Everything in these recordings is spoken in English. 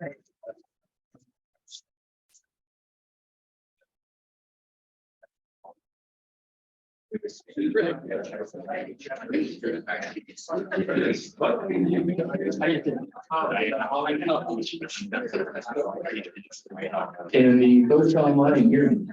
In the coach online hearing.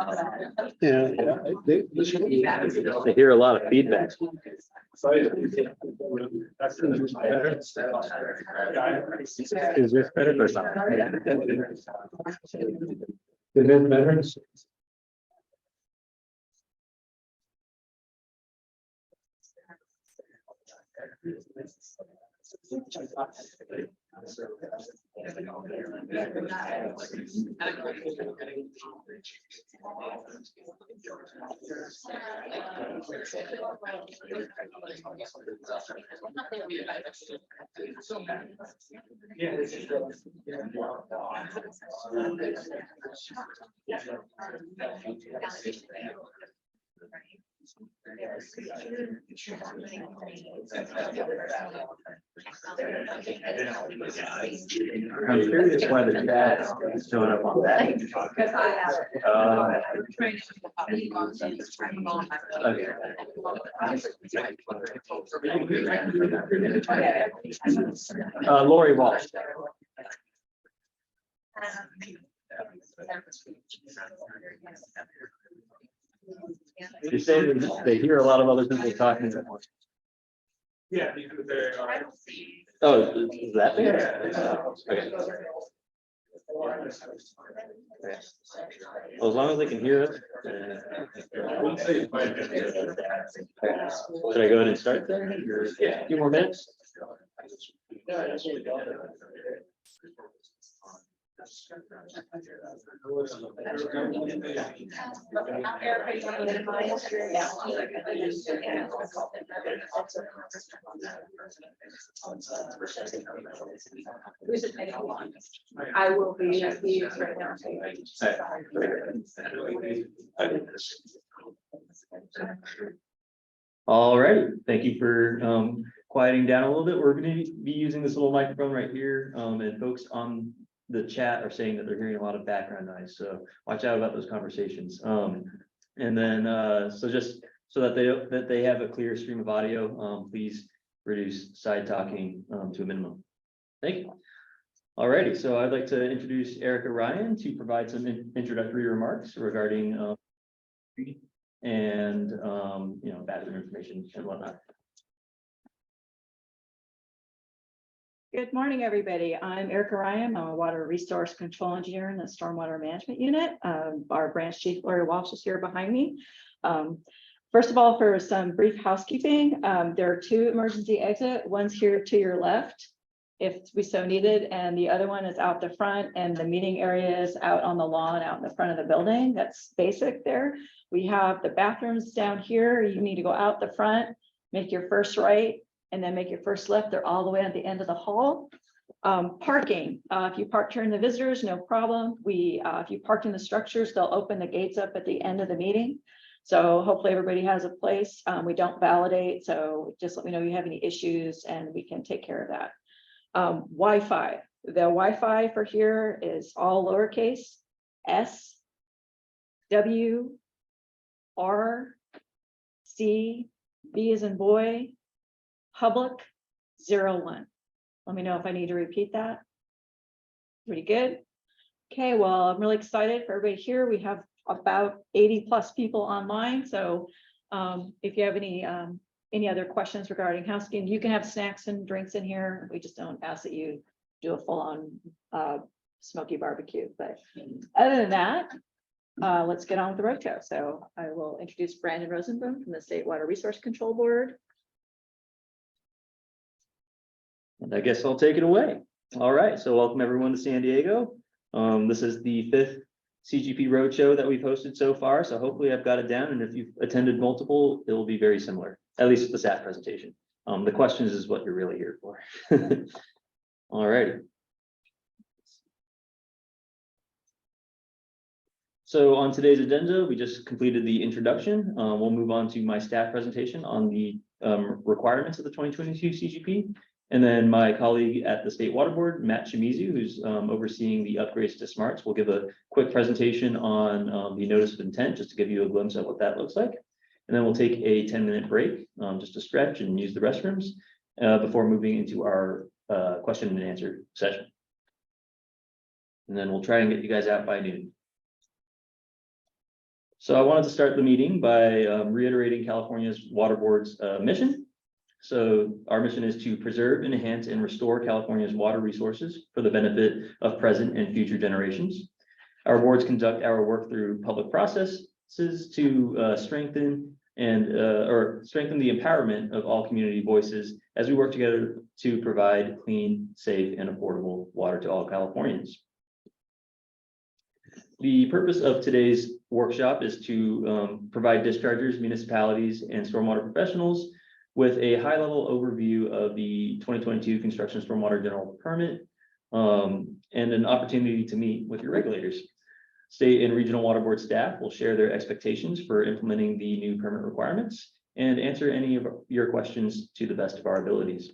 I hear a lot of feedback. Is this better or something? Is this better? I'm curious why the chat is showing up on that. Lori Walsh. You say they hear a lot of other people talking at once. Yeah, because they are. Oh, is that there? Okay. Well, as long as they can hear us. Should I go ahead and start there? Yeah, a few more minutes. I will be right now. All right, thank you for quieting down a little bit. We're going to be using this little microphone right here, and folks on the chat are saying that they're hearing a lot of background noise, so watch out about those conversations. And then so just so that they have a clear stream of audio, please reduce side talking to a minimum. Thank you. Alrighty, so I'd like to introduce Erica Ryan to provide some introductory remarks regarding and bathroom information and whatnot. Good morning, everybody. I'm Erica Ryan. I'm a water resource control engineer in the stormwater management unit. Our branch chief, Lori Walsh, is here behind me. First of all, for some brief housekeeping, there are two emergency exits. One's here to your left, if we so needed, and the other one is out the front, and the meeting area is out on the lawn, out in the front of the building. That's basic there. We have the bathrooms down here. You need to go out the front, make your first right, and then make your first left. They're all the way at the end of the hall. Parking, if you park during the visitors, no problem. If you park in the structures, they'll open the gates up at the end of the meeting. So hopefully everybody has a place. We don't validate, so just let me know if you have any issues and we can take care of that. Wi-Fi, the Wi-Fi for here is all lowercase S W R C B as in boy public 01. Let me know if I need to repeat that. Pretty good. Okay, well, I'm really excited for everybody here. We have about 80 plus people online. So if you have any other questions regarding housekeeping, you can have snacks and drinks in here. We just don't ask that you do a full-on smoky barbecue. But other than that, let's get on with the roadshow. So I will introduce Brandon Rosenblum from the State Water Resource Control Board. And I guess I'll take it away. All right, so welcome everyone to San Diego. This is the 5th CGP roadshow that we've hosted so far. So hopefully I've got it down, and if you've attended multiple, it will be very similar, at least the staff presentation. The questions is what you're really here for. All righty. So on today's agenda, we just completed the introduction. We'll move on to my staff presentation on the requirements of the 2022 CGP. And then my colleague at the State Water Board, Matt Shimizu, who's overseeing the upgrades to smarts, will give a quick presentation on the notice of intent, just to give you a glimpse of what that looks like. And then we'll take a 10-minute break just to stretch and use the restrooms before moving into our question and answer session. And then we'll try and get you guys out by noon. So I wanted to start the meeting by reiterating California's Water Board's mission. So our mission is to preserve, enhance, and restore California's water resources for the benefit of present and future generations. Our boards conduct our work through public processes to strengthen the empowerment of all community voices as we work together to provide clean, safe, and affordable water to all Californians. The purpose of today's workshop is to provide dischargers, municipalities, and stormwater professionals with a high-level overview of the 2022 construction stormwater general permit and an opportunity to meet with your regulators. State and regional water board staff will share their expectations for implementing the new permit requirements and answer any of your questions to the best of our abilities.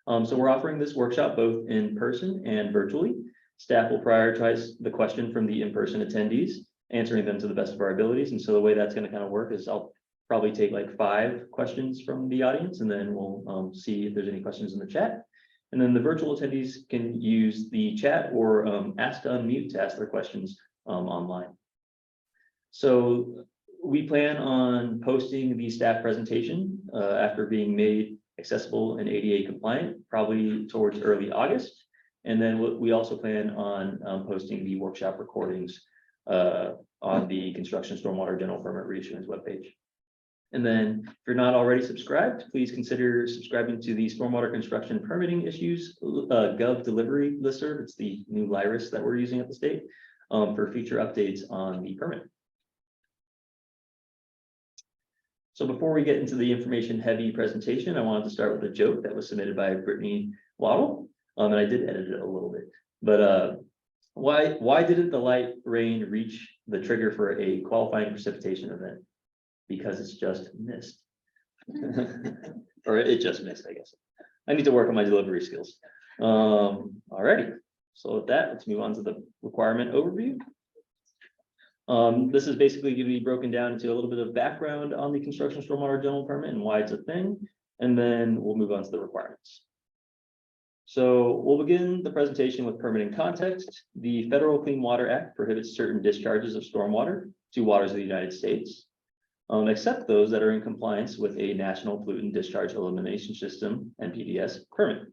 So we're offering this workshop both in person and virtually. Staff will prioritize the question from the in-person attendees, answering them to the best of our abilities. And so the way that's going to kind of work is I'll probably take like 5 questions from the audience, and then we'll see if there's any questions in the chat. And then the virtual attendees can use the chat or ask to unmute to ask their questions online. So we plan on posting the staff presentation after being made accessible and ADA compliant, probably towards early August. And then we also plan on posting the workshop recordings on the construction stormwater general permit reissuance webpage. And then if you're not already subscribed, please consider subscribing to the Stormwater Construction Permitting Issues Gov Delivery listserv. It's the new LIRIS that we're using at the state for future updates on the permit. So before we get into the information-heavy presentation, I wanted to start with a joke that was submitted by Brittany Waddle. And I did edit it a little bit. But why didn't the light rain reach the trigger for a qualifying precipitation event? Because it's just missed. Or it just missed, I guess. I need to work on my delivery skills. Alrighty. So with that, let's move on to the requirement overview. This is basically going to be broken down into a little bit of background on the construction stormwater general permit and why it's a thing. And then we'll move on to the requirements. So we'll begin the presentation with permitting context. The Federal Clean Water Act prohibits certain discharges of stormwater to waters of the United States. Except those that are in compliance with a National Pollutant Discharge Elimination System, NPDES, permit.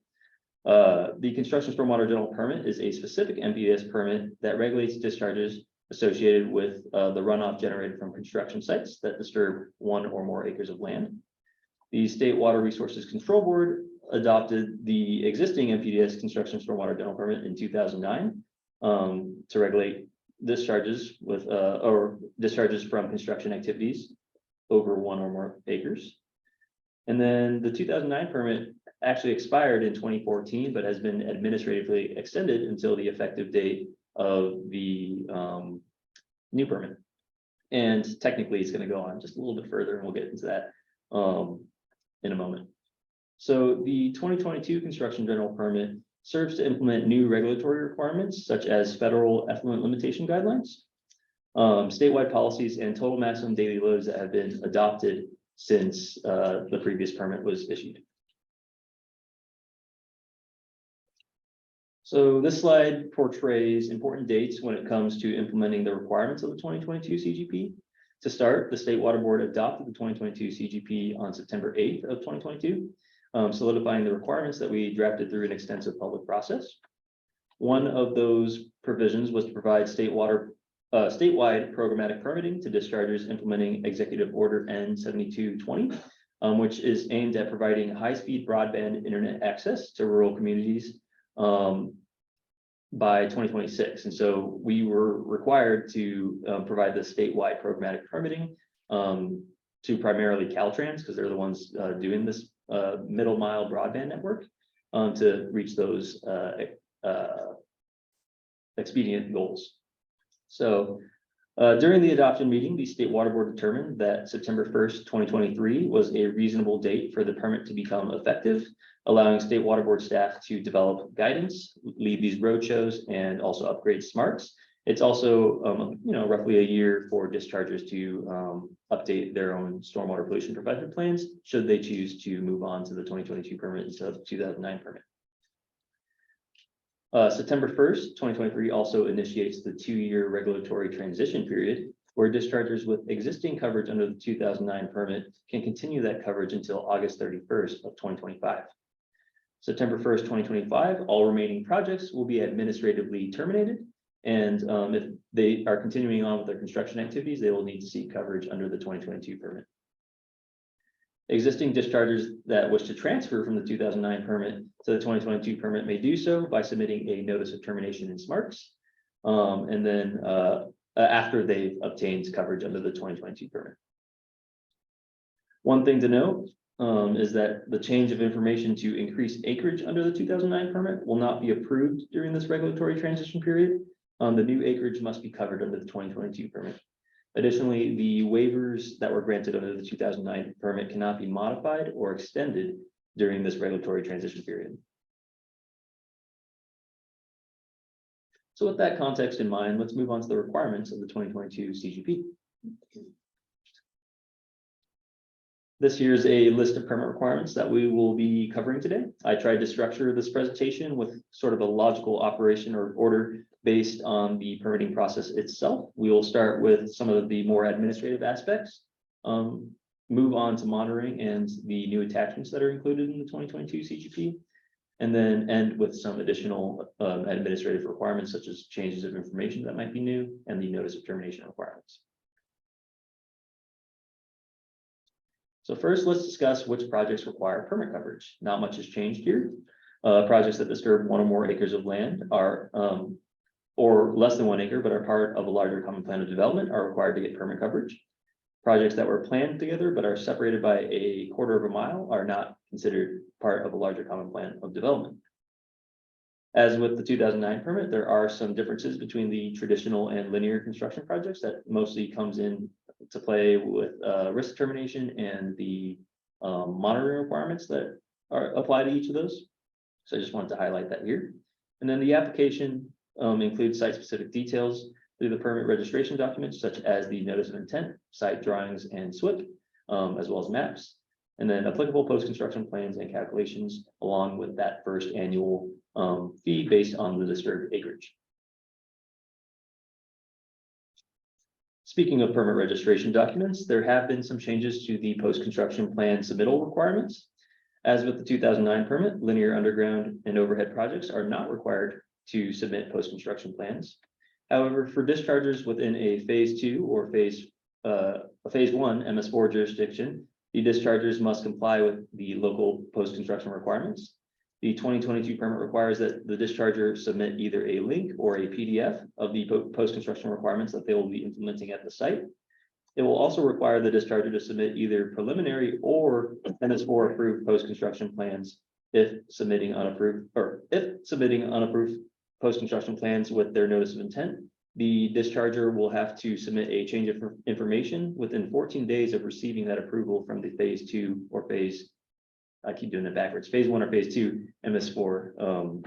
The Construction Stormwater General Permit is a specific NPDES permit that regulates discharges associated with the runoff generated from construction sites that disturb 1 or more acres of land. The State Water Resources Control Board adopted the existing NPDES Construction Stormwater General Permit in 2009 to regulate discharges with or discharges from construction activities over 1 or more acres. And then the 2009 permit actually expired in 2014, but has been administratively extended until the effective date of the new permit. And technically it's going to go on just a little bit further, and we'll get into that in a moment. So the 2022 construction general permit serves to implement new regulatory requirements such as federal effluent limitation guidelines, statewide policies, and total maximum daily loads that have been adopted since the previous permit was issued. So this slide portrays important dates when it comes to implementing the requirements of the 2022 CGP. To start, the State Water Board adopted the 2022 CGP on September 8th of 2022. solidifying the requirements that we drafted through an extensive public process. One of those provisions was to provide statewide programmatic permitting to dischargers implementing Executive Order N 7220, which is aimed at providing high-speed broadband internet access to rural communities by 2026. And so we were required to provide the statewide programmatic permitting to primarily Caltrans, because they're the ones doing this middle mile broadband network to reach those expedient goals. So during the adoption meeting, the State Water Board determined that September 1st, 2023 was a reasonable date for the permit to become effective, allowing State Water Board staff to develop guidance, lead these roadshows, and also upgrade smarts. It's also, roughly a year for dischargers to update their own stormwater pollution prevention plans, should they choose to move on to the 2022 permit instead of 2009 permit. September 1st, 2023 also initiates the 2-year regulatory transition period, where dischargers with existing coverage under the 2009 permit can continue that coverage until August 31st of 2025. September 1st, 2025, all remaining projects will be administratively terminated. And if they are continuing on with their construction activities, they will need to seek coverage under the 2022 permit. Existing dischargers that wish to transfer from the 2009 permit to the 2022 permit may do so by submitting a notice of termination in SMARTS. And then after they've obtained coverage under the 2022 permit. One thing to note is that the change of information to increase acreage under the 2009 permit will not be approved during this regulatory transition period. The new acreage must be covered under the 2022 permit. Additionally, the waivers that were granted under the 2009 permit cannot be modified or extended during this regulatory transition period. So with that context in mind, let's move on to the requirements of the 2022 CGP. This here's a list of permit requirements that we will be covering today. I tried to structure this presentation with sort of a logical operation or order based on the permitting process itself. We will start with some of the more administrative aspects, move on to monitoring and the new attachments that are included in the 2022 CGP, and then end with some additional administrative requirements, such as changes of information that might be new and the notice of termination requirements. So first, let's discuss which projects require permit coverage. Not much has changed here. Projects that disturb 1 or more acres of land are, or less than 1 acre, but are part of a larger common plan of development are required to get permit coverage. Projects that were planned together but are separated by a 1/4 of a mile are not considered part of a larger common plan of development. As with the 2009 permit, there are some differences between the traditional and linear construction projects that mostly comes in to play with risk determination and the monitoring requirements that are apply to each of those. So I just wanted to highlight that here. And then the application includes site-specific details through the permit registration documents, such as the notice of intent, site drawings, and SWIP, as well as maps. And then applicable post-construction plans and calculations, along with that first annual fee based on the disturbed acreage. Speaking of permit registration documents, there have been some changes to the post-construction plan submittal requirements. As with the 2009 permit, linear underground and overhead projects are not required to submit post-construction plans. However, for dischargers within a phase 2 or phase 1 MS4 jurisdiction, the dischargers must comply with the local post-construction requirements. The 2022 permit requires that the discharger submit either a link or a PDF of the post-construction requirements that they will be implementing at the site. It will also require the discharger to submit either preliminary or MS4 approved post-construction plans if submitting unapproved post-construction plans with their notice of intent. The discharger will have to submit a change of information within 14 days of receiving that approval from the phase 2 or phase, I keep doing it backwards, phase 1 or phase 2 MS4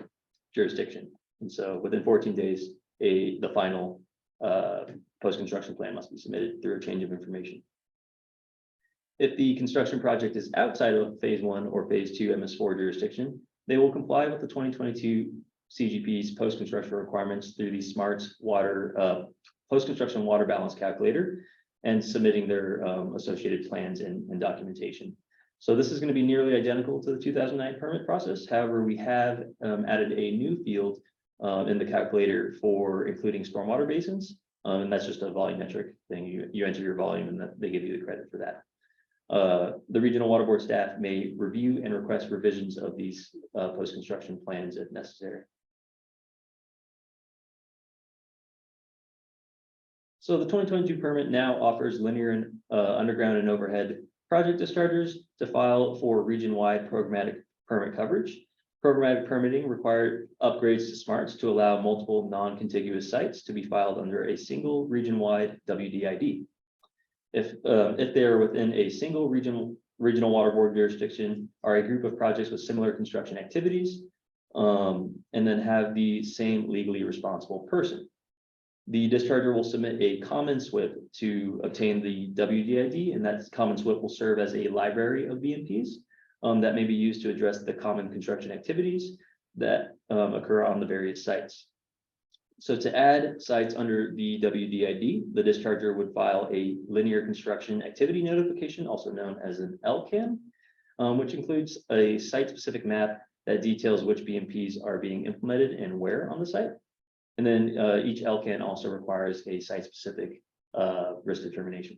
jurisdiction. And so within 14 days, the final post-construction plan must be submitted through a change of information. If the construction project is outside of phase 1 or phase 2 MS4 jurisdiction, they will comply with the 2022 CGP's post-construction requirements through the SMARTS water post-construction water balance calculator and submitting their associated plans and documentation. So this is going to be nearly identical to the 2009 permit process. However, we have added a new field in the calculator for including stormwater basins. And that's just a volumetric thing. You enter your volume and they give you the credit for that. The regional water board staff may review and request revisions of these post-construction plans if necessary. So the 2022 permit now offers linear and underground and overhead project dischargers to file for region-wide programmatic permit coverage. Programmatic permitting required upgrades to smarts to allow multiple non-contiguous sites to be filed under a single region-wide WDID. If they are within a single regional water board jurisdiction, are a group of projects with similar construction activities, and then have the same legally responsible person. The discharger will submit a common SWIP to obtain the WDID, and that common SWIP will serve as a library of BMPs that may be used to address the common construction activities that occur on the various sites. So to add sites under the WDID, the discharger would file a linear construction activity notification, also known as an LCAN, which includes a site-specific map that details which BMPs are being implemented and where on the site. And then each LCAN also requires a site-specific risk determination.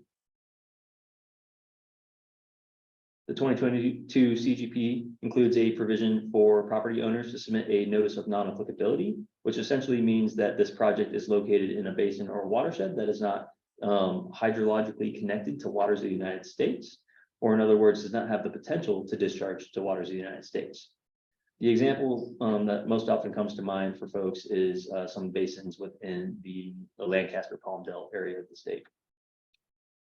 The 2022 CGP includes a provision for property owners to submit a notice of non-applicability, which essentially means that this project is located in a basin or watershed that is not hydrologically connected to waters of the United States, or in other words, does not have the potential to discharge to waters of the United States. The example that most often comes to mind for folks is some basins within the Lancaster-Palmdale area of the state.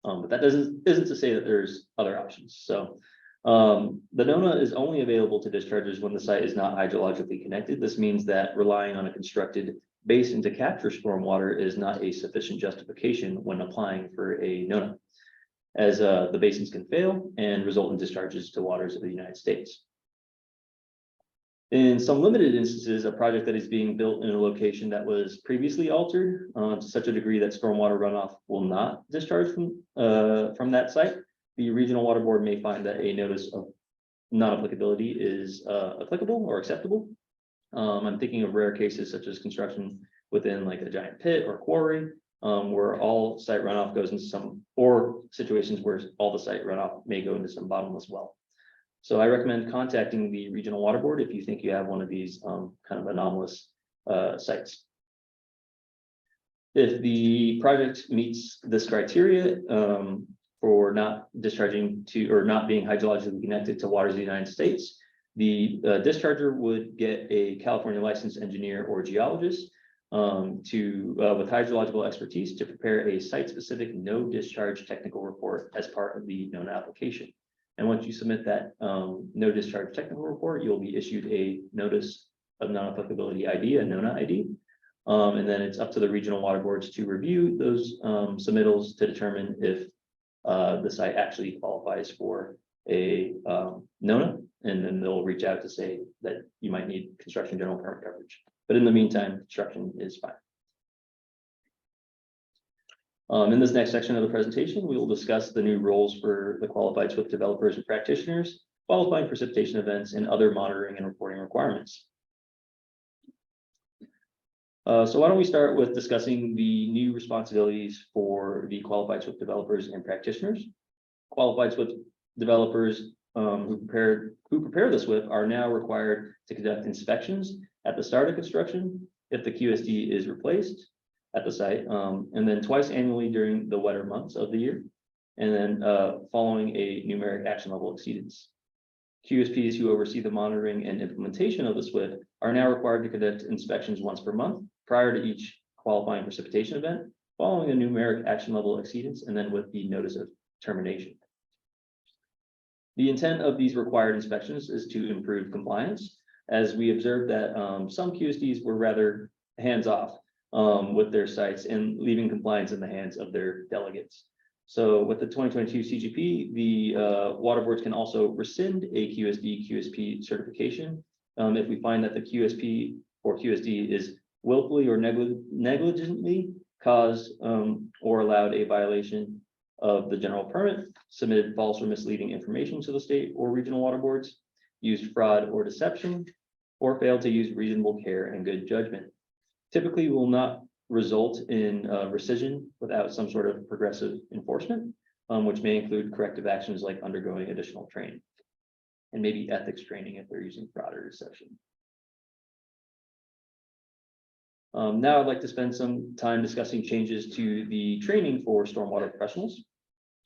But that isn't to say that there's other options. So the NONA is only available to dischargers when the site is not hydrologically connected. This means that relying on a constructed basin to capture stormwater is not a sufficient justification when applying for a NONA, as the basins can fail and result in discharges to waters of the United States. In some limited instances, a project that is being built in a location that was previously altered to such a degree that stormwater runoff will not discharge from that site, the regional water board may find that a notice of non-applicability is applicable or acceptable. I'm thinking of rare cases such as construction within like a giant pit or quarry, where all site runoff goes into some, or situations where all the site runoff may go into some bottomless well. So I recommend contacting the regional water board if you think you have one of these kind of anomalous sites. If the project meets this criteria for not discharging to or not being hydrologically connected to waters of the United States, the discharger would get a California licensed engineer or geologist with hydrological expertise to prepare a site-specific no discharge technical report as part of the NONA application. And once you submit that no discharge technical report, you'll be issued a notice of non-applicability ID, a NONA ID. And then it's up to the regional water boards to review those submittals to determine if the site actually qualifies for a NONA. And then they'll reach out to say that you might need construction general permit coverage. But in the meantime, construction is fine. In this next section of the presentation, we will discuss the new roles for the qualified SWIP developers and practitioners, qualifying precipitation events, and other monitoring and reporting requirements. So why don't we start with discussing the new responsibilities for the qualified SWIP developers and practitioners. Qualified SWIP developers who prepare the SWIP are now required to conduct inspections at the start of construction if the QSD is replaced at the site, and then twice annually during the wetter months of the year, and then following a numeric action level exceedance. QSPs who oversee the monitoring and implementation of the SWIP are now required to conduct inspections once per month prior to each qualifying precipitation event, following a numeric action level exceedance, and then with the notice of termination. The intent of these required inspections is to improve compliance, as we observed that some QSDs were rather hands-off with their sites and leaving compliance in the hands of their delegates. So with the 2022 CGP, the water boards can also rescind a QSP certification if we find that the QSP or QSD is willfully or negligently caused or allowed a violation of the general permit, submitted false or misleading information to the state or regional water boards, used fraud or deception, or failed to use reasonable care and good judgment. Typically will not result in rescission without some sort of progressive enforcement, which may include corrective actions like undergoing additional training and maybe ethics training if they're using fraud or deception. Now I'd like to spend some time discussing changes to the training for stormwater professionals.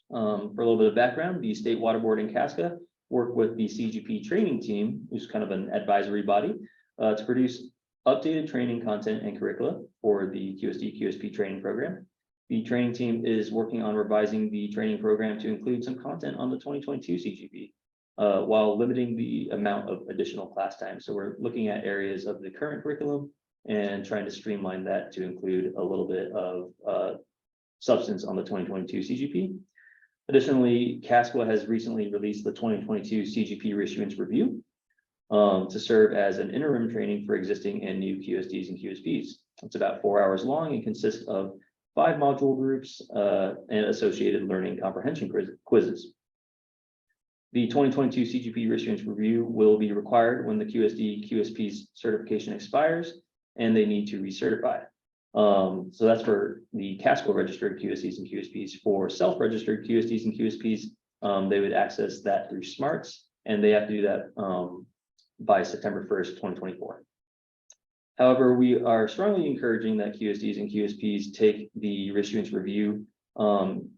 For a little bit of background, the State Water Board in Casca work with the CGP training team, who's kind of an advisory body, to produce updated training content and curricula for the QSD/QSP training program. The training team is working on revising the training program to include some content on the 2022 CGP, while limiting the amount of additional class time. So we're looking at areas of the current curriculum and trying to streamline that to include a little bit of substance on the 2022 CGP. Additionally, CASCWA has recently released the 2022 CGP reissuance review to serve as an interim training for existing and new QSDs and QSPs. It's about 4 hours long and consists of 5 module groups and associated learning comprehension quizzes. The 2022 CGP reissuance review will be required when the QSD/QSP's certification expires and they need to recertify. So that's for the CASCWA registered QSDs and QSPs. For self-registered QSDs and QSPs, they would access that through SMARTS, and they have to do that by September 1st, 2024. However, we are strongly encouraging that QSDs and QSPs take the reissuance review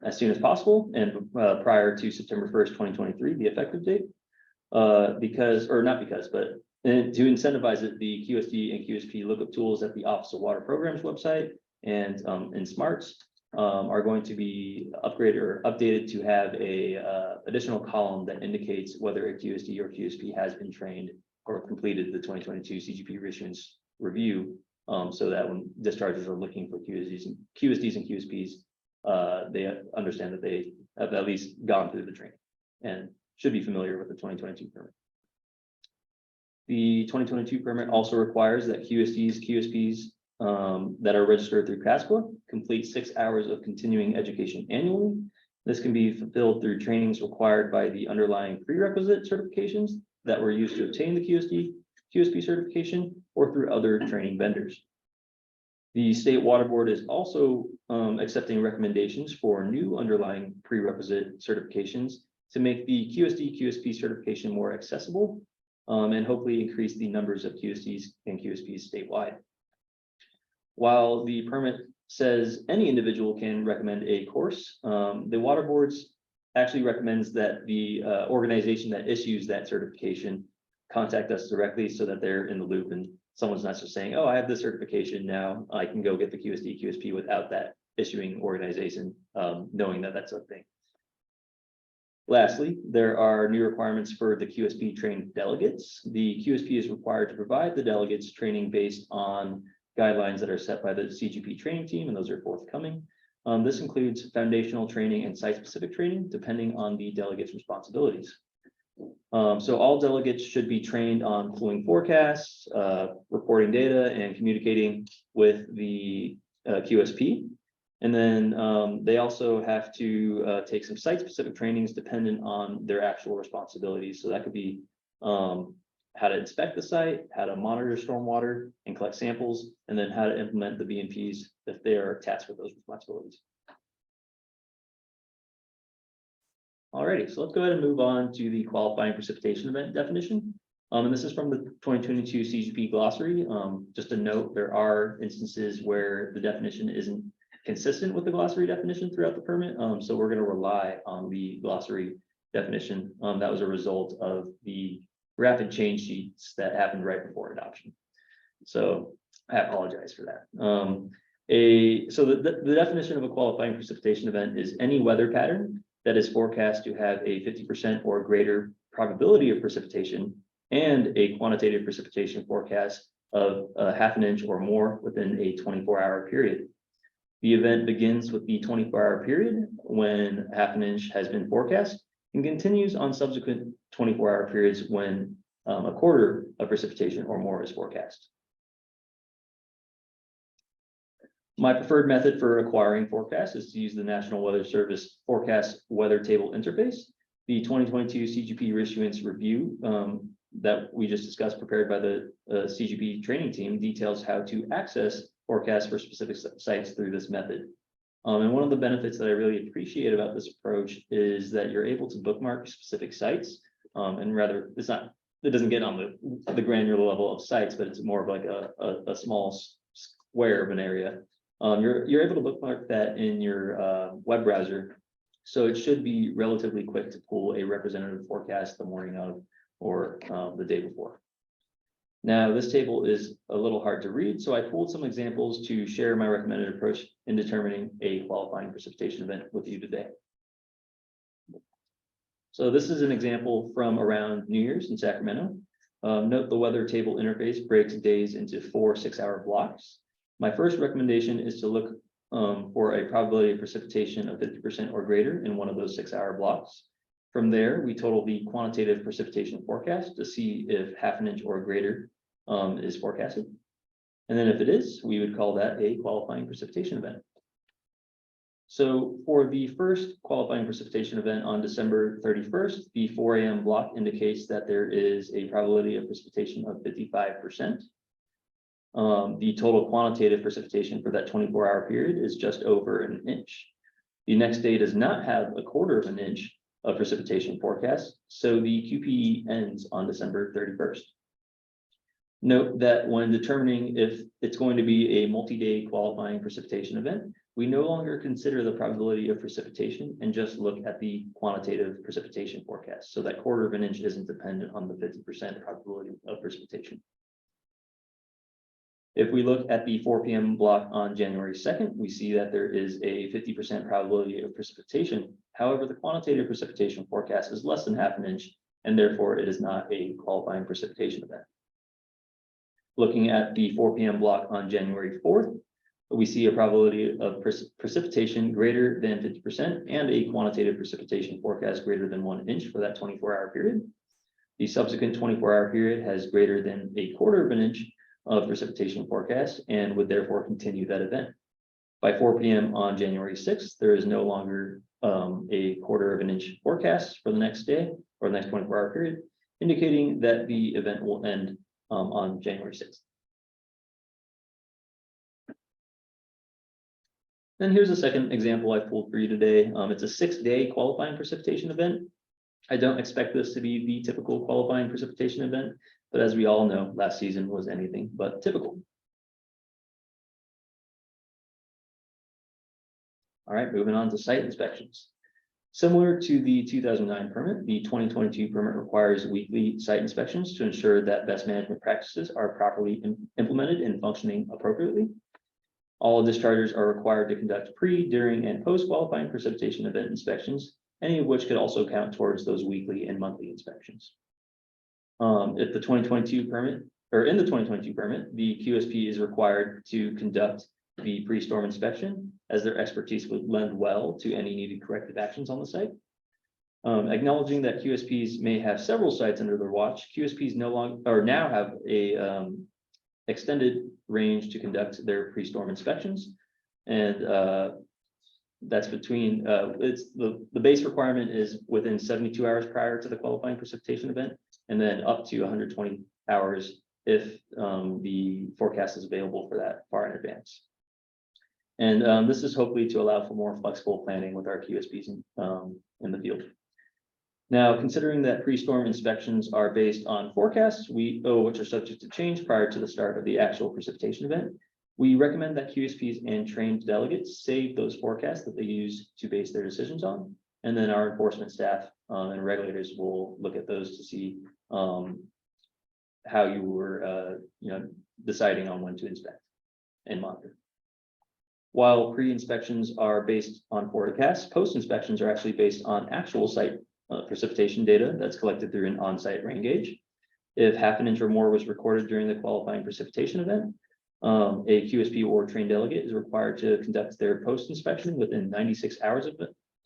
as soon as possible and prior to September 1st, 2023, the effective date, to incentivize it, the QSD and QSP lookup tools at the Office of Water Programs website and in SMARTS are going to be upgraded or updated to have a additional column that indicates whether a QSD or QSP has been trained or completed the 2022 CGP reissuance review, so that when dischargers are looking for QSDs and QSPs, they understand that they have at least gone through the training and should be familiar with the 2022 permit. The 2022 permit also requires that QSDs, QSPs that are registered through CASCWA complete 6 hours of continuing education annually. This can be fulfilled through trainings required by the underlying prerequisite certifications that were used to obtain the QSD/QSP certification or through other training vendors. The State Water Board is also accepting recommendations for new underlying prerequisite certifications to make the QSD/QSP certification more accessible and hopefully increase the numbers of QSDs and QSPs statewide. While the permit says any individual can recommend a course, the Water Boards actually recommends that the organization that issues that certification contact us directly so that they're in the loop and someone's not just saying, oh, I have this certification now, I can go get the QSD/QSP without that issuing organization knowing that that's a thing. Lastly, there are new requirements for the QSP trained delegates. The QSP is required to provide the delegates training based on guidelines that are set by the CGP training team, and those are forthcoming. This includes foundational training and site-specific training, depending on the delegate's responsibilities. So all delegates should be trained on pulling forecasts, reporting data, and communicating with the QSP. And then they also have to take some site-specific trainings dependent on their actual responsibilities. So that could be how to inspect the site, how to monitor stormwater and collect samples, and then how to implement the BMPs if they are tasked with those responsibilities. Alrighty, so let's go ahead and move on to the qualifying precipitation event definition. And this is from the 2022 CGP glossary. Just a note, there are instances where the definition isn't consistent with the glossary definition throughout the permit. So we're going to rely on the glossary definition. That was a result of the rapid change sheets that happened right before adoption. So I apologize for that. So the definition of a qualifying precipitation event is any weather pattern that is forecast to have a 50% or greater probability of precipitation and a quantitative precipitation forecast of ½ an inch or more within a 24-hour period. The event begins with the 24-hour period when ½ an inch has been forecast and continues on subsequent 24-hour periods when a quarter of precipitation or more is forecast. My preferred method for acquiring forecasts is to use the National Weather Service Forecast Weather Table Interface. The 2022 CGP issuance review that we just discussed, prepared by the CGP training team, details how to access forecasts for specific sites through this method. And one of the benefits that I really appreciate about this approach is that you're able to bookmark specific sites, and rather, it doesn't get on the granular level of sites, but it's more of like a small square of an area. You're able to bookmark that in your web browser, so it should be relatively quick to pull a representative forecast the morning of or the day before. Now, this table is a little hard to read, so I pulled some examples to share my recommended approach in determining a qualifying precipitation event with you today. So this is an example from around New Year's in Sacramento. Note the weather table interface breaks days into 4 6-hour blocks. My first recommendation is to look for a probability of precipitation of 50% or greater in one of those 6-hour blocks. From there, we total the quantitative precipitation forecast to see if half an inch or greater is forecasted. And then if it is, we would call that a qualifying precipitation event. So for the first qualifying precipitation event on December 31st, the 4 a.m. block indicates that there is a probability of precipitation of 55%. The total quantitative precipitation for that 24-hour period is just over an inch. The next day does not have a 1/4 of an inch of precipitation forecast, so the QPE ends on December 31st. Note that when determining if it's going to be a multi-day qualifying precipitation event, we no longer consider the probability of precipitation and just look at the quantitative precipitation forecast. So that 1/4 of an inch isn't dependent on the 50% probability of precipitation. If we look at the 4 p.m. block on January 2nd, we see that there is a 50% probability of precipitation. However, the quantitative precipitation forecast is less than half an inch, and therefore it is not a qualifying precipitation event. Looking at the 4 p.m. block on January 4th, we see a probability of precipitation greater than 50% and a quantitative precipitation forecast greater than 1 inch for that 24-hour period. The subsequent 24-hour period has greater than a 1/4 of an inch of precipitation forecast and would therefore continue that event. By 4 p.m. on January 6th, there is no longer a 1/4 of an inch forecast for the next day or the next 24-hour period, indicating that the event will end on January 6th. Then here's a second example I pulled for you today. It's a 6-day qualifying precipitation event. I don't expect this to be the typical qualifying precipitation event, but as we all know, last season was anything but typical. All right, moving on to site inspections. Similar to the 2009 permit, the 2022 permit requires weekly site inspections to ensure that best management practices are properly implemented and functioning appropriately. All dischargers are required to conduct pre, during, and post-qualifying precipitation event inspections, any of which could also count towards those weekly and monthly inspections. If the 2022 permit, or in the 2022 permit, the QSP is required to conduct the pre-storm inspection, as their expertise would lend well to any needed corrective actions on the site. Acknowledging that QSPs may have several sites under their watch, QSPs now have a extended range to conduct their pre-storm inspections, and that's between it's the base requirement is within 72 hours prior to the qualifying precipitation event, and then up to 120 hours if the forecast is available for that far in advance. And this is hopefully to allow for more flexible planning with our QSPs in the field. Now, considering that pre-storm inspections are based on forecasts, which are subject to change prior to the start of the actual precipitation event, we recommend that QSPs and trained delegates save those forecasts that they use to base their decisions on. And then our enforcement staff and regulators will look at those to see how you were deciding on when to inspect and monitor. While pre-inspections are based on forecasts, post-inspections are actually based on actual site precipitation data that's collected through an on-site rain gauge. If half an inch or more was recorded during the qualifying precipitation event, a QSP or trained delegate is required to conduct their post-inspection within 96 hours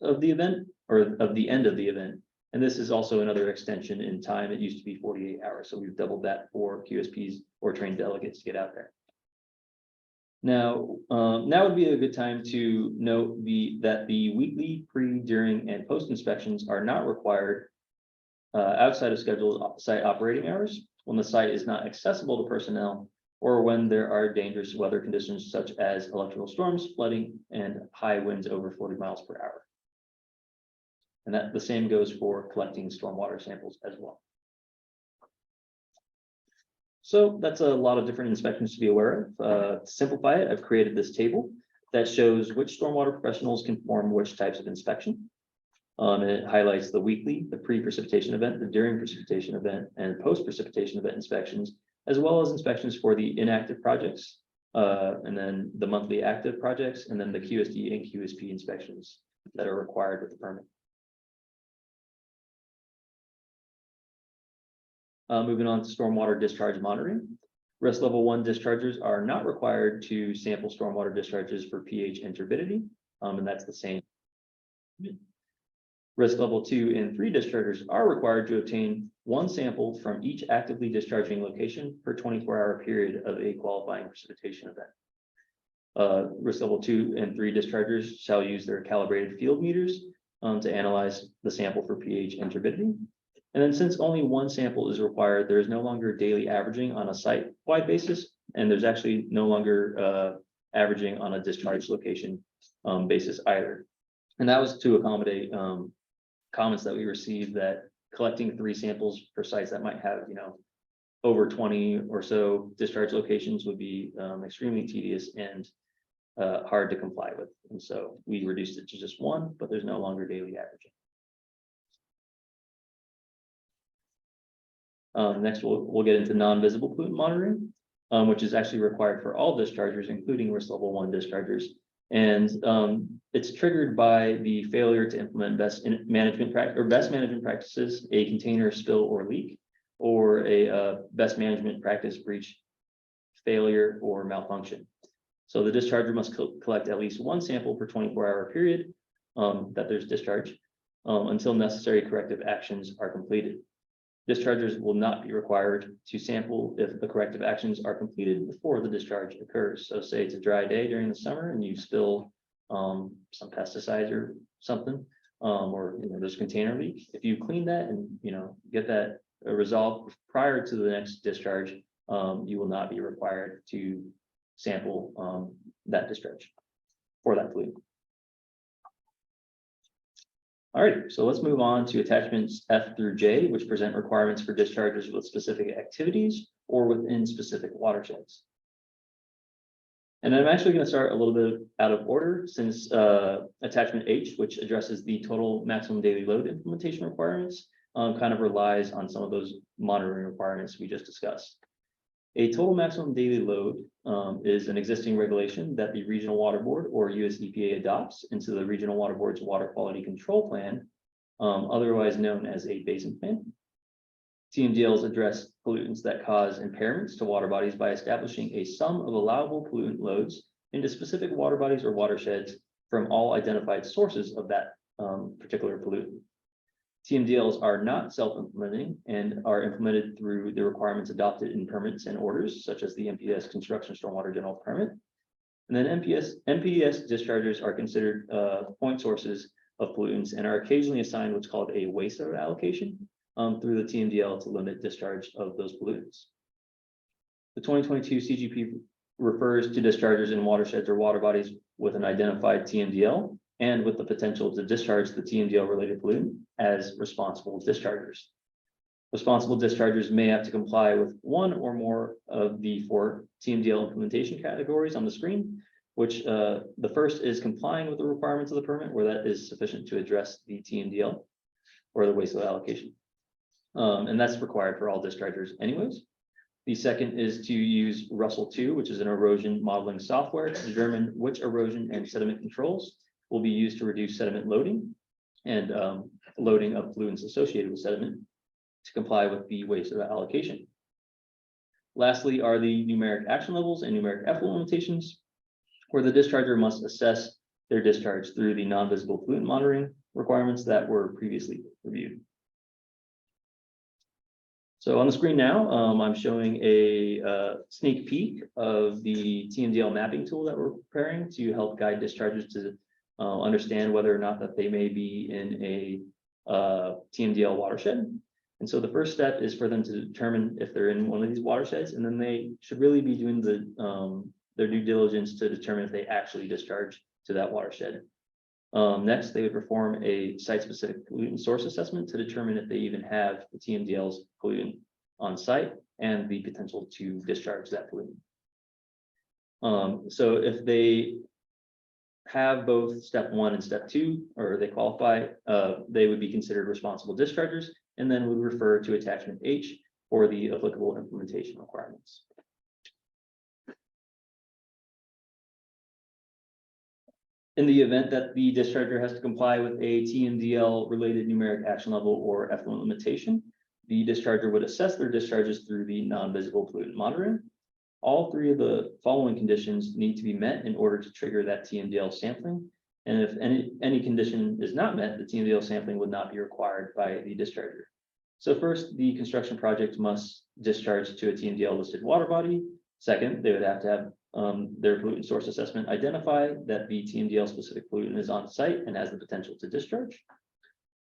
of the event, or of the end of the event. And this is also another extension in time. It used to be 48 hours, so we've doubled that for QSPs or trained delegates to get out there. Now, now would be a good time to note that the weekly, pre, during, and post inspections are not required outside of scheduled site operating hours, when the site is not accessible to personnel, or when there are dangerous weather conditions such as electrical storms, flooding, and high winds over 40 miles per hour. And that the same goes for collecting stormwater samples as well. So that's a lot of different inspections to be aware of. To simplify it, I've created this table that shows which stormwater professionals can perform which types of inspection. And it highlights the weekly, the pre-precipitation event, the during precipitation event, and post-precipitation event inspections, as well as inspections for the inactive projects, and then the monthly active projects, and then the QSD and QSP inspections that are required with the permit. Moving on to stormwater discharge monitoring. Risk level 1 dischargers are not required to sample stormwater discharges for pH and turbidity, and that's the same. Risk level 2 and 3 dischargers are required to obtain 1 sample from each actively discharging location per 24-hour period of a qualifying precipitation event. Risk level 2 and 3 dischargers shall use their calibrated field meters to analyze the sample for pH and turbidity. And then since only 1 sample is required, there is no longer daily averaging on a site-wide basis, and there's actually no longer averaging on a discharge location basis either. And that was to accommodate comments that we received that collecting 3 samples for sites that might have, over 20 or so discharge locations would be extremely tedious and hard to comply with. And so we reduced it to just 1, but there's no longer daily averaging. Next, we'll get into non-visible pollutant monitoring, which is actually required for all dischargers, including risk level 1 dischargers. And it's triggered by the failure to implement best management practices, a container spill or leak, or a best management practice breach, failure, or malfunction. So the discharger must collect at least 1 sample per 24-hour period that there's discharge until necessary corrective actions are completed. Dischargers will not be required to sample if the corrective actions are completed before the discharge occurs. So say it's a dry day during the summer and you spill some pesticides or something, or there's a container leak. If you clean that and get that resolved prior to the next discharge, you will not be required to sample that discharge for that pollutant. All right, so let's move on to attachments F through J, which present requirements for discharges with specific activities or within specific watersheds. And I'm actually going to start a little bit out of order, since attachment H, which addresses the total maximum daily load implementation requirements, kind of relies on some of those monitoring requirements we just discussed. A total maximum daily load is an existing regulation that the Regional Water Board or US EPA adopts into the Regional Water Board's Water Quality Control Plan, otherwise known as a basin plan. TMDLs address pollutants that cause impairments to water bodies by establishing a sum of allowable pollutant loads into specific water bodies or watersheds from all identified sources of that particular pollutant. TMDLs are not self-implementing and are implemented through the requirements adopted in permits and orders, such as the NPDES Construction Stormwater General Permit. And then NPDES dischargers are considered point sources of pollutants and are occasionally assigned what's called a waste allocation through the TMDL to limit discharge of those pollutants. The 2022 CGP refers to dischargers in watersheds or water bodies with an identified TMDL and with the potential to discharge the TMDL related pollutant as responsible dischargers. Responsible dischargers may have to comply with 1 or more of the 4 TMDL implementation categories on the screen, which the first is complying with the requirements of the permit, where that is sufficient to address the TMDL or the waste allocation. And that's required for all dischargers anyways. The second is to use Russell 2, which is an erosion modeling software to determine which erosion and sediment controls will be used to reduce sediment loading and loading of pollutants associated with sediment to comply with the waste allocation. Lastly are the numeric action levels and numeric effluent limitations, where the discharger must assess their discharge through the non-visible pollutant monitoring requirements that were previously reviewed. So on the screen now, I'm showing a sneak peek of the TMDL mapping tool that we're preparing to help guide dischargers to understand whether or not that they may be in a TMDL watershed. And so the first step is for them to determine if they're in one of these watersheds, and then they should really be doing their due diligence to determine if they actually discharge to that watershed. Next, they would perform a site-specific pollutant source assessment to determine if they even have the TMDL's pollutant on site and the potential to discharge that pollutant. So if they have both step 1 and step 2, or they qualify, they would be considered responsible dischargers, and then would refer to attachment H for the applicable implementation requirements. In the event that the discharger has to comply with a TMDL related numeric action level or effluent limitation, the discharger would assess their discharges through the non-visible pollutant monitoring. All 3 of the following conditions need to be met in order to trigger that TMDL sampling. And if any condition is not met, the TMDL sampling would not be required by the discharger. So first, the construction project must discharge to a TMDL listed water body. Second, they would have to have their pollutant source assessment identify that the TMDL specific pollutant is on site and has the potential to discharge.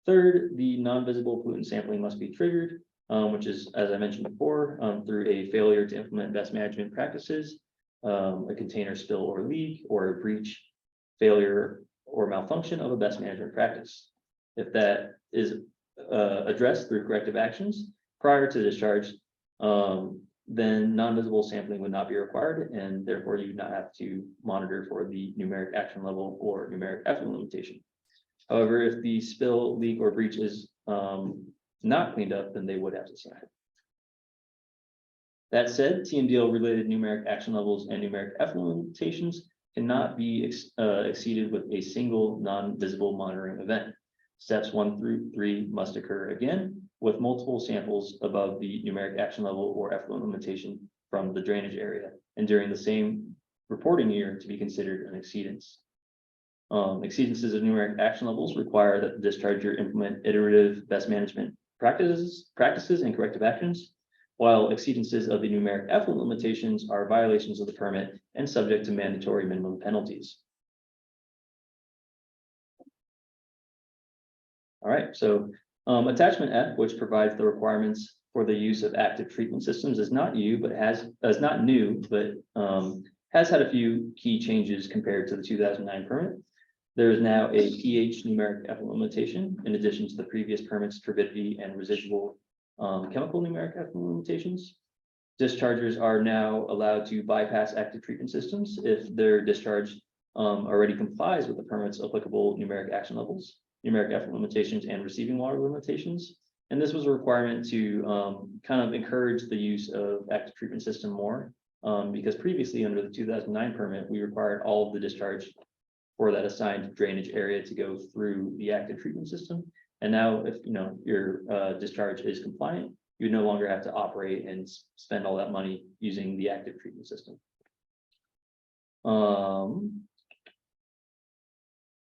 Third, the non-visible pollutant sampling must be triggered, which is, as I mentioned before, through a failure to implement best management practices, a container spill or leak, or a breach, failure, or malfunction of a best management practice. If that is addressed through corrective actions prior to discharge, then non-visible sampling would not be required, and therefore you would not have to monitor for the numeric action level or numeric effluent limitation. However, if the spill, leak, or breach is not cleaned up, then they would have to sample. That said, TMDL related numeric action levels and numeric effluent limitations cannot be exceeded with a single non-visible monitoring event. Steps 1 through 3 must occur again with multiple samples above the numeric action level or effluent limitation from the drainage area, and during the same reporting year to be considered an exceedance. Exceedances of numeric action levels require that the discharger implement iterative best management practices and corrective actions, while exceedances of the numeric effluent limitations are violations of the permit and subject to mandatory minimum penalties. All right, so attachment F, which provides the requirements for the use of active treatment systems, is not new, but has had a few key changes compared to the 2009 permit. There is now a pH numeric effluent limitation, in addition to the previous permit's turbidity and residual chemical numeric effluent limitations. Dischargers are now allowed to bypass active treatment systems if their discharge already complies with the permit's applicable numeric action levels, numeric effluent limitations, and receiving water limitations. And this was a requirement to kind of encourage the use of active treatment system more, because previously under the 2009 permit, we required all of the discharge for that assigned drainage area to go through the active treatment system. And now if your discharge is compliant, you no longer have to operate and spend all that money using the active treatment system.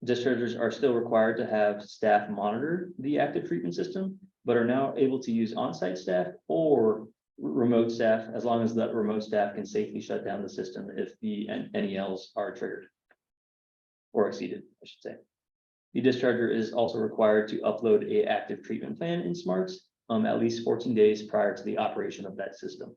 Dischargers are still required to have staff monitor the active treatment system, but are now able to use on-site staff or remote staff, as long as that remote staff can safely shut down the system if the NELs are triggered or exceeded, I should say. The discharger is also required to upload an active treatment plan in SMARTS at least 14 days prior to the operation of that system.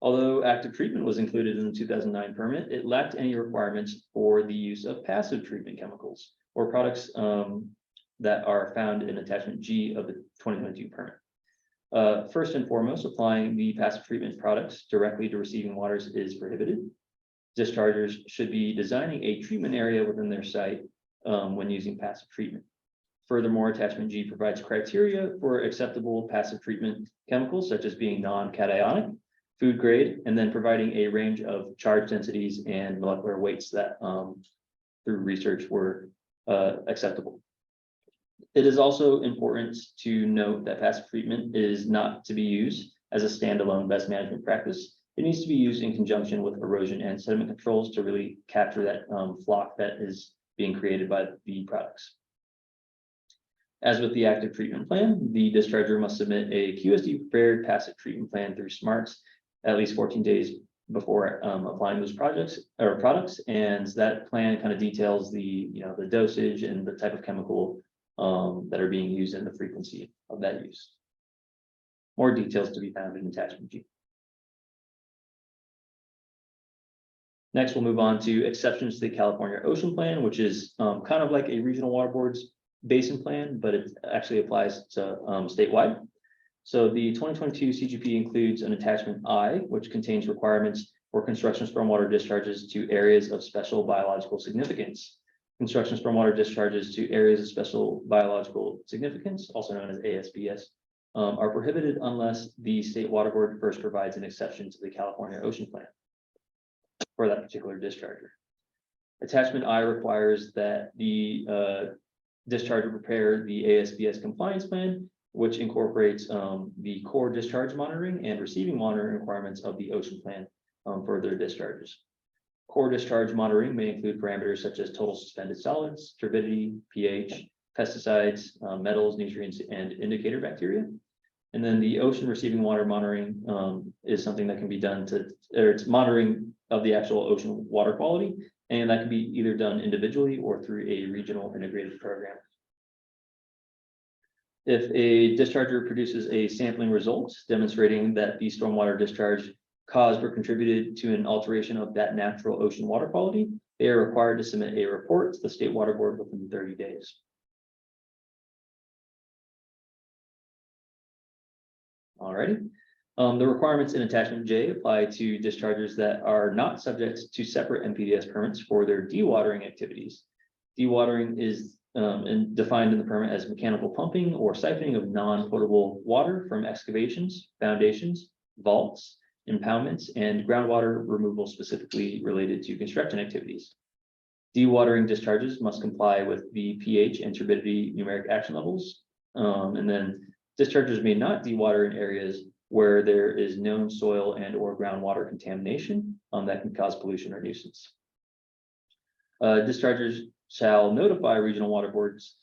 Although active treatment was included in the 2009 permit, it lacked any requirements for the use of passive treatment chemicals or products that are found in attachment G of the 2022 permit. First and foremost, applying the passive treatment products directly to receiving waters is prohibited. Dischargers should be designing a treatment area within their site when using passive treatment. Furthermore, attachment G provides criteria for acceptable passive treatment chemicals, such as being non-cationic, food grade, and then providing a range of charge densities and molecular weights that through research were acceptable. It is also important to note that passive treatment is not to be used as a standalone best management practice. It needs to be used in conjunction with erosion and sediment controls to really capture that flock that is being created by the products. As with the active treatment plan, the discharger must submit a QSD prepared passive treatment plan through SMARTS at least 14 days before applying those products, and that plan kind of details the the dosage and the type of chemical that are being used and the frequency of that use. More details to be found in attachment G. Next, we'll move on to exceptions to the California Ocean Plan, which is kind of like a regional water board's basin plan, but it actually applies to statewide. So the 2022 CGP includes an attachment I, which contains requirements for construction stormwater discharges to areas of special biological significance. Construction stormwater discharges to areas of special biological significance, also known as ASBS, are prohibited unless the state water board first provides an exception to the California Ocean Plan for that particular discharger. Attachment I requires that the discharger prepare the ASBS compliance plan, which incorporates the core discharge monitoring and receiving monitoring requirements of the ocean plan for their discharges. Core discharge monitoring may include parameters such as total suspended solids, turbidity, pH, pesticides, metals, nutrients, and indicator bacteria. And then the ocean receiving water monitoring is something that can be done it's monitoring of the actual ocean water quality, and that can be either done individually or through a regional integrated program. If a discharger produces a sampling result demonstrating that the stormwater discharge caused or contributed to an alteration of that natural ocean water quality, they are required to submit a report to the state water board within 30 days. Alrighty. The requirements in attachment J apply to dischargers that are not subject to separate NPDES permits for their dewatering activities. Dewatering is defined in the permit as mechanical pumping or siphoning of non-potable water from excavations, foundations, vaults, impoundments, and groundwater removal specifically related to construction activities. Dewatering discharges must comply with the pH and turbidity numeric action levels. And then dischargers may not dewater in areas where there is known soil and or groundwater contamination that can cause pollution or nuisance. Dischargers shall notify regional water boards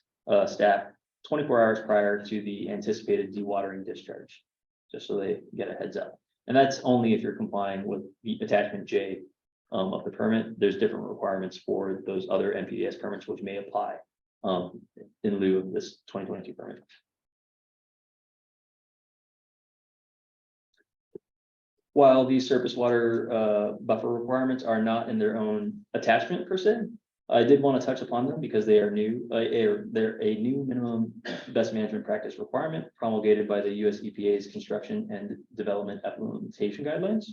staff 24 hours prior to the anticipated dewatering discharge, just so they get a heads up. And that's only if you're complying with the attachment J of the permit. There's different requirements for those other NPDES permits which may apply in lieu of this 2022 permit. While these surface water buffer requirements are not in their own attachment per se, I did want to touch upon them because they are new. They're a new minimum best management practice requirement promulgated by the US EPA's Construction and Development Implementation Guidelines.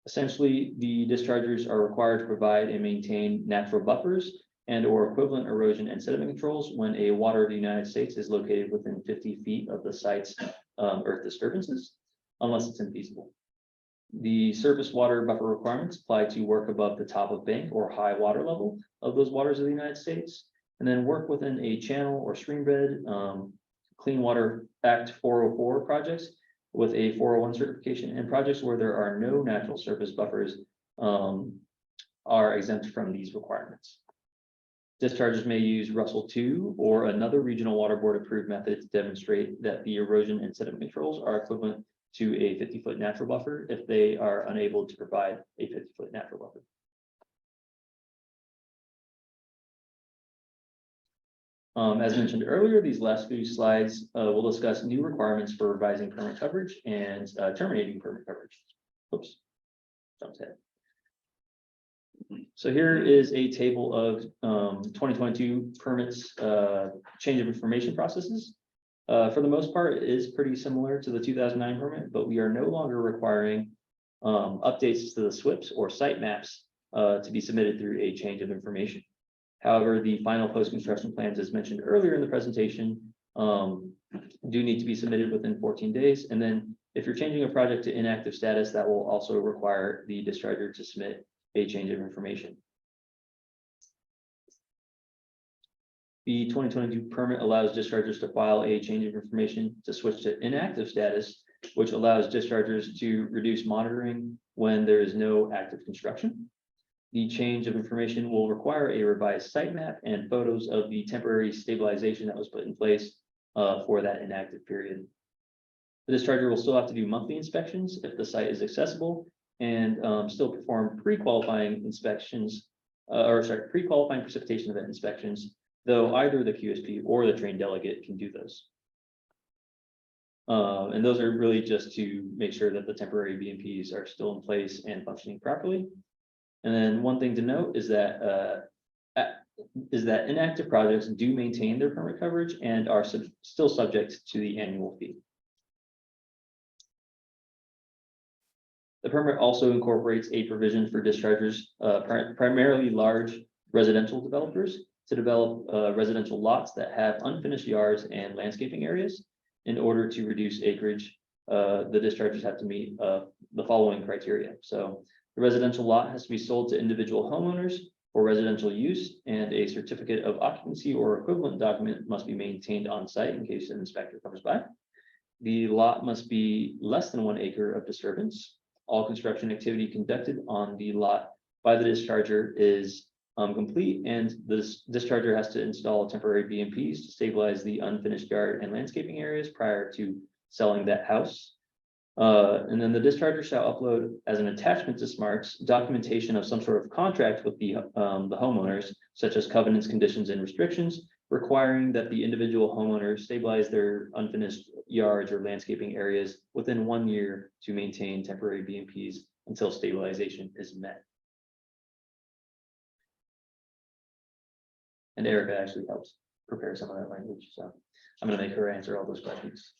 Essentially, the dischargers are required to provide and maintain natural buffers and or equivalent erosion and sediment controls when a water of the United States is located within 50 feet of the site's earth disturbances, unless it's infeasible. The surface water buffer requirements apply to work above the top of bank or high water level of those waters of the United States, and then work within a channel or stream bed, Clean Water Act 404 projects with a 401 certification, and projects where there are no natural surface buffers are exempt from these requirements. Dischargers may use Russell 2 or another regional water board approved method to demonstrate that the erosion and sediment controls are equivalent to a 50-foot natural buffer if they are unable to provide a 50-foot natural buffer. As mentioned earlier, these last few slides will discuss new requirements for revising permit coverage and terminating permit coverage. Oops, jumped ahead. So here is a table of 2022 permits change of information processes. For the most part, it is pretty similar to the 2009 permit, but we are no longer requiring updates to the SWIPs or site maps to be submitted through a change of information. However, the final post-construction plans, as mentioned earlier in the presentation, do need to be submitted within 14 days. And then if you're changing a project to inactive status, that will also require the discharger to submit a change of information. The 2022 permit allows dischargers to file a change of information to switch to inactive status, which allows dischargers to reduce monitoring when there is no active construction. The change of information will require a revised site map and photos of the temporary stabilization that was put in place for that inactive period. The discharger will still have to do monthly inspections if the site is accessible and still perform pre-qualifying inspections, pre-qualifying precipitation event inspections, though either the QSP or the trained delegate can do those. And those are really just to make sure that the temporary BMPs are still in place and functioning properly. And then one thing to note is that inactive projects do maintain their permit coverage and are still subject to the annual fee. The permit also incorporates a provision for dischargers, primarily large residential developers, to develop residential lots that have unfinished yards and landscaping areas. In order to reduce acreage, the dischargers have to meet the following criteria. So the residential lot has to be sold to individual homeowners for residential use, and a certificate of occupancy or equivalent document must be maintained on site in case an inspector comes by. The lot must be less than 1 acre of disturbance. All construction activity conducted on the lot by the discharger is complete, and the discharger has to install temporary BMPs to stabilize the unfinished yard and landscaping areas prior to selling that house. And then the discharger shall upload as an attachment to SMARTS documentation of some sort of contract with the homeowners, such as covenants, conditions, and restrictions, requiring that the individual homeowners stabilize their unfinished yards or landscaping areas within 1 year to maintain temporary BMPs until stabilization is met. And Erica actually helps prepare some of that language, so I'm going to make her answer all those questions.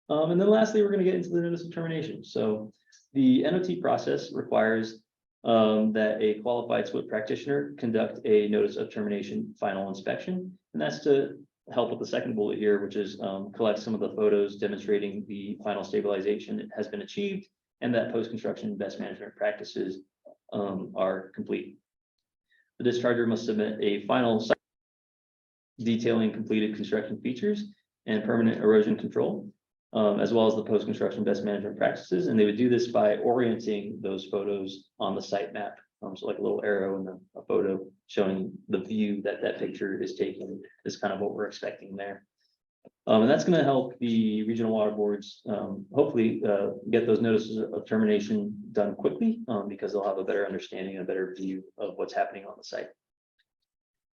And then lastly, we're going to get into the notice of termination. So the NOT process requires that a qualified SWIP practitioner conduct a notice of termination final inspection. And that's to help with the second bullet here, which is collect some of the photos demonstrating the final stabilization has been achieved and that post-construction best management practices are complete. The discharger must submit a final site detailing completed construction features and permanent erosion control, as well as the post-construction best management practices. And they would do this by orienting those photos on the site map. So like a little arrow in a photo showing the view that that picture is taking is kind of what we're expecting there. And that's going to help the regional water boards hopefully get those notices of termination done quickly because they'll have a better understanding and a better view of what's happening on the site.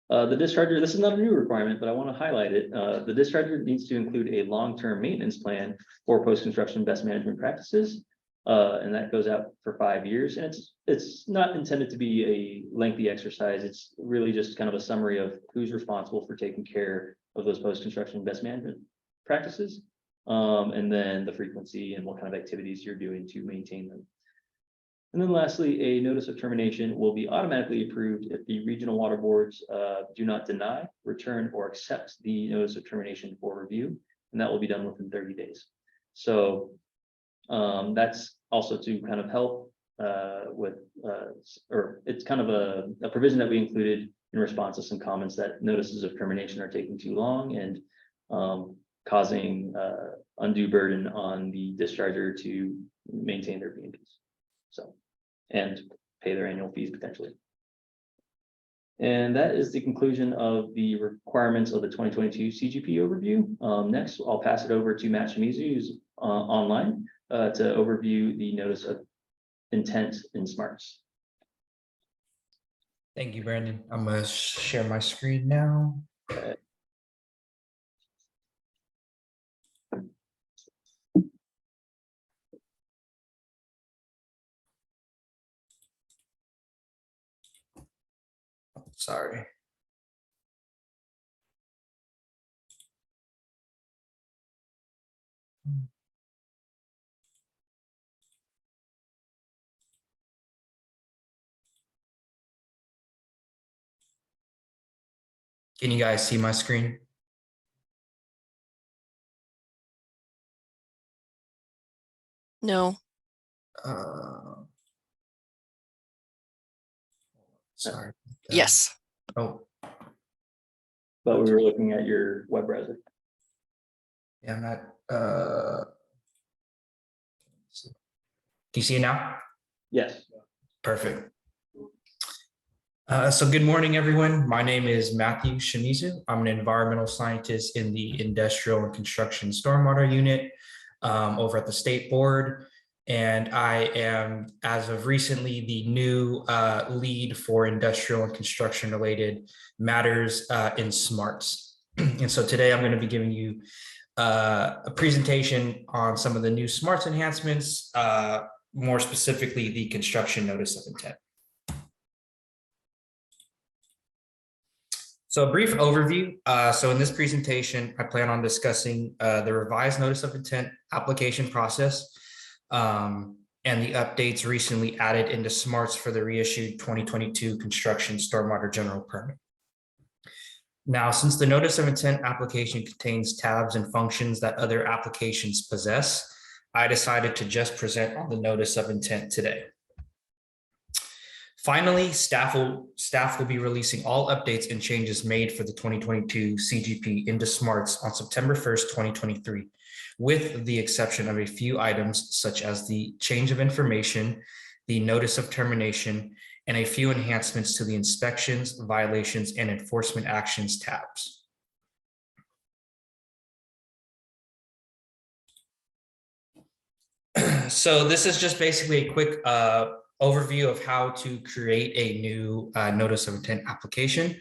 The discharger, this is not a new requirement, but I want to highlight it. The discharger needs to include a long-term maintenance plan for post-construction best management practices. And that goes out for 5 years. And it's not intended to be a lengthy exercise. It's really just kind of a summary of who's responsible for taking care of those post-construction best management practices. And then the frequency and what kind of activities you're doing to maintain them. And then lastly, a notice of termination will be automatically approved if the regional water boards do not deny, return, or accept the notice of termination for review. And that will be done within 30 days. So that's also to kind of help with, or it's kind of a provision that we included in response to some comments that notices of termination are taking too long and causing undue burden on the discharger to maintain their BMPs. So, and pay their annual fees potentially. And that is the conclusion of the requirements of the 2022 CGP overview. Next, I'll pass it over to Matt Shimizu, who's online to overview the notice of intent in SMARTS. Thank you, Brandon. I'm going to share my screen now. Okay. Sorry. Can you guys see my screen? No. Sorry. Yes. Oh, But we were looking at your web browser. yeah, I'm not. Can you see it now? Yes. Perfect. So good morning, everyone. My name is Matthew Shimizu. I'm an environmental scientist in the Industrial and Construction Stormwater Unit over at the State Board. And I am, as of recently, the new lead for industrial and construction related matters in SMARTS. And so today I'm going to be giving you a presentation on some of the new SMARTS enhancements, more specifically the construction notice of intent. So a brief overview. So in this presentation, I plan on discussing the revised notice of intent application process and the updates recently added into SMARTS for the reissued 2022 construction stormwater general permit. Now, since the notice of intent application contains tabs and functions that other applications possess, I decided to just present on the notice of intent today. Finally, staff will be releasing all updates and changes made for the 2022 CGP into SMARTS on September 1st, 2023, with the exception of a few items such as the change of information, the notice of termination, and a few enhancements to the inspections, violations, and enforcement actions tabs. So this is just basically a quick overview of how to create a new notice of intent application.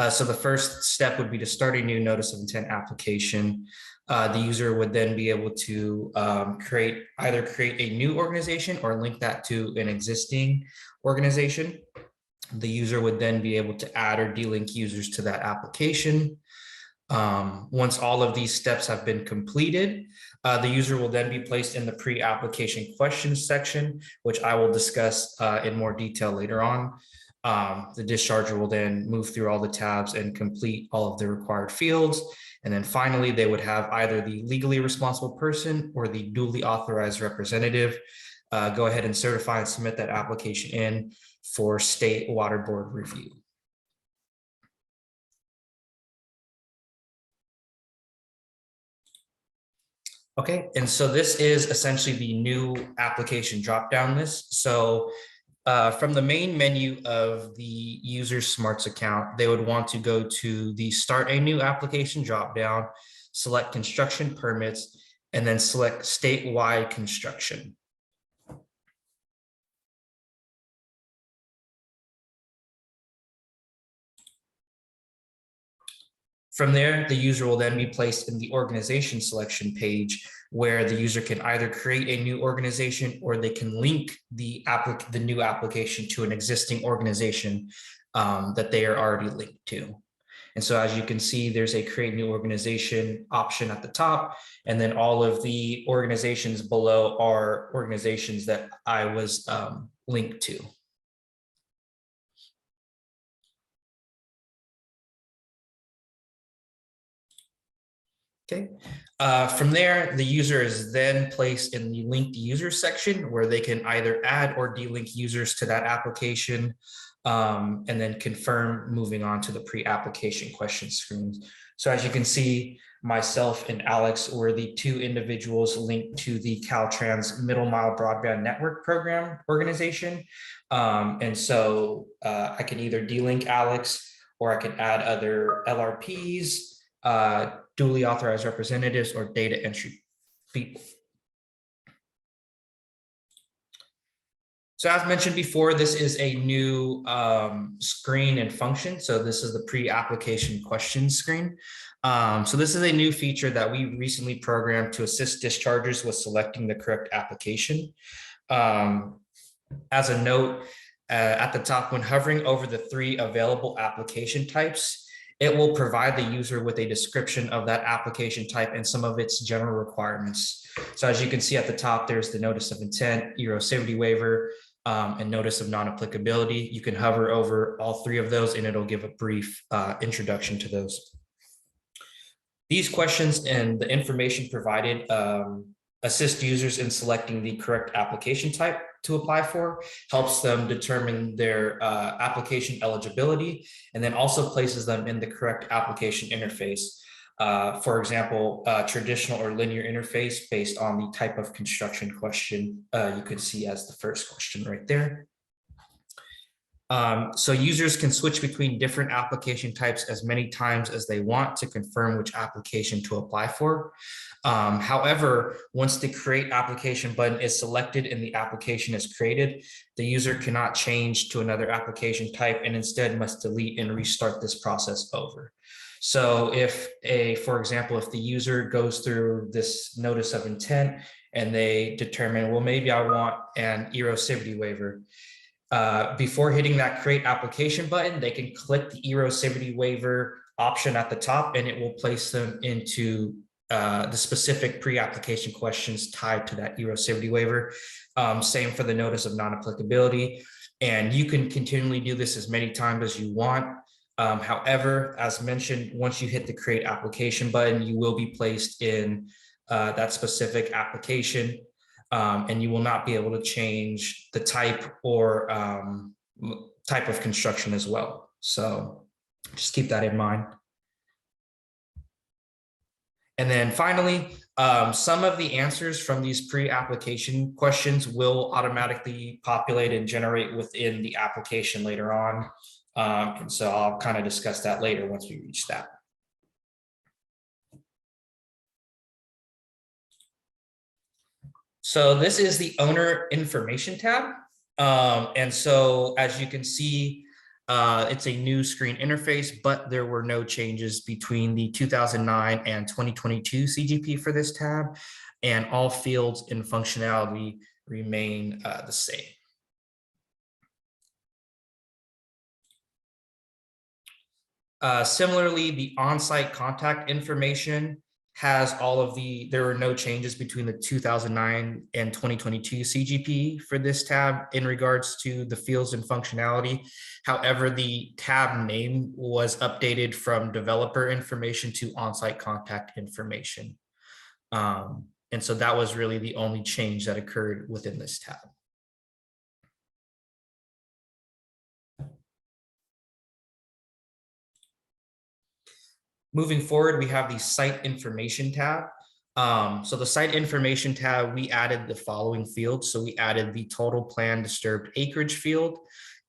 So the first step would be to start a new notice of intent application. The user would then be able to either create a new organization or link that to an existing organization. The user would then be able to add or delink users to that application. Once all of these steps have been completed, the user will then be placed in the pre-application questions section, which I will discuss in more detail later on. The discharger will then move through all the tabs and complete all of the required fields. And then finally, they would have either the legally responsible person or the duly authorized representative go ahead and certify and submit that application in for State Water Board review. Okay, and so this is essentially the new application drop-down list. So from the main menu of the user's SMARTS account, they would want to go to the Start a New Application drop-down, select Construction Permits, and then select Statewide Construction. From there, the user will then be placed in the organization selection page where the user can either create a new organization or they can link the new application to an existing organization that they are already linked to. And so as you can see, there's a create new organization option at the top, and then all of the organizations below are organizations that I was linked to. Okay. From there, the user is then placed in the linked users section where they can either add or delink users to that application and then confirm moving on to the pre-application question screens. So as you can see, myself and Alex were the two individuals linked to the Caltrans Middle Mile Broadband Network Program organization. And so I can either delink Alex or I can add other LRPs, duly authorized representatives, or data entry people. So as mentioned before, this is a new screen and function. So this is the pre-application questions screen. So this is a new feature that we recently programmed to assist dischargers with selecting the correct application. As a note, at the top, when hovering over the 3 available application types, it will provide the user with a description of that application type and some of its general requirements. So as you can see at the top, there's the notice of intent, erosivity waiver, and notice of non-applicability. You can hover over all 3 of those and it'll give a brief introduction to those. These questions and the information provided assist users in selecting the correct application type to apply for, helps them determine their application eligibility, and then also places them in the correct application interface. For example, traditional or linear interface based on the type of construction question you could see as the first question right there. So users can switch between different application types as many times as they want to confirm which application to apply for. However, once the create application button is selected and the application is created, the user cannot change to another application type and instead must delete and restart this process over. So for example, if the user goes through this notice of intent and they determine, well, maybe I want an erosivity waiver, before hitting that create application button, they can click the erosivity waiver option at the top and it will place them into the specific pre-application questions tied to that erosivity waiver. Same for the notice of non-applicability. And you can continually do this as many times as you want. However, as mentioned, once you hit the create application button, you will be placed in that specific application. And you will not be able to change the type or type of construction as well. So just keep that in mind. And then finally, some of the answers from these pre-application questions will automatically populate and generate within the application later on. And so I'll kind of discuss that later once we reach that. So this is the owner information tab. And so as you can see, it's a new screen interface, but there were no changes between the 2009 and 2022 CGP for this tab, and all fields and functionality remain the same. Similarly, the on-site contact information has there were no changes between the 2009 and 2022 CGP for this tab in regards to the fields and functionality. However, the tab name was updated from developer information to on-site contact information. And so that was really the only change that occurred within this tab. Moving forward, we have the site information tab. So the site information tab, we added the following fields. So we added the total planned disturbed acreage field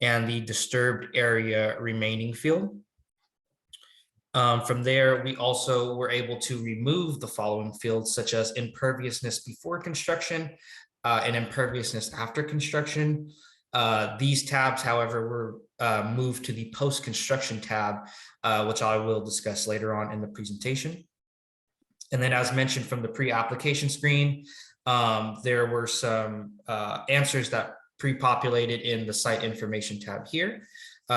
and the disturbed area remaining field. From there, we also were able to remove the following fields, such as imperviousness before construction and imperviousness after construction. These tabs, however, were moved to the post-construction tab, which I will discuss later on in the presentation. And then as mentioned from the pre-application screen, there were some answers that pre-populated in the site information tab here.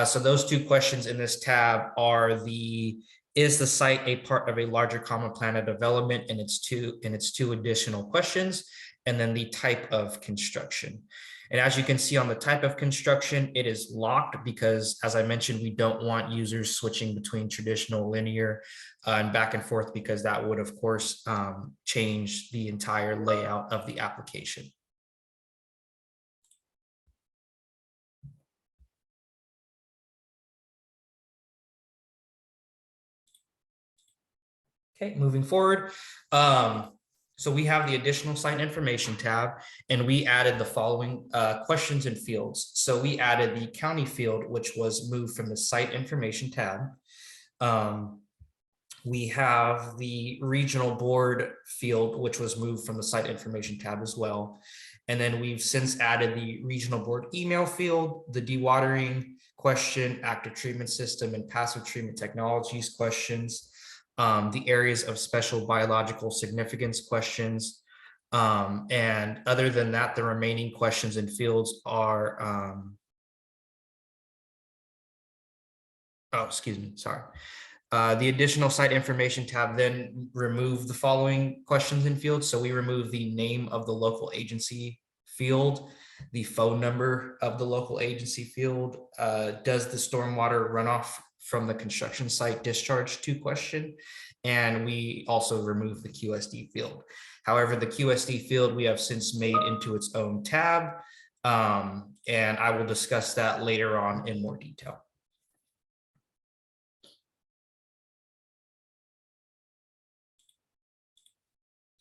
So those two questions in this tab are is the site a part of a larger common plan of development, and its two additional questions, and then the type of construction. And as you can see on the type of construction, it is locked because, as I mentioned, we don't want users switching between traditional, linear, and back and forth, because that would, of course, change the entire layout of the application. Okay, moving forward. So we have the additional site information tab, and we added the following questions and fields. So we added the county field, which was moved from the site information tab. We have the regional board field, which was moved from the site information tab as well. And then we've since added the regional board email field, the dewatering question, active treatment system, and passive treatment technologies questions, the areas of special biological significance questions. And other than that, the remaining questions and fields are, the additional site information tab then removed the following questions and fields. So we removed the name of the local agency field, the phone number of the local agency field, does the stormwater runoff from the construction site discharge to question, and we also removed the QSD field. However, the QSD field we have since made into its own tab, and I will discuss that later on in more detail.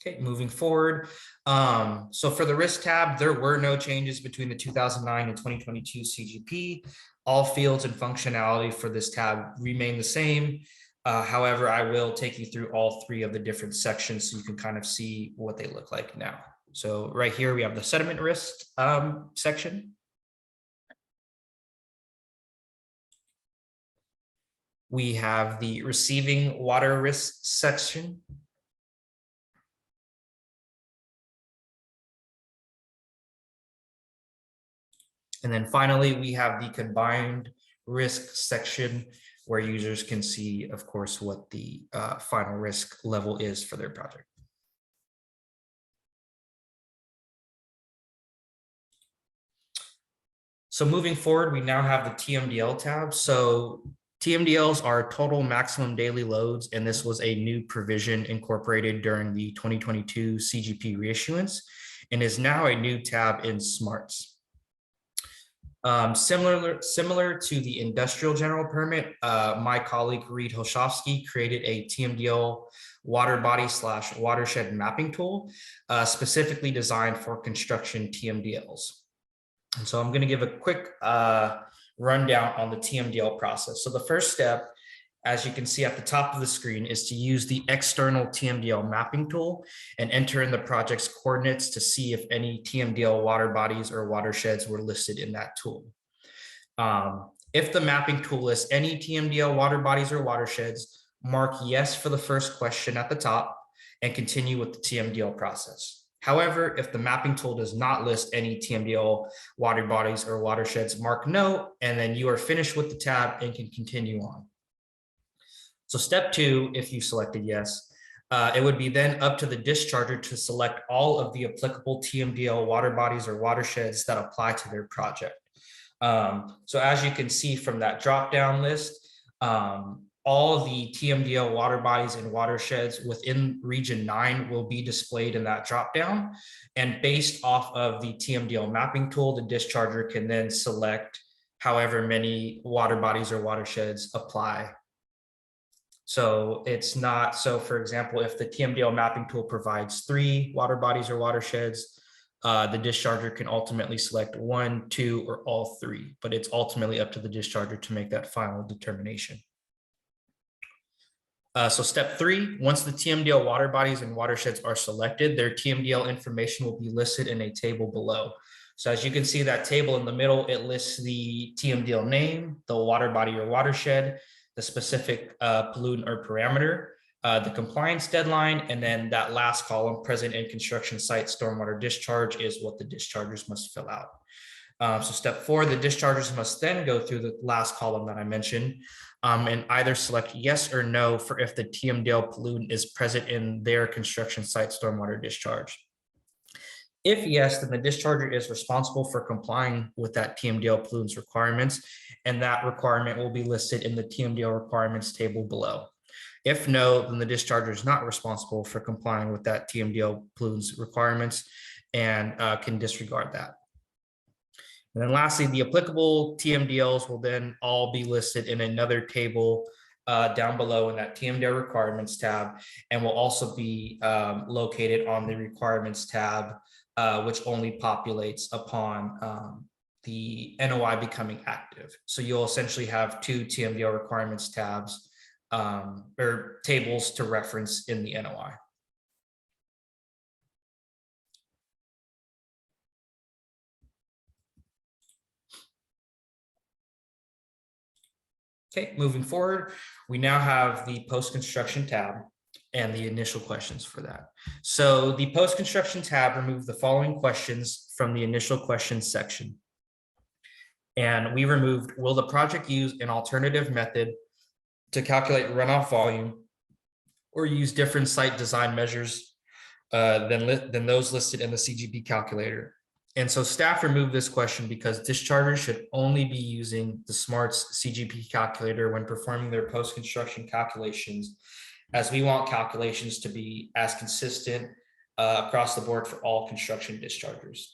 Okay, moving forward. So for the risk tab, there were no changes between the 2009 and 2022 CGP. All fields and functionality for this tab remain the same. However, I will take you through all three of the different sections so you can kind of see what they look like now. So right here, we have the sediment risk section. We have the receiving water risk section. And then finally, we have the combined risk section where users can see, of course, what the final risk level is for their project. So moving forward, we now have the TMDL tab. So TMDLs are total maximum daily loads, and this was a new provision incorporated during the 2022 CGP reissuance and is now a new tab in SMARTS. Similar to the industrial general permit, my colleague Reed Hoshovsky created a TMDL water body / watershed mapping tool specifically designed for construction TMDLs. And so I'm going to give a quick rundown on the TMDL process. So the first step, as you can see at the top of the screen, is to use the external TMDL mapping tool and enter in the project's coordinates to see if any TMDL water bodies or watersheds were listed in that tool. If the mapping tool lists any TMDL water bodies or watersheds, mark yes for the first question at the top and continue with the TMDL process. However, if the mapping tool does not list any TMDL water bodies or watersheds, mark no, and then you are finished with the tab and can continue on. So step 2, if you selected yes, it would be then up to the discharger to select all of the applicable TMDL water bodies or watersheds that apply to their project. So as you can see from that drop-down list, all of the TMDL water bodies and watersheds within Region 9 will be displayed in that dropdown. And based off of the TMDL mapping tool, the discharger can then select however many water bodies or watersheds apply. So it's not, so for example, if the TMDL mapping tool provides 3 water bodies or watersheds, the discharger can ultimately select 1, 2, or all 3, but it's ultimately up to the discharger to make that final determination. So step 3, once the TMDL water bodies and watersheds are selected, their TMDL information will be listed in a table below. So as you can see that table in the middle, it lists the TMDL name, the water body or watershed, the specific pollutant or parameter, the compliance deadline, and then that last column, present in construction site stormwater discharge, is what the dischargers must fill out. So step 4, the dischargers must then go through the last column that I mentioned and either select yes or no for if the TMDL pollutant is present in their construction site stormwater discharge. If yes, then the discharger is responsible for complying with that TMDL pollutants requirements, and that requirement will be listed in the TMDL requirements table below. If no, then the discharger is not responsible for complying with that TMDL pollutants requirements and can disregard that. And then lastly, the applicable TMDLs will then all be listed in another table down below in that TMDL requirements tab, and will also be located on the requirements tab, which only populates upon the NOI becoming active. So you'll essentially have 2 TMDL requirements tabs or tables to reference in the NOI. Okay, moving forward, we now have the post-construction tab and the initial questions for that. So the post-construction tab removed the following questions from the initial questions section. And we removed, will the project use an alternative method to calculate runoff volume or use different site design measures than those listed in the CGP calculator? And so staff removed this question because dischargers should only be using the SMARTS CGP calculator when performing their post-construction calculations, as we want calculations to be as consistent across the board for all construction dischargers.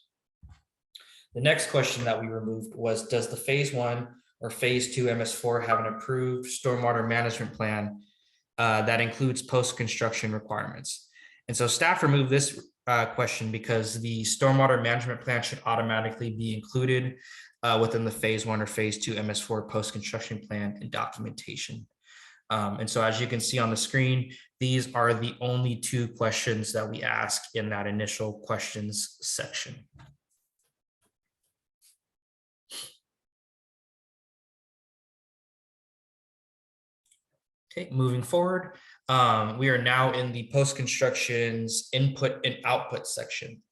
The next question that we removed was, does the phase 1 or phase 2 MS4 have an approved stormwater management plan that includes post-construction requirements? And so staff removed this question because the stormwater management plan should automatically be included within the phase 1 or phase 2 MS4 post-construction plan and documentation. And so as you can see on the screen, these are the only 2 questions that we ask in that initial questions section. Okay, moving forward, we are now in the post-construction's input and output section.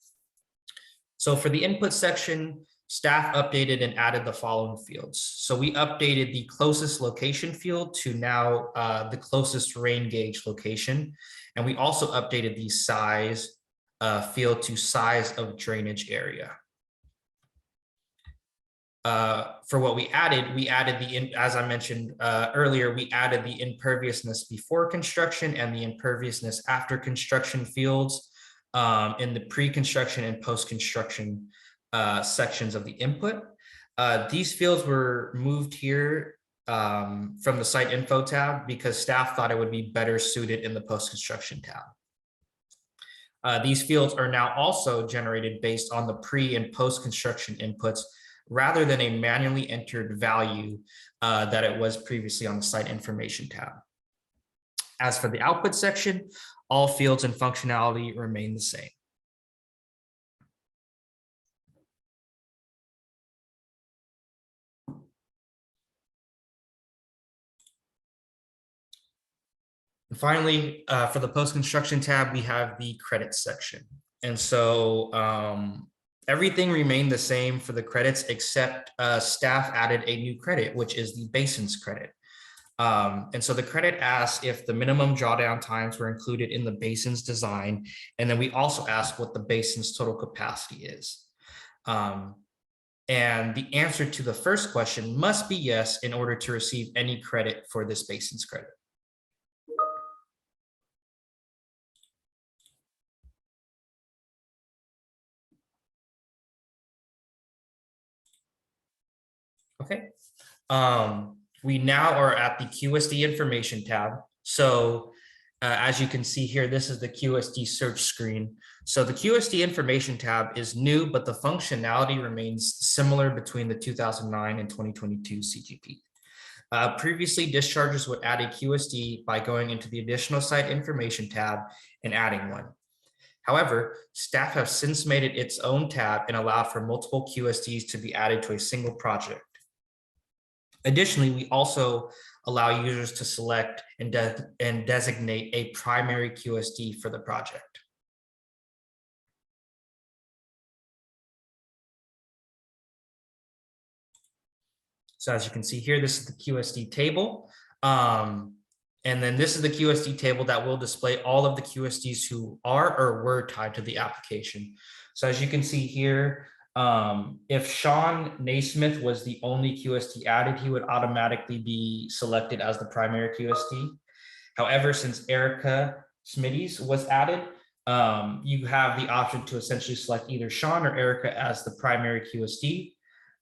So for the input section, staff updated and added the following fields. So we updated the closest location field to now the closest rain gauge location. And we also updated the size field to size of drainage area. For what we added the, as I mentioned earlier, we added the imperviousness before construction and the imperviousness after construction fields in the pre-construction and post-construction sections of the input. These fields were moved here from the site info tab because staff thought it would be better suited in the post-construction tab. These fields are now also generated based on the pre and post-construction inputs rather than a manually entered value that it was previously on the site information tab. As for the output section, all fields and functionality remain the same. And finally, for the post-construction tab, we have the credits section. And so everything remained the same for the credits, except staff added a new credit, which is the basins credit. And so the credit asks if the minimum drawdown times were included in the basins design. And then we also ask what the basin's total capacity is. And the answer to the first question must be yes in order to receive any credit for this basins credit. Okay. We now are at the QSD information tab. So as you can see here, this is the QSD search screen. So the QSD information tab is new, but the functionality remains similar between the 2009 and 2022 CGP. Previously, discharges would add a QSD by going into the additional site information tab and adding one. However, staff have since made it its own tab and allowed for multiple QSDs to be added to a single project. Additionally, we also allow users to select and designate a primary QSD for the project. So as you can see here, this is the QSD table. And then this is the QSD table that will display all of the QSDs who are or were tied to the application. So as you can see here, if Sean Naismith was the only QSD added, he would automatically be selected as the primary QSD. However, since Erica Smitty's was added, you have the option to essentially select either Sean or Erica as the primary QSD.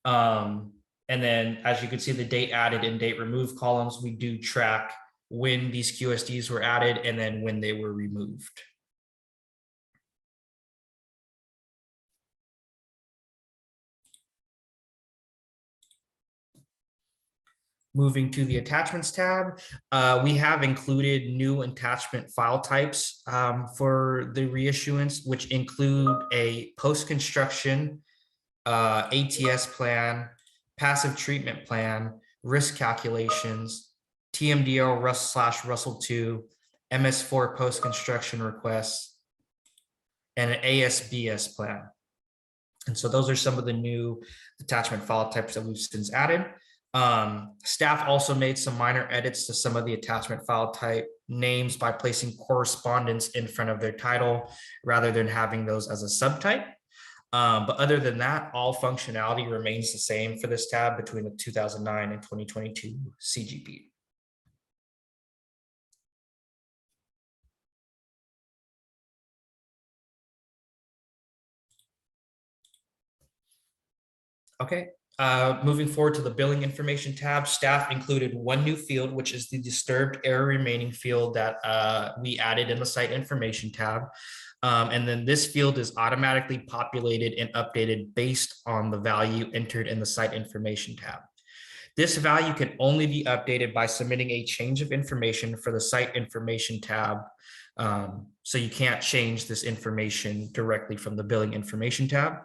And then as you can see, the date added and date removed columns, we do track when these QSDs were added and then when they were removed. Moving to the attachments tab, we have included new attachment file types for the reissuance, which include a post-construction ATS plan, passive treatment plan, risk calculations, TMDL Russell 2, MS4 post-construction requests, and an ASBS plan. And so those are some of the new attachment file types that we've since added. Staff also made some minor edits to some of the attachment file type names by placing correspondence in front of their title rather than having those as a subtype. But other than that, all functionality remains the same for this tab between the 2009 and 2022 CGP. Okay, Moving forward to the billing information tab, staff included one new field, which is the disturbed area remaining field that we added in the site information tab. And then this field is automatically populated and updated based on the value entered in the site information tab. This value can only be updated by submitting a change of information for the site information tab. So you can't change this information directly from the billing information tab.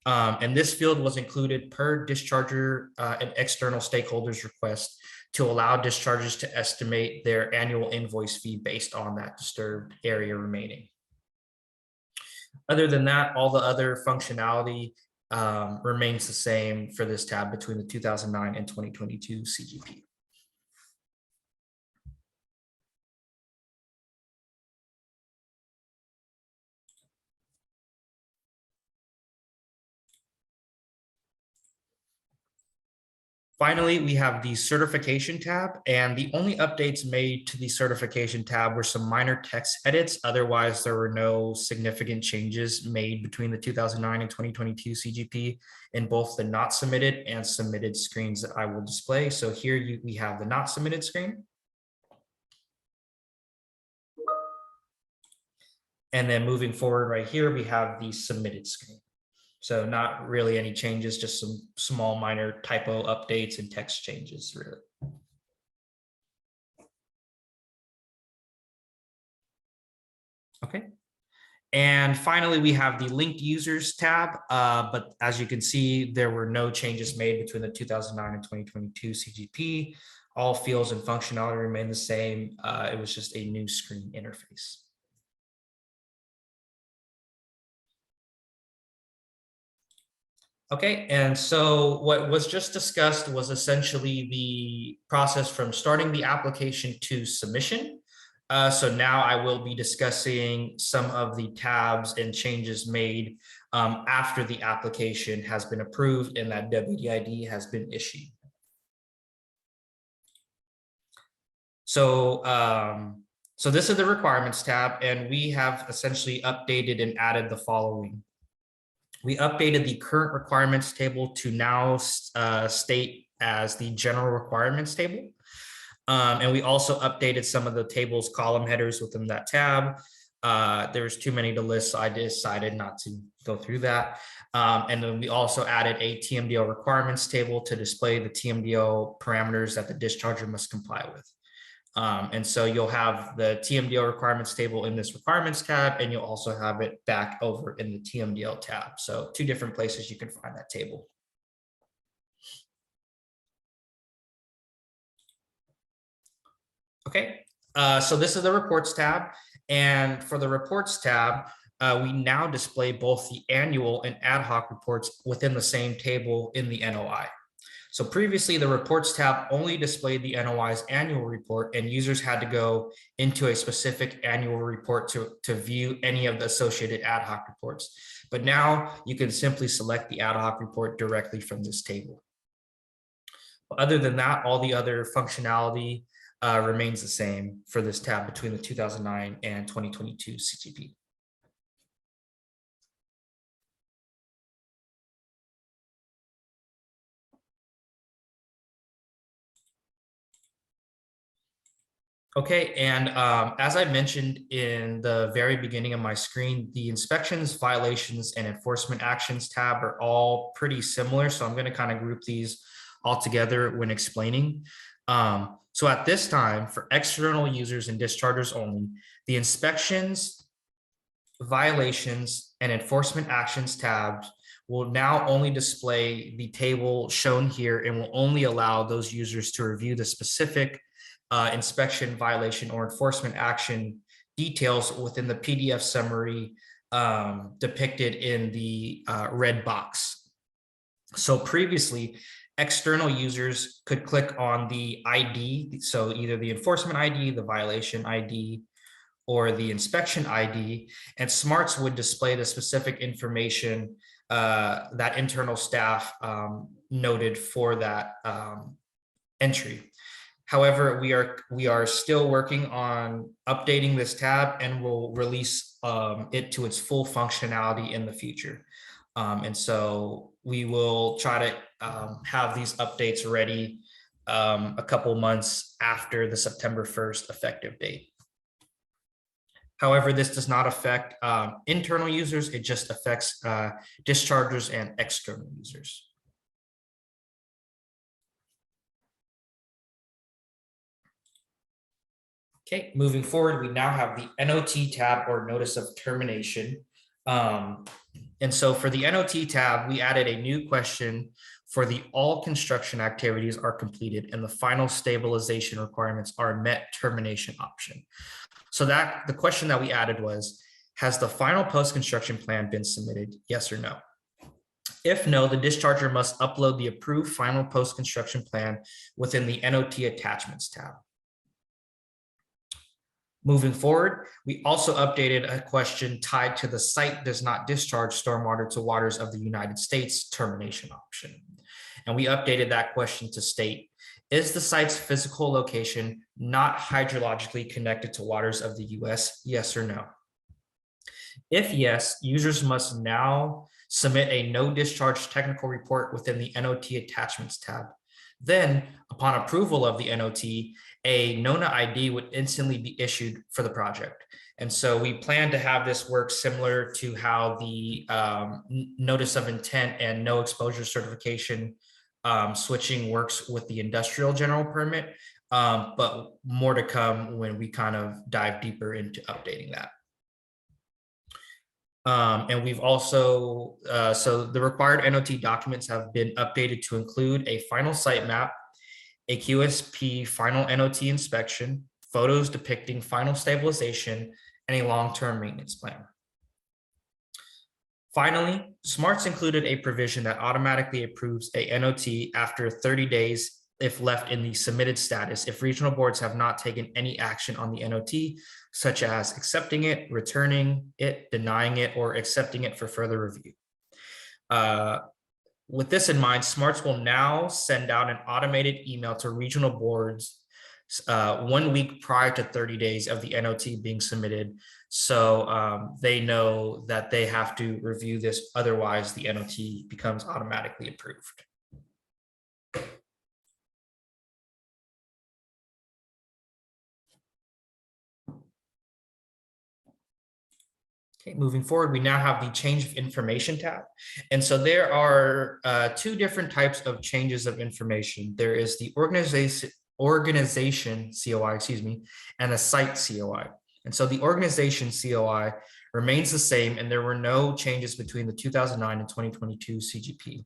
And this field was included per discharger and external stakeholders request to allow dischargers to estimate their annual invoice fee based on that disturbed area remaining. Other than that, all the other functionality remains the same for this tab between the 2009 and 2022 CGP. Finally, we have the certification tab, and the only updates made to the certification tab were some minor text edits. Otherwise, there were no significant changes made between the 2009 and 2022 CGP in both the not submitted and submitted screens that I will display. So here we have the not submitted screen. And then moving forward right here, we have the submitted screen. So not really any changes, just some small minor typo updates and text changes, really. Okay. And finally, we have the linked users tab. But as you can see, there were no changes made between the 2009 and 2022 CGP. All fields and functionality remain the same. It was just a new screen interface. Okay, and so what was just discussed was essentially the process from starting the application to submission. So now I will be discussing some of the tabs and changes made after the application has been approved and that WDID has been issued. So, so this is the requirements tab, and we have essentially updated and added the following. We updated the current requirements table to now state as the general requirements table. And we also updated some of the table's column headers within that tab. There's too many to list, so I decided not to go through that. And then we also added a TMDL requirements table to display the TMDL parameters that the discharger must comply with. And so you'll have the TMDL requirements table in this requirements tab, and you'll also have it back over in the TMDL tab. So two different places you can find that table. Okay, so this is the reports tab. And for the reports tab, we now display both the annual and ad hoc reports within the same table in the NOI. So previously, the reports tab only displayed the NOI's annual report, and users had to go into a specific annual report to view any of the associated ad hoc reports. But now you can simply select the ad hoc report directly from this table. Other than that, all the other functionality remains the same for this tab between the 2009 and 2022 CGP. Okay, and as I mentioned in the very beginning of my screen, the inspections, violations, and enforcement actions tab are all pretty similar. So I'm going to kind of group these all together when explaining. So at this time, for external users and dischargers only, the inspections, violations, and enforcement actions tabs will now only display the table shown here and will only allow those users to review the specific inspection, violation, or enforcement action details within the PDF summary depicted in the red box. So previously, external users could click on the ID, so either the enforcement ID, the violation ID, or the inspection ID, and smarts would display the specific information that internal staff noted for that entry. However, we are still working on updating this tab, and we'll release it to its full functionality in the future. And so we will try to have these updates ready a couple months after the September 1st effective date. However, this does not affect internal users. It just affects dischargers and external users. Okay, moving forward, we now have the NOT tab, or notice of termination. And so for the NOT tab, we added a new question for the all construction activities are completed and the final stabilization requirements are met termination option. So that the question that we added was, has the final post-construction plan been submitted? Yes or no? If no, the discharger must upload the approved final post-construction plan within the NOT attachments tab. Moving forward, we also updated a question tied to the site does not discharge stormwater to waters of the United States termination option. And we updated that question to state, is the site's physical location not hydrologically connected to waters of the US? Yes or no? If yes, users must now submit a no discharge technical report within the NOT attachments tab. Then, upon approval of the NOT, a NONA ID would instantly be issued for the project. And so we plan to have this work similar to how the notice of intent and no exposure certification switching works with the industrial general permit, but more to come when we kind of dive deeper into updating that. And we've also, so the required NOT documents have been updated to include a final site map, a QSP final NOT inspection, photos depicting final stabilization, and a long-term maintenance plan. Finally, SMARTS included a provision that automatically approves a NOT after 30 days if left in the submitted status, if regional boards have not taken any action on the NOT, such as accepting it, returning it, denying it, or accepting it for further review. With this in mind, SMARTS will now send out an automated email to regional boards 1 week prior to 30 days of the NOT being submitted. So they know that they have to review this, otherwise the NOT becomes automatically approved. Okay, moving forward, we now have the change of information tab. And so there are two different types of changes of information. There is the organization COI, and the site COI. And so the organization COI remains the same, and there were no changes between the 2009 and 2022 CGP.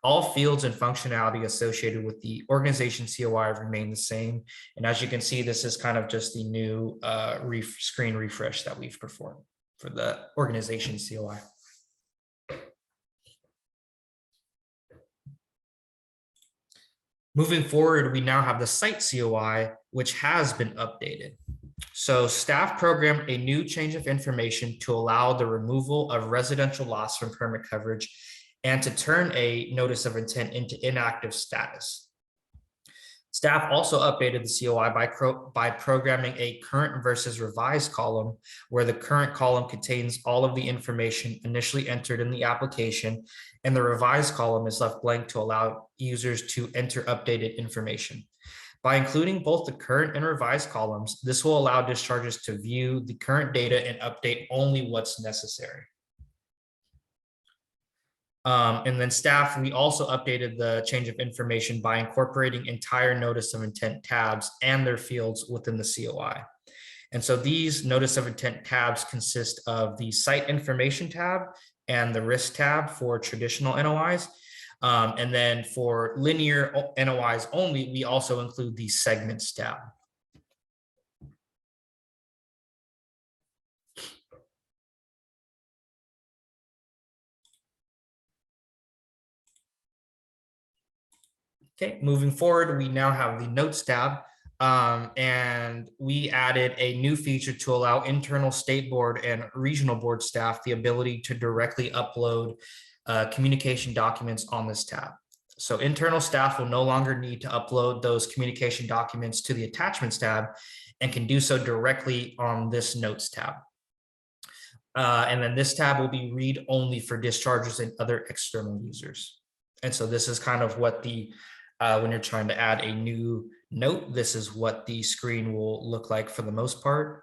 All fields and functionality associated with the organization COI remain the same. And as you can see, this is kind of just the new screen refresh that we've performed for the organization COI. Moving forward, we now have the site COI, which has been updated. So staff programmed a new change of information to allow the removal of residential loss from permit coverage and to turn a notice of intent into inactive status. Staff also updated the COI by programming a current versus revised column, where the current column contains all of the information initially entered in the application, and the revised column is left blank to allow users to enter updated information. By including both the current and revised columns, this will allow dischargers to view the current data and update only what's necessary. And then staff, we also updated the change of information by incorporating entire notice of intent tabs and their fields within the COI. And so these notice of intent tabs consist of the site information tab and the risk tab for traditional NOIs. And then for linear NOIs only, we also include the segments tab. Okay, moving forward, we now have the notes tab, and we added a new feature to allow internal state board and regional board staff the ability to directly upload communication documents on this tab. So internal staff will no longer need to upload those communication documents to the attachments tab and can do so directly on this notes tab. And then this tab will be read only for dischargers and other external users. And so this is kind of what the, when you're trying to add a new note, this is what the screen will look like for the most part.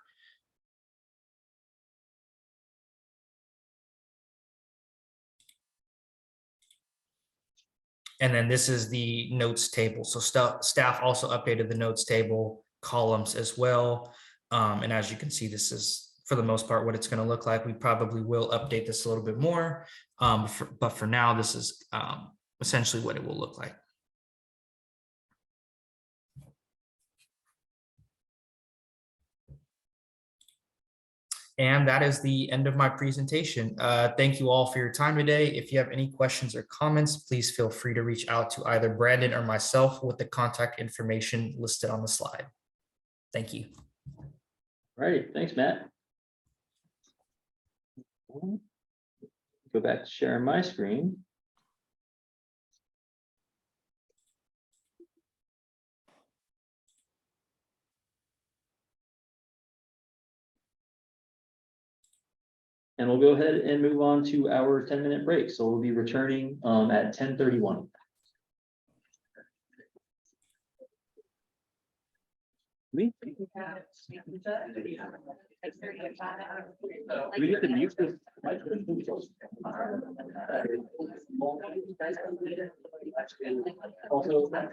And then this is the notes table. So staff also updated the notes table columns as well. And as you can see, this is for the most part what it's going to look like. We probably will update this a little bit more. But for now, this is essentially what it will look like. And that is the end of my presentation. Thank you all for your time today. If you have any questions or comments, please feel free to reach out to either Brandon or myself with the contact information listed on the slide. Thank you. All right, thanks, Matt. Go back to sharing my screen. And we'll go ahead and move on to our 10-minute break. So we'll be returning at 10:31. We get to mute this. Also, I'm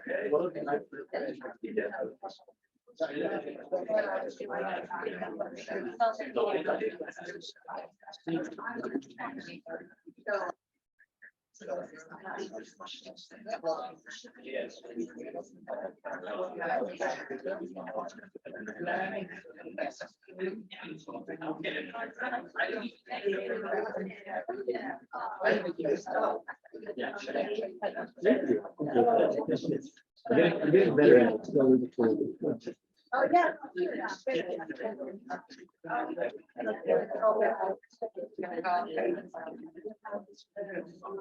getting better at it. Oh, yeah.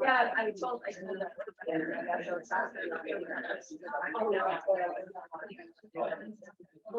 Yeah, I told. Oh, yeah. Oh,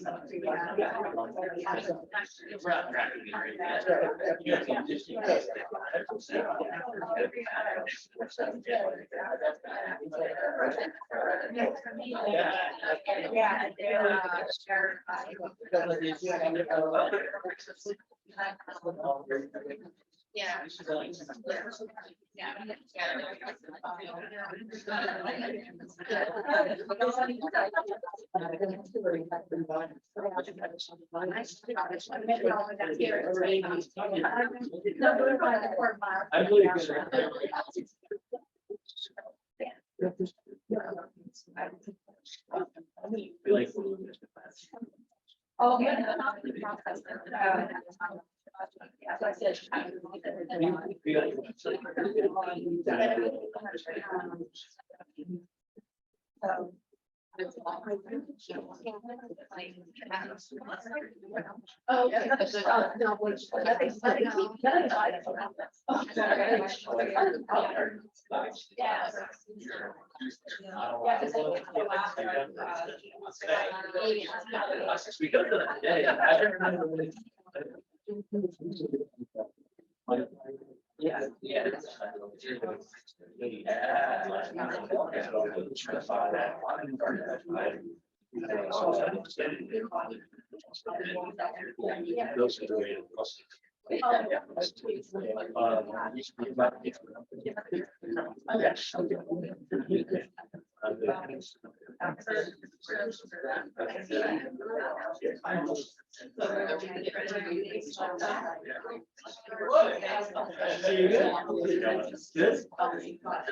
yeah.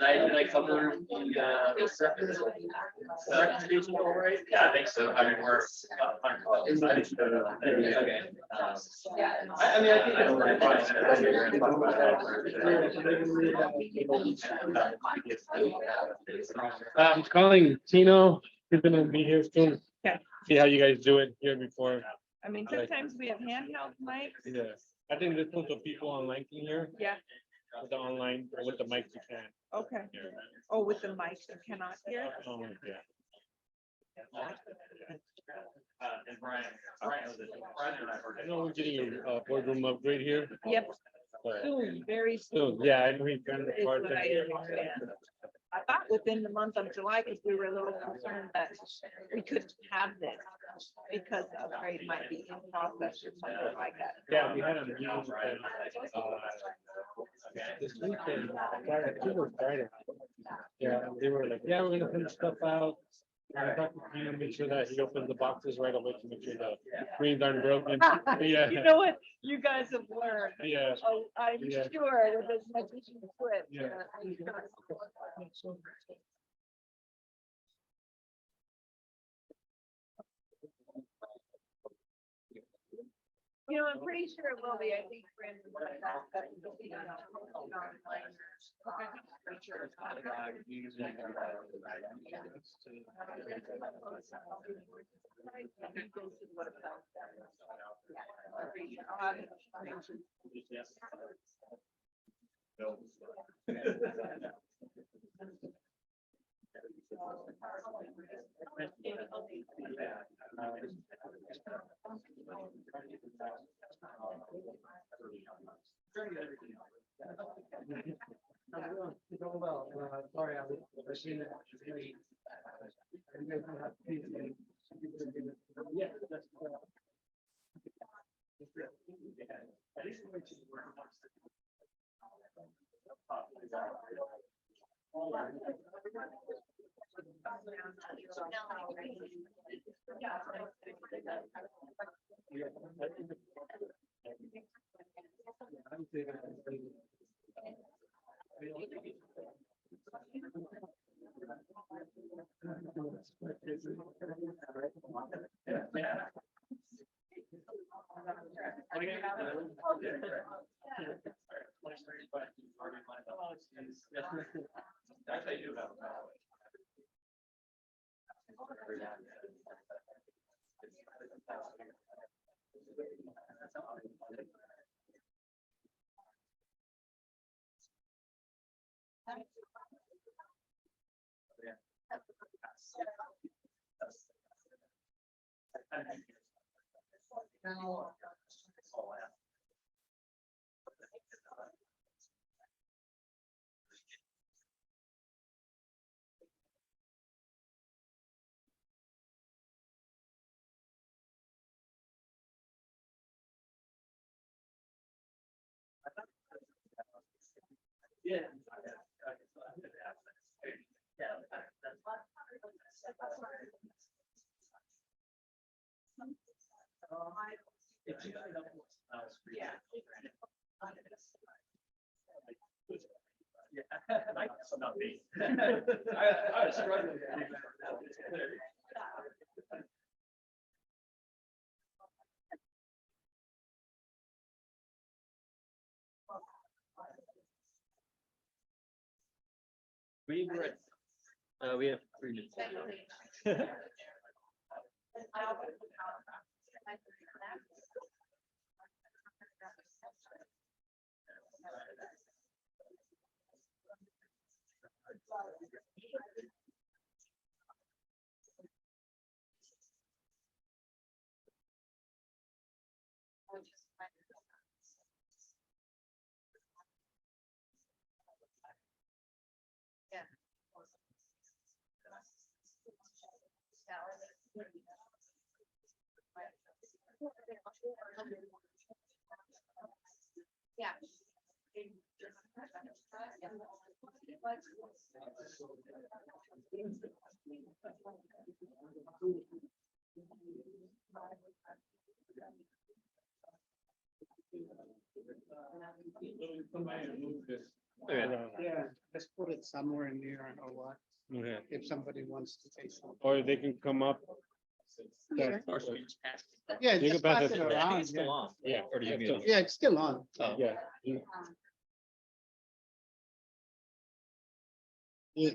Yeah. Did I cover the certification all right? Yeah, I think so. I mean, we're okay. I mean, I think I'm calling Tino. He's gonna be here soon. Okay. See how you guys do it here before. I mean, sometimes we have handheld mics. Yeah, I think this one's so people online can hear. Yeah, With the online, with the mics you can. okay. Oh, with the mics you cannot hear? Oh, yeah. And Brian knows it. Brian and I heard I know we're getting a boardroom upgrade here. Yep, But soon, very still, soon. yeah, I know he kind of Is part what I understand. I thought within the month of July, because we were a little concerned that we couldn't have this because the upgrade might be in process or something like that. Yeah, we had a meeting this weekend, Friday, I think it was Friday. Yeah, they were like, yeah, we're gonna finish stuff out. And I talked to Tina, make sure that he opens the boxes right away to make sure the screens aren't broken. Yeah, You know what you guys have learned? yeah, Oh, I'm Yeah. sure with as much as you quit. Yeah. You know, I'm pretty sure it will be. I think. Brandon wanted that, but pretty sure it's not. Sorry, I seen it. Yeah, that's. Not me. I was struggling. We have 3 minutes. Yeah. Yeah, let's put it somewhere in here or what, Okay. if somebody wants to say something. Or they can come up. Here. You Yeah, can just pass pass it it around, yeah. on. Yeah. Or do you Yeah, Yeah, it's still on. Yeah. Yeah.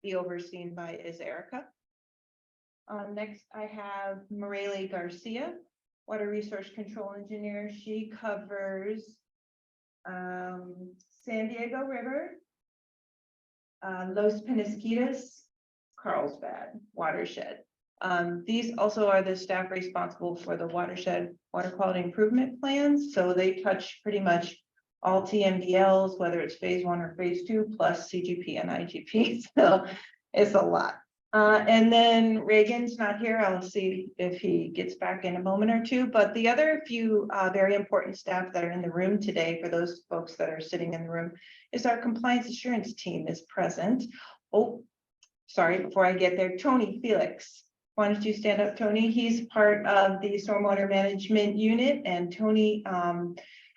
be overseen by is Erica. Next, I have Morelli Garcia, Water Resource Control Engineer. She covers San Diego River, Los Penasquitos, Carlsbad watershed. These also are the staff responsible for the watershed water quality improvement plans. So they touch pretty much all TMDLs, whether it's phase 1 or phase 2, plus CGP and IGP. So it's a lot. And then Reagan's not here. I'll see if he gets back in a moment or two. But the other few very important staff that are in the room today, for those folks that are sitting in the room, is our compliance assurance team is present. Oh, sorry, before I get there, Tony Felix. Why don't you stand up, Tony? He's part of the stormwater management unit, and Tony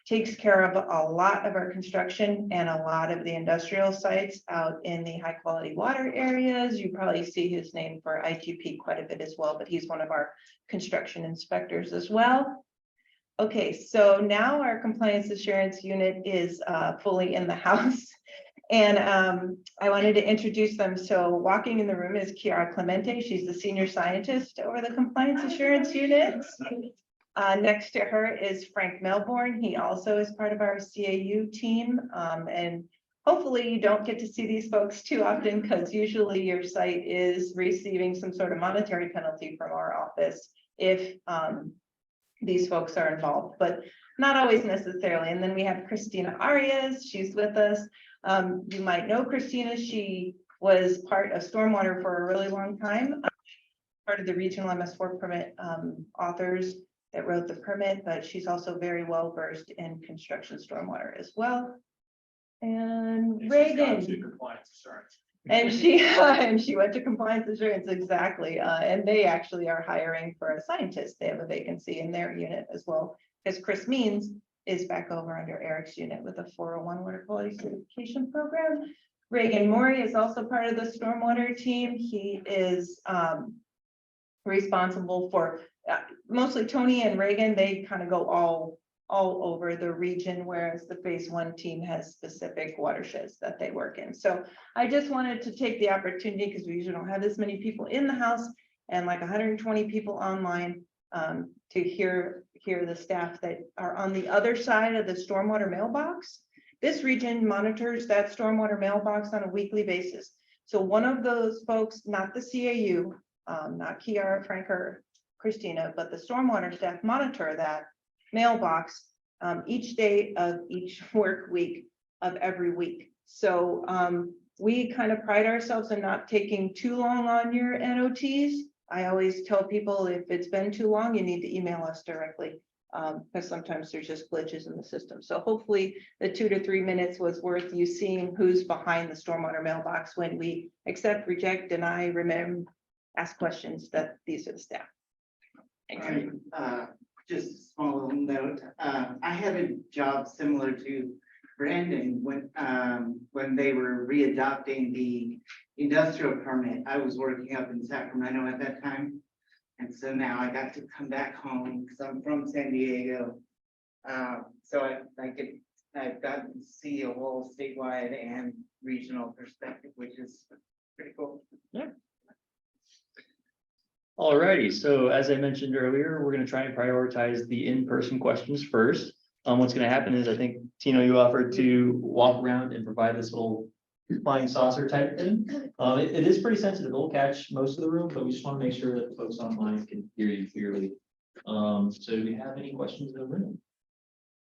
takes care of a lot of our construction and a lot of the industrial sites out in the high quality water areas. You probably see his name for IGP quite a bit as well, but he's one of our construction inspectors as well. Okay, so now our compliance assurance unit is fully in the house. And I wanted to introduce them. So walking in the room is Chiara Clemente. She's the senior scientist over the compliance assurance unit. Next to her is Frank Melbourne. He also is part of our CAU team. And hopefully you don't get to see these folks too often, because usually your site is receiving some sort of monetary penalty from our office if these folks are involved, but not always necessarily. And then we have Christina Arias. She's with us. You might know Christina. She was part of stormwater for a really long time, part of the regional MS4 permit authors that wrote the permit, but she's also very well versed in construction stormwater as well. And Reagan. And she went to compliance assurance, exactly. And they actually are hiring for a scientist. They have a vacancy in their unit as well, because Chris Means is back over under Eric's unit with a 401 water quality certification program. Reagan Maury is also part of the stormwater team. He is responsible for mostly Tony and Reagan. They kind of go all over the region, whereas the phase 1 team has specific watersheds that they work in. So I just wanted to take the opportunity, because we usually don't have this many people in the house and like 120 people online, to hear the staff that are on the other side of the stormwater mailbox. This region monitors that stormwater mailbox on a weekly basis. So one of those folks, not the CAU, not Kiara, Frank, or Christina, but the stormwater staff monitor that mailbox each day of each work week of every week. So we kind of pride ourselves in not taking too long on your NOTs. I always tell people, if it's been too long, you need to email us directly, because sometimes there's just glitches in the system. So hopefully the 2 to 3 minutes was worth you seeing who's behind the stormwater mailbox when we accept, reject, deny, remember, ask questions. That these are the staff. Just a small little note. I had a job similar to Brandon when they were readopting the industrial permit. I was working up in Sacramento at that time. And so now I got to come back home because I'm from San Diego. So I've gotten to see a whole statewide and regional perspective, which is pretty cool. Yeah. Alrighty, so as I mentioned earlier, we're going to try and prioritize the in-person questions first. What's going to happen is, I think, Tino, you offered to walk around and provide this little flying saucer type thing. It is pretty sensitive. It'll catch most of the room, but we just want to make sure that the folks online can hear you clearly. So do we have any questions in the room?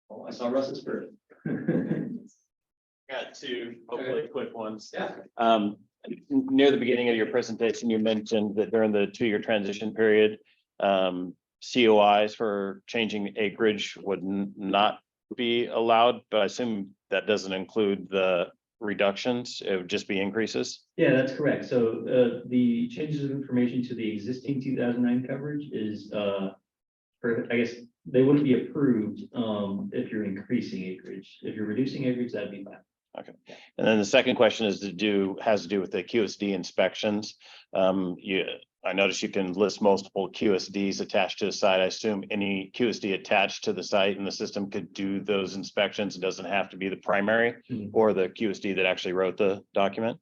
Oh, I saw Russ's first. Got two, hopefully quick ones. Yeah. Near the beginning of your presentation, you mentioned that during the 2-year transition period, COIs for changing acreage would not be allowed, but I assume that doesn't include the reductions. It would just be increases. Yeah, that's correct. So the changes of information to the existing 2009 coverage is, I guess they wouldn't be approved if you're increasing acreage. If you're reducing acreage, that'd be fine. Okay. And then the second question has to do with the QSD inspections. I noticed you can list multiple QSDs attached to the site. I assume any QSD attached to the site and the system could do those inspections. It doesn't have to be the primary or the QSD that actually wrote the document.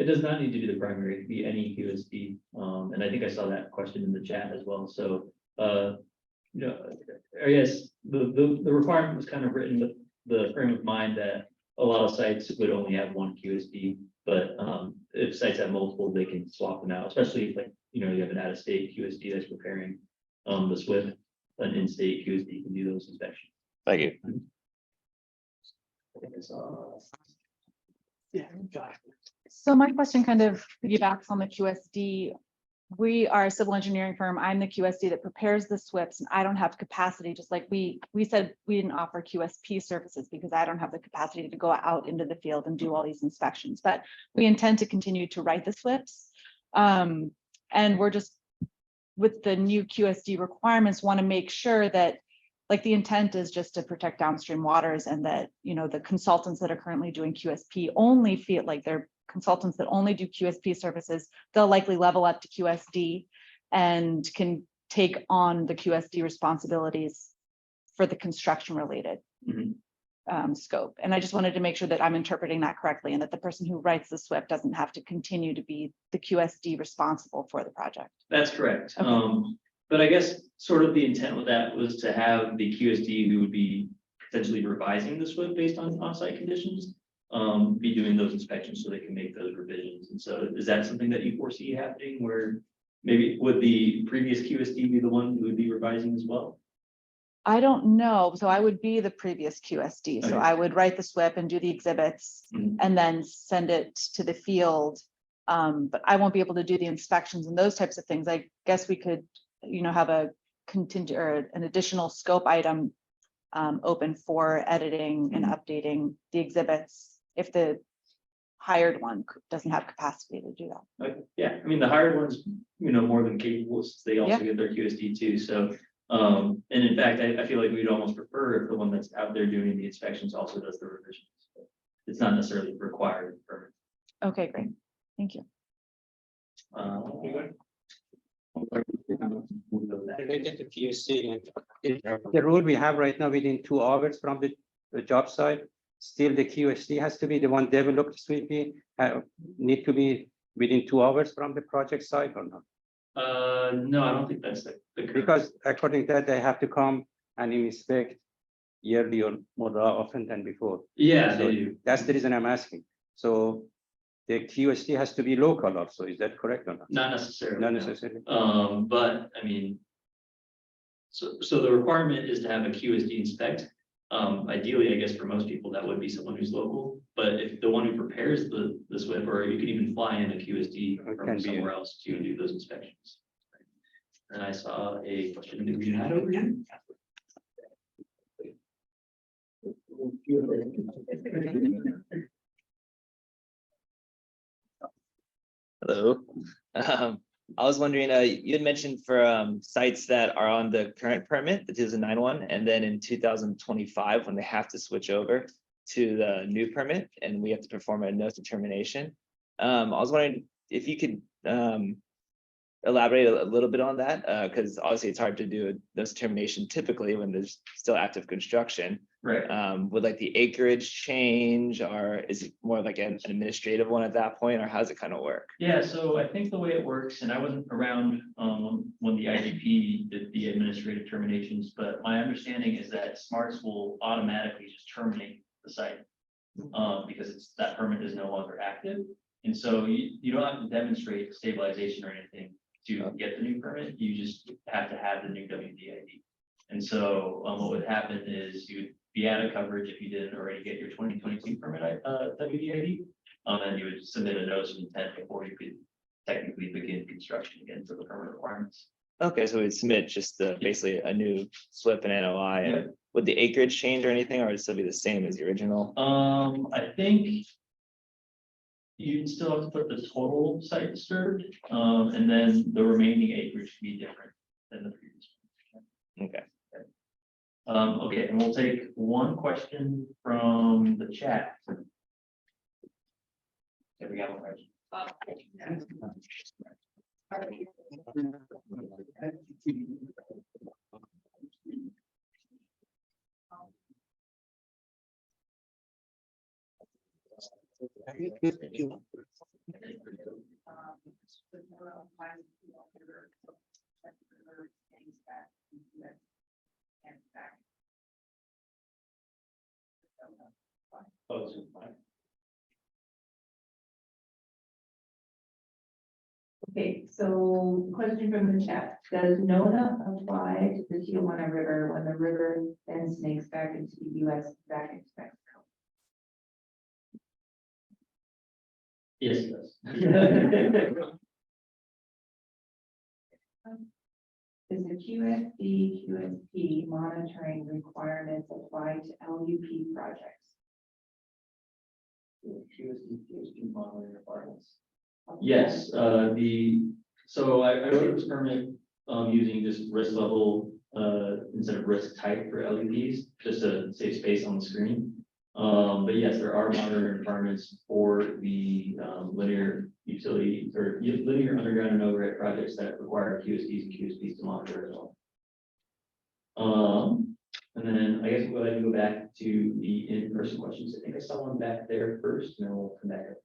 It does not need to be the primary, it could be any QSD, and I think I saw that question in the chat as well, so, you know, I guess the requirement was kind of written with the frame of mind that a lot of sites would only have one QSD, but, if sites have multiple, they can swap them out, especially if, like, you know, you have an out-of-state QSD that's preparing, the SWIP, an in-state QSD can do those inspections. Thank you. I think I saw. So my question kind of piggybacks on the QSD. We are a civil engineering firm. I'm the QSD that prepares the SWIPs and I don't have capacity, just like we said, we didn't offer QSP services because I don't have the capacity to go out into the field and do all these inspections, but we intend to continue to write the SWIPs. And we're just, with the new QSD requirements, want to make sure that, like, the intent is just to protect downstream waters, and that, you know, the consultants that are currently doing QSP only feel like they're consultants that only do QSP services. They'll likely level up to QSD and can take on the QSD responsibilities for the construction related scope. And I just wanted to make sure that I'm interpreting that correctly, and that the person who writes the SWIP doesn't have to continue to be the QSD responsible for the project. That's correct. Okay. But I guess sort of the intent with that was to have the QSD who would be potentially revising the SWIP based on on-site conditions, be doing those inspections so they can make those revisions. And so is that something that you foresee happening, where maybe would the previous QSD be the one who would be revising as well? I don't know. So I would be the previous QSD. So Okay. I would write the SWIP and do the exhibits and then send it to the field. But I won't be able to do the inspections and those types of things. I guess we could, you know, have a contingent or an additional scope item open for editing and updating the exhibits if the hired one doesn't have capacity to do that. Like, yeah, I mean, the hired ones, you know, more than capable, since they also Yeah. get their QSD too, so. And in fact, I feel like we'd almost prefer if the one that's out there doing the inspections also does the revisions. It's not necessarily required for. Okay, great. Thank you. Related to QC, the rule we have right now within 2 hours from the job site, still the QSD has to be the one developed sweeping, need to be within 2 hours from the project site or not? No, I don't think that's the. Because according to that, they have to come and inspect yearly or more often than before. Yeah, So they do. that's the reason I'm asking. So the QSD has to be local also, is that correct or not? Not necessarily. Not no. necessarily. But I mean. So the requirement is to have a QSD inspect. Ideally, I guess for most people, that would be someone who's local, but if the one who prepares the SWIP, or you can even fly in a QSD It can from be, somewhere else to do those inspections. And I saw a question that we had over here. Hello. I was wondering, you had mentioned for sites that are on the current permit, the 2009 one, and then in 2025, when they have to switch over to the new permit and we have to perform a notice determination. I was wondering if you could elaborate a little bit on that, because obviously it's hard to do a notice determination typically when there's still active construction. Right. Would like the acreage change, or is it more like an administrative one at that point, or how does it kind of work? Yeah, so I think the way it works, and I wasn't around when the IGP did the administrative terminations, but my understanding is that SMARTS will automatically just terminate the site because that permit is no longer active. And so you don't have to demonstrate stabilization or anything to get the new permit. You just have to have the new WDID. And so what would happen is you would be out of coverage if you didn't already get your 2022 permit WDID. And you would submit a notice of intent before you could technically begin construction again for the permit requirements. Okay, so we'd submit just basically a new SWIP and NOI. Yeah. And would the acreage change or anything, or would it still be the same as the original? I think you'd still have to put the total site disturbed, and then the remaining acreage should be different than the previous one. Okay. Okay, and we'll take one question from the chat. There we go. Okay, so question from the chat, does NONA apply to the Tijuana River when the river then snakes back into the US, back into Mexico? Yes, it does. Is the QSP monitoring requirements apply to LUP projects? QSP monitoring requirements. Yes, so I wrote this permit, using just risk level, instead of risk type for LEDs, just to save space on the screen. But yes, there are monitoring requirements for the, linear utility or linear underground and overhead projects that require QSPs and QSPs to monitor as well. And then I guess we'll go ahead and go back to the in-person questions. I think I saw one back there first, and then we'll come back up.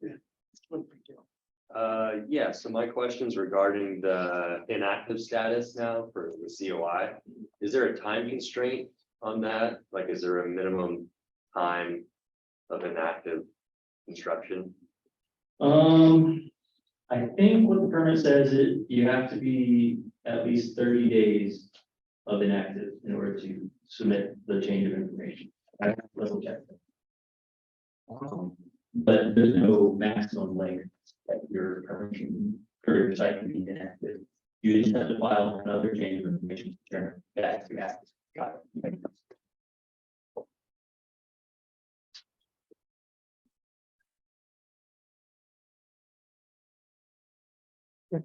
Yeah, so my question's regarding the inactive status now for the COI. Is there a time constraint on that? Like, is there a minimum time of inactive construction? I think what the permit says is you have to be at least 30 days of inactive in order to submit the change of information. I have to level check. But there's no maximum length that your permission for your site can be inactive. You just have to file another change of information to turn it back to active. Got it.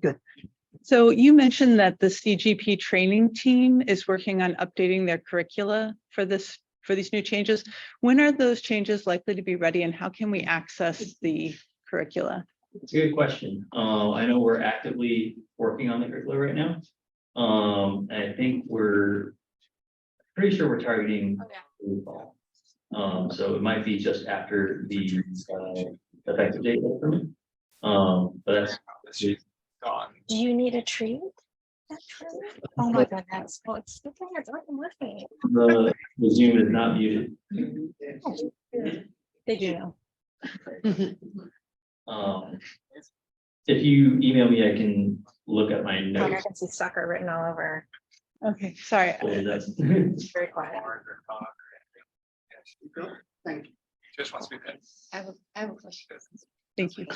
Good. So you mentioned that the CGP training team is working on updating their curricula for these new changes. When are those changes likely to be ready, and how can we access the curricula? It's a good question. I know we're actively working on the curricula right now. And I think we're pretty sure we're targeting fall. So it might be just after the effective date of the permit. But that's Do you need a treat? Oh my goodness. Well, it's the thing that's working with me. the Zoom is not muted. They do know. If you email me, I can look at my Like I notes. can see sucker written all over. Okay, sorry. It's very quiet. Thank you. Just wants to be. I have a question. Thank you.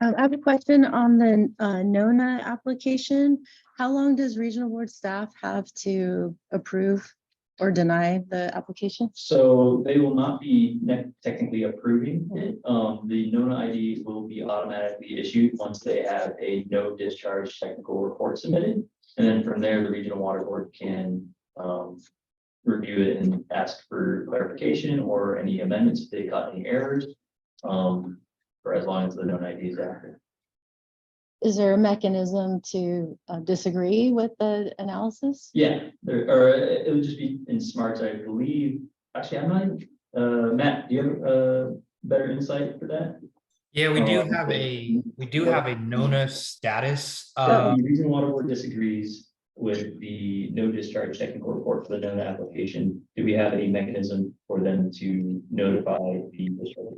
I have a question on the NONA application. How long does regional board staff have to approve or deny the application? So they will not be technically approving it. The NONA ID will be automatically issued once they have a no discharge technical report submitted. And then from there, the regional water board can review it and ask for clarification or any amendments if they caught any errors. For as long as the NONA ID is active. Is there a mechanism to disagree with the analysis? Yeah, it would just be in smarts, I believe. Actually, I'm not, Matt, do you have better insight for that? Yeah, we do have a NONA status. The regional water board disagrees with the no discharge technical report for the NONA application. Do we have any mechanism for them to notify the district?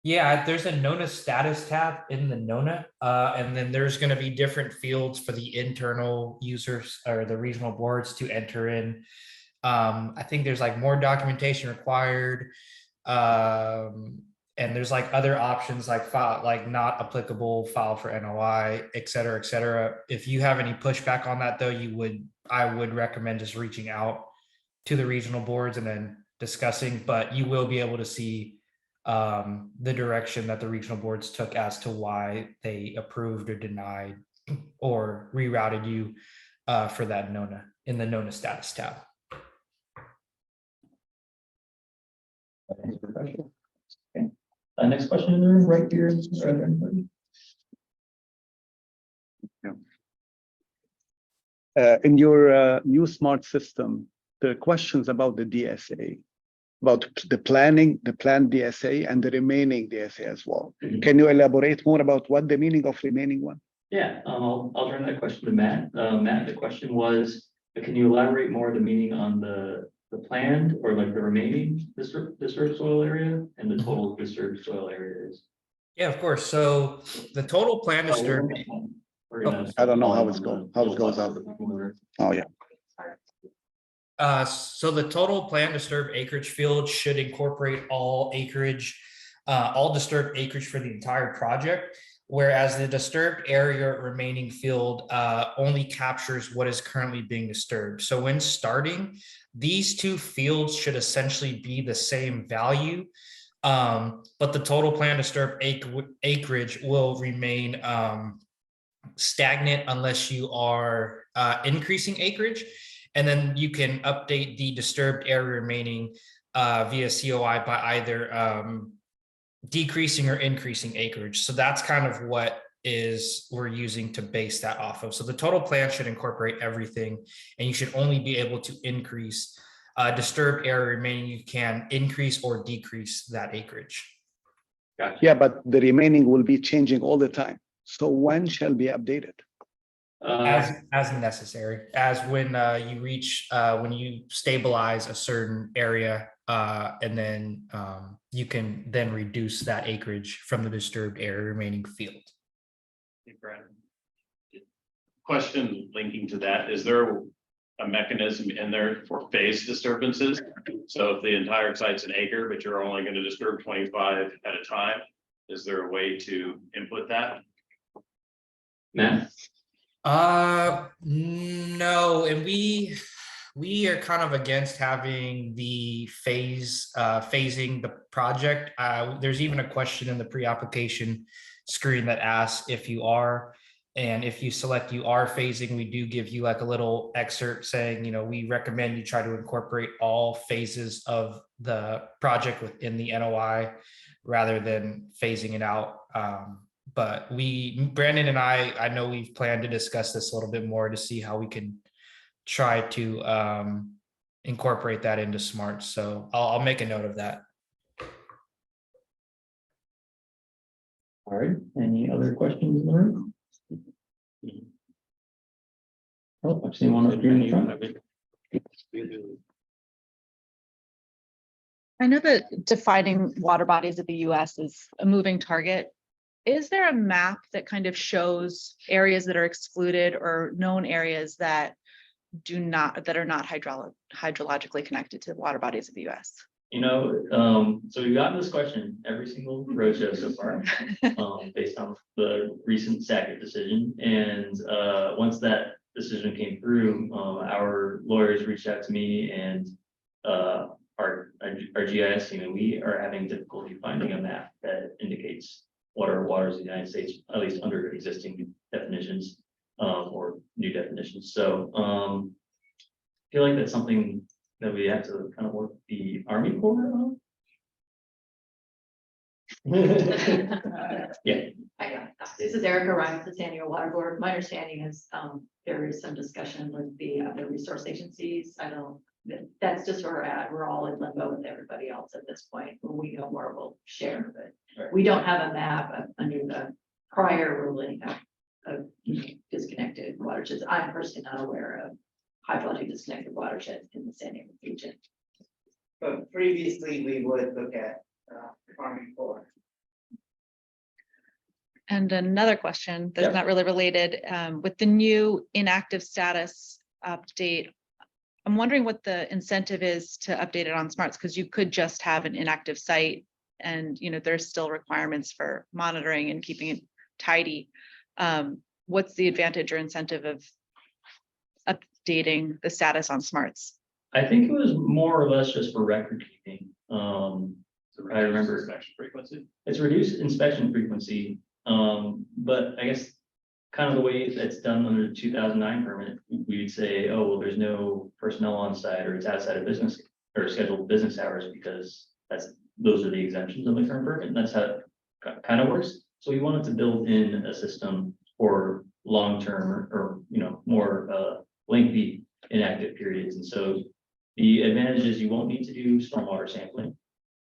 Yeah, there's a NONA status tab in the NONA, and then there's going to be different fields for the internal users or the regional boards to enter in. I think there's like more documentation required, and there's like other options like file, like not applicable, file for NOI, et cetera, et cetera. If you have any pushback on that, though, I would recommend just reaching out to the regional boards and then discussing. But you will be able to see the direction that the regional boards took as to why they approved or denied or rerouted you for that NONA in the NONA status tab. Okay. Next question in the room right here. In your new smart system, the questions about the DSA, about the planning, the planned DSA and the remaining DSA as well. Can you elaborate more about what the meaning of remaining one? Yeah, I'll turn that question to Matt. Matt, the question was, can you elaborate more the meaning on the planned or like the remaining disturbed soil area and the total disturbed soil area is? Yeah, of course. So the total plan disturbed. We're gonna I don't know how it's volume going, on how it goes up. the- Oh, yeah. So the total plan disturbed acreage field should incorporate all acreage, all disturbed acreage for the entire project. Whereas the disturbed area remaining field only captures what is currently being disturbed. So when starting, these two fields should essentially be the same value. But the total plan disturbed acreage will remain stagnant unless you are increasing acreage. And then you can update the disturbed area remaining via COI by either decreasing or increasing acreage. So that's kind of what we're using to base that off of. So the total plan should incorporate everything, and you should only be able to increase disturbed area remaining. You can increase or decrease that acreage. Gotcha. Yeah, but the remaining will be changing all the time. So when shall be updated? As necessary, as when you reach when you stabilize a certain area, and then you can then reduce that acreage from the disturbed area remaining field. Hey, Brad. Question linking to that, is there a mechanism in there for phase disturbances? So if the entire site's an acre, but you're only going to disturb 25 at a time, is there a way to input that? Matt? No, and we are kind of against having the phasing the project. There's even a question in the pre-application screen that asks if you are, and if you select you are phasing, we do give you like a little excerpt saying, we recommend you try to incorporate all phases of the project within the NOI rather than phasing it out. But Brandon and I know we've planned to discuss this a little bit more to see how we can try to incorporate that into SMART. So I'll make a note of that. All right, any other questions in the room? Oh, I've seen one up here in the front. I know that defining water bodies of the US is a moving target. Is there a map that kind of shows areas that are excluded or known areas that are not hydrologically connected to water bodies of the US? So we've gotten this question every single roadshow so far, based on the recent SACIT decision. And once that decision came through, our lawyers reached out to me and our GIS team, and we are having difficulty finding a map that indicates what are waters in the United States, at least under existing definitions or new definitions. So I feel like that's something that we have to kind of work the Army Corps on. Yeah. This is Erica Ryan with the San Diego Water Board. My understanding is there is some discussion with the other resource agencies. That's just where we're at. We're all in limbo with everybody else at this point. When we know more, we'll share, but we don't have a map under the prior ruling of disconnected watersheds. I'm personally not aware of hydrologically disconnected watersheds in the San Diego region. But previously, we would look at Army Corps. And another question that's not really related, with the new inactive status update, I'm wondering what the incentive is to update it on SMARTS, because you could just have an inactive site and there's still requirements for monitoring and keeping it tidy. What's the advantage or incentive of updating the status on SMARTS? I think it was more or less just for record keeping. I remember Inspection frequency. it's reduced inspection frequency, but I guess kind of the way that's done under the 2009 permit, we'd say, oh, well, there's no personnel on site or it's outside of business or scheduled business hours because those are the exemptions of the current permit. And that's how it kind of works. So we wanted to build in a system for long-term or more lengthy inactive periods. And so The advantage is you won't need to do stormwater sampling.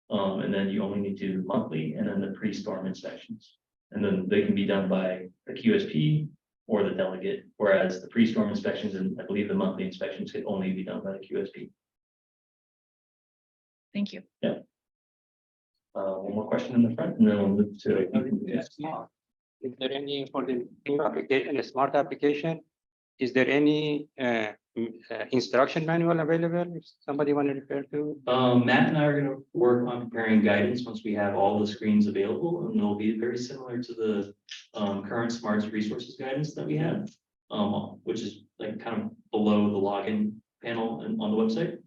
And then you only need to do monthly and then the pre-storm inspections. And then they can be done by a QSP or the delegate, whereas the pre-storm inspections and I believe the monthly inspections could only be done by the QSP. Thank you. One more question in the front and then we'll move to. Is there any for the new application, a smart application? Is there any instruction manual available if somebody want to refer to? Matt and I are gonna work on preparing guidance once we have all the screens available, and it'll be very similar to the current Smarts Resources guidance that we have, which is like kind of below the login panel and on the website.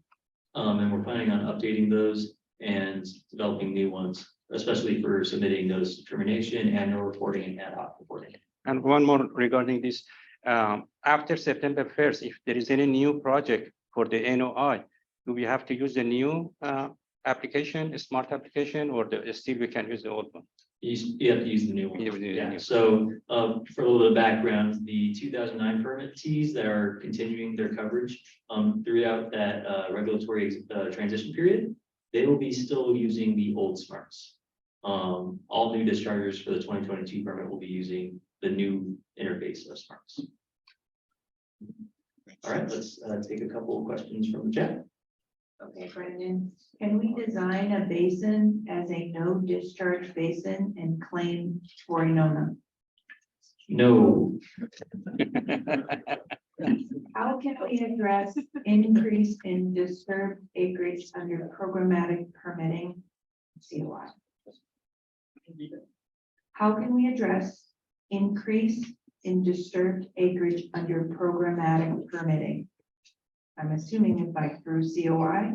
And we're planning on updating those and developing new ones, especially for submitting notice of termination, annual reporting, and ad hoc reporting. And one more regarding this, after September 1st, if there is any new project for the NOI, do we have to use the new application, a smart application, or still we can use the old one? You have to use the new one. You have to use the Yeah, new. so for a little bit of background, the 2009 permittees that are continuing their coverage throughout that regulatory transition period, they will be still using the old smarts. All new dischargers for the 2022 permit will be using the new interface of smarts. All right, let's take a couple of questions from the chat. Okay, Brendan, can we design a basin as a no discharge basin and claim for Nona? No. How can we address increase in disturbed acreage under programmatic permitting? COI. How can we address increase in disturbed acreage under programmatic permitting? I'm assuming it's like through COI.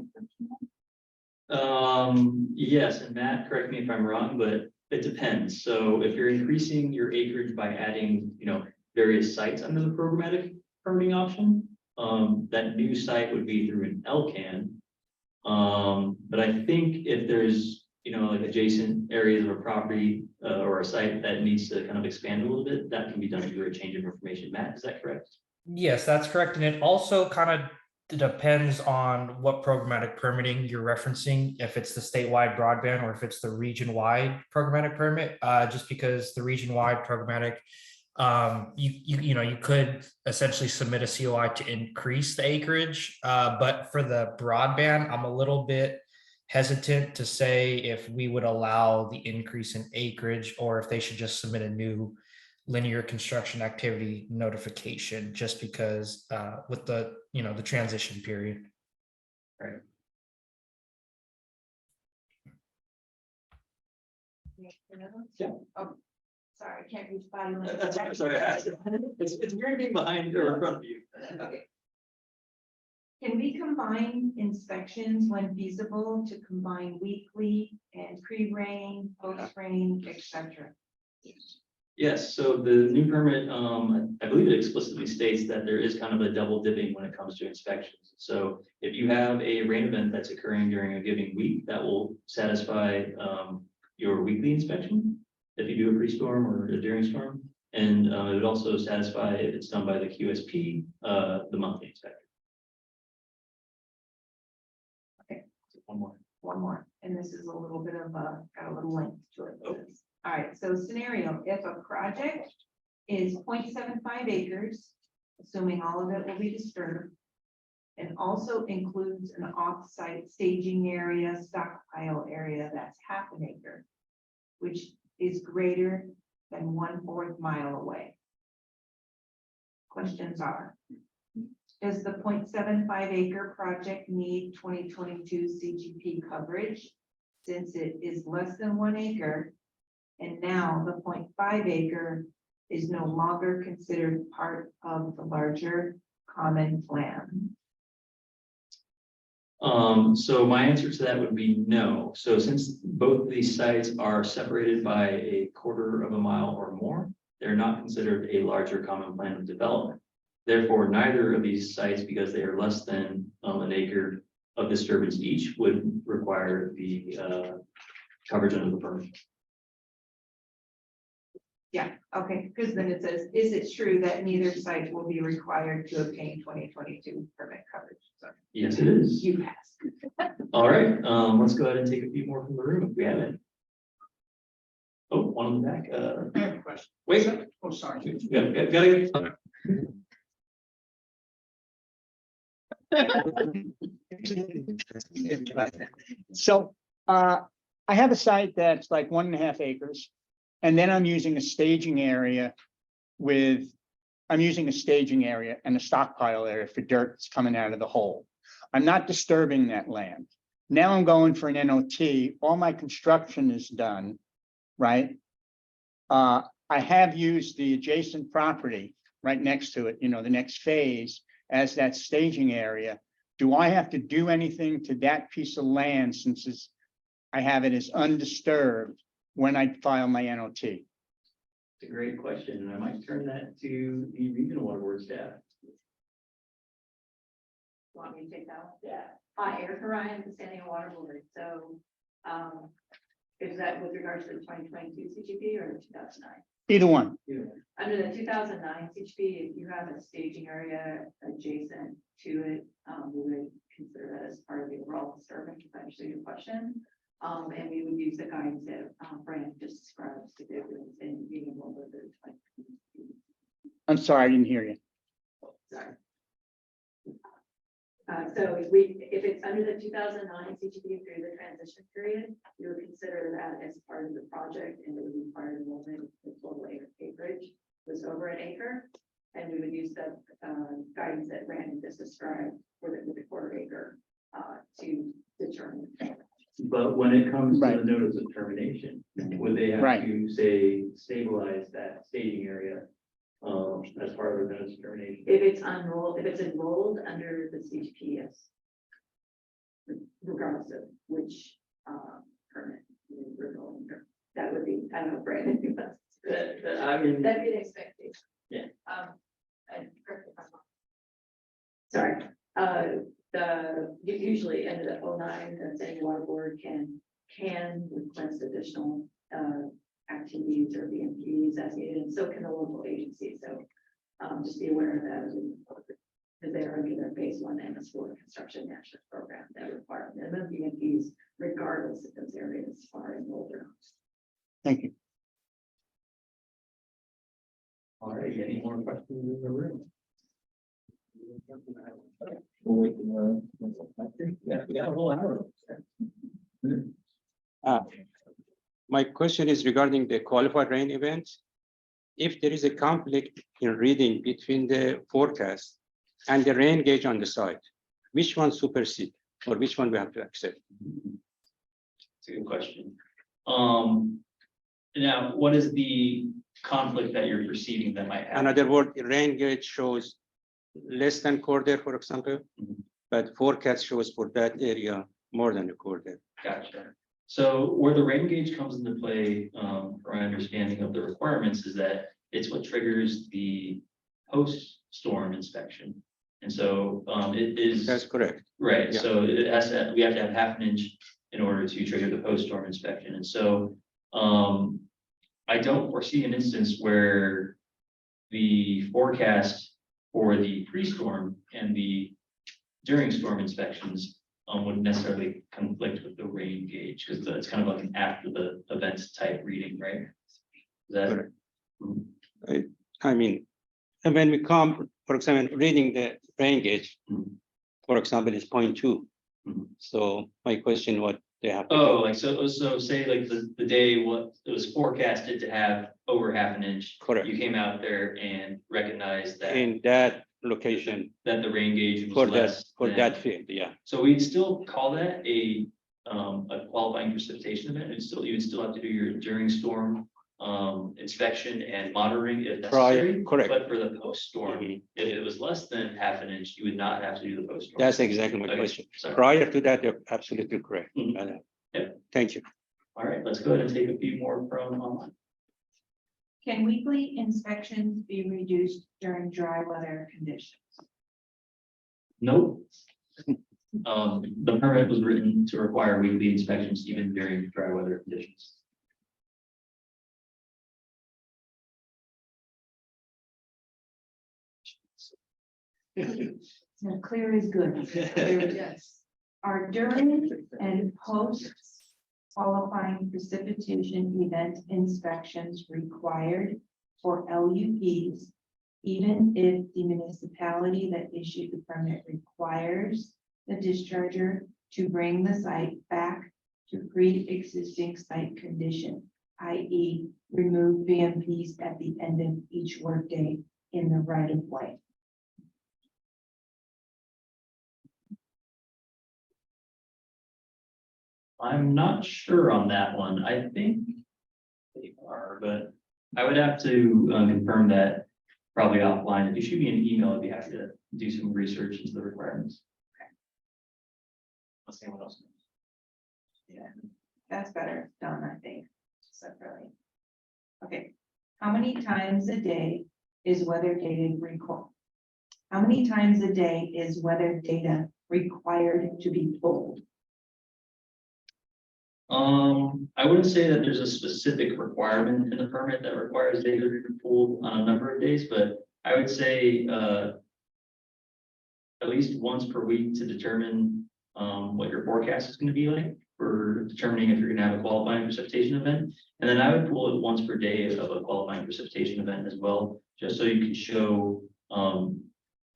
Yes, and Matt, correct me if I'm wrong, but it depends. So if you're increasing your acreage by adding, various sites under the programmatic permitting option, that new site would be through an LCAN. But I think if there's, like adjacent areas of a property or a site that needs to kind of expand a little bit, that can be done through a change of information. Matt, is that correct? Yes, that's correct. And it also kind of depends on what programmatic permitting you're referencing, if it's the statewide broadband or if it's the region-wide programmatic permit, just because the region-wide programmatic, you could essentially submit a COI to increase the acreage. But for the broadband, I'm a little bit hesitant to say if we would allow the increase in acreage or if they should just submit a new linear construction activity notification, just because with the the transition period. Right. Yeah. Oh, sorry, I can't reach body. That's right. Sorry, it's weird being behind or in front of you. Okay. Can we combine inspections when feasible to combine weekly and pre-rain, post-rain, etc.? Yes, so the new permit, I believe it explicitly states that there is kind of a double dipping when it comes to inspections. So if you have a rain event that's occurring during a given week, that will satisfy your weekly inspection if you do a pre-storm or a during storm. And it would also satisfy if it's done by the QSP, the monthly inspection. Okay. One more. And this is a little bit of got a little length to it. Oh. All right, so scenario, if a project is 0.75 acres, assuming all of it will be disturbed, and also includes an off-site staging area, stockpile area that's half an acre, which is greater than 1/4 mile away. Questions are, does the 0.75 acre project need 2022 CGP coverage since it is less than 1 acre? And now the 0.5 acre is no longer considered part of the larger common plan. So my answer to that would be no. So since both of these sites are separated by a 1/4 mile or more, they're not considered a larger common plan of development. Therefore, neither of these sites, because they are less than an acre of disturbance each, would require the coverage under the permit. Yeah, okay, because then it says, is it true that neither site will be required to obtain 2022 permit coverage? So Yes, it is. you pass. All right, let's go ahead and take a few more from the room if we have it. Oh, one in the back, I have a question. wait, Oh, sorry. gotta. So, I have a site that's like 1.5 acres. And then I'm using a staging area I'm using a staging area and a stockpile area for dirt that's coming out of the hole. I'm not disturbing that land. Now I'm going for an NOT. All my construction is done, right? I have used the adjacent property right next to it, the next phase as that staging area. Do I have to do anything to that piece of land since I have it as undisturbed when I file my NOT? It's a great question, and I might turn that to the regional water board staff. Want me to take that one? Yeah. Hi, Erica Ryan, the Standing Water Board. So, is that with regards to the 2022 CGP or 2009? Either one. Under the 2009 CGP, if you have a staging area adjacent to it, we would consider that as part of the overall disturbance, if I understand your question. And we would use the guidance that Brandon just described to do in being involved with the 2022. I'm sorry, I didn't hear you. Sorry. So if it's under the 2009 CGP through the transition period, you would consider that as part of the project, and it would require enrollment. The total acreage was over an acre, and we would use the guidance that Brandon just described for the quarter acre to determine. But when it comes to Right. the notice of termination, would they have Right. to say stabilize that staging area? As part of the notice of termination? If it's enrolled under the CGP, yes. Regardless of which permit we're going under. That would be, I don't know, Brandon. I mean, That'd be an expectation. Yeah. And correct me if I'm wrong. Sorry, usually under the 09, the Standing Water Board can request additional activities or BMPs as needed, and so can the local agency. So just be aware of that, because they're under their phase 1 MS4 construction management program that require minimum BMPs regardless of those areas are enrolled or not. Thank you. all right, any more questions in the room? We'll wait, we got a whole hour. My question is regarding the qualified rain events. If there is a conflict in reading between the forecast and the rain gauge on the site, which one supersede or which one we have to accept? It's a good question. Now, what is the conflict that you're perceiving that might happen? Another word, rain gauge shows less than quarter, for example, but forecast shows for that area more than a quarter. Gotcha. So where the rain gauge comes into play, for my understanding of the requirements, is that it's what triggers the post-storm inspection. And so it is. That's correct. Right, Yeah. so it has to, we have to have 1/2 inch in order to trigger the post-storm inspection. And so I don't foresee an instance where the forecast for the pre-storm and the during storm inspections would necessarily conflict with the rain gauge, because it's kind of like an after the event type reading, right? Is that Correct. I mean, and when we come, for example, reading the rain gauge, for example, is 0.2. So my question, what they have to do. Oh, like so say like the day what it was forecasted to have over 1/2 inch. Correct. You came out there and recognized that In that location that the rain gauge was for less than- that field, yeah. So we'd still call that a qualifying precipitation event. You would still have to do your during storm inspection and monitoring if necessary. Correct. But for the post-storm, if it was less than 1/2 inch, you would not have to do the post-storm. That's exactly my Okay, question. sorry. Prior to that, you're absolutely correct. Yeah. Thank you. All right, let's go ahead and take a few more from online. Can weekly inspections be reduced during dry weather conditions? Nope. The permit was written to require weekly inspections even during dry weather conditions. So clear is good. Yes. Are during and post qualifying precipitation event inspections required for LUPs, even if the municipality that issued the permit requires the discharger to bring the site back to pre-existing site condition, i.e. remove VMPs at the end of each workday in the right of way? I'm not sure on that one. I think they are, but I would have to confirm that probably offline. If you shoot me an email, I'd be happy to do some research into the requirements. Let's see what else. Yeah, that's better done, I think, separately. Okay, how many times a day is weather data recall? How many times a day is weather data required to be pulled? I wouldn't say that there's a specific requirement in the permit that requires data to be pulled on a number of days, but I would say at least once per week to determine what your forecast is going to be like for determining if you're going to have a qualifying precipitation event. And then I would pull it once per day of a qualifying precipitation event as well, just so you can show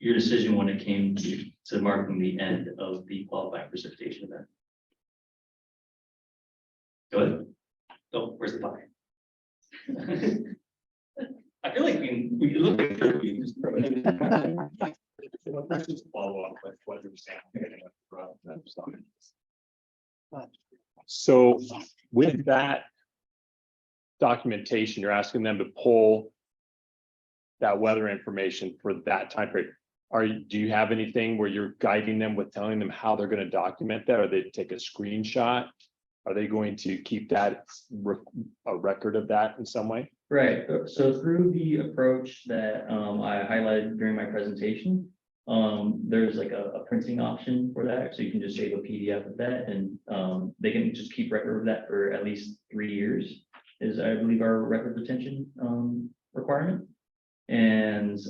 your decision when it came to marking the end of the qualifying precipitation event. Go ahead. Oh, where's the bucket? I feel like we look at we just throw it in. Let's just follow up with what you're saying. So with that documentation, you're asking them to pull that weather information for that time period. Do you have anything where you're guiding them with telling them how they're going to document that? Or they take a screenshot? Are they going to keep that a record of that in some way? Right, so through the approach that I highlighted during my presentation, there's like a printing option for that, so you can just save a PDF of that, and they can just keep record of that for at least 3 years, is I believe our record retention requirement. And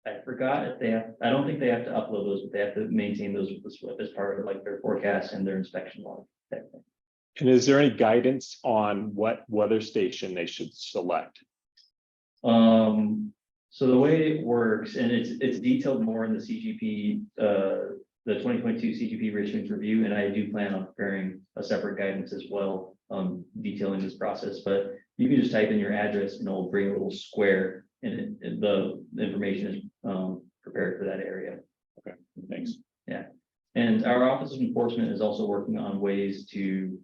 I forgot if they have, I don't think they have to upload those, but they have to maintain those with the SWIP as part of like their forecast and their inspection log. And is there any guidance on what weather station they should select? So the way it works, and it's detailed more in the CGP, the 2022 CGP ratings review, and I do plan on preparing a separate guidance as well, detailing this process. But you can just type in your address and it'll bring a little square, and the information is prepared for that area. Okay, thanks. Yeah, and our Office of Enforcement is also working on ways to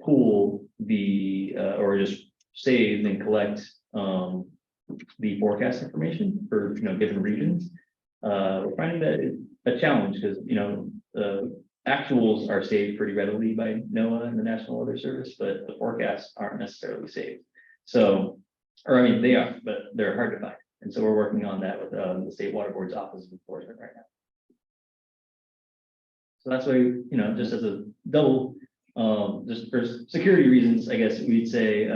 pool the or just save and collect the forecast information for given regions. We're finding that it's a challenge because actuals are saved pretty readily by NOAA and the National Weather Service, but the forecasts aren't necessarily saved. So, or I mean, they are, but they're hard to find. And so we're working on that with the State Water Board's Office of Enforcement right now. So that's why, just as a double, just for security reasons, I guess we'd say,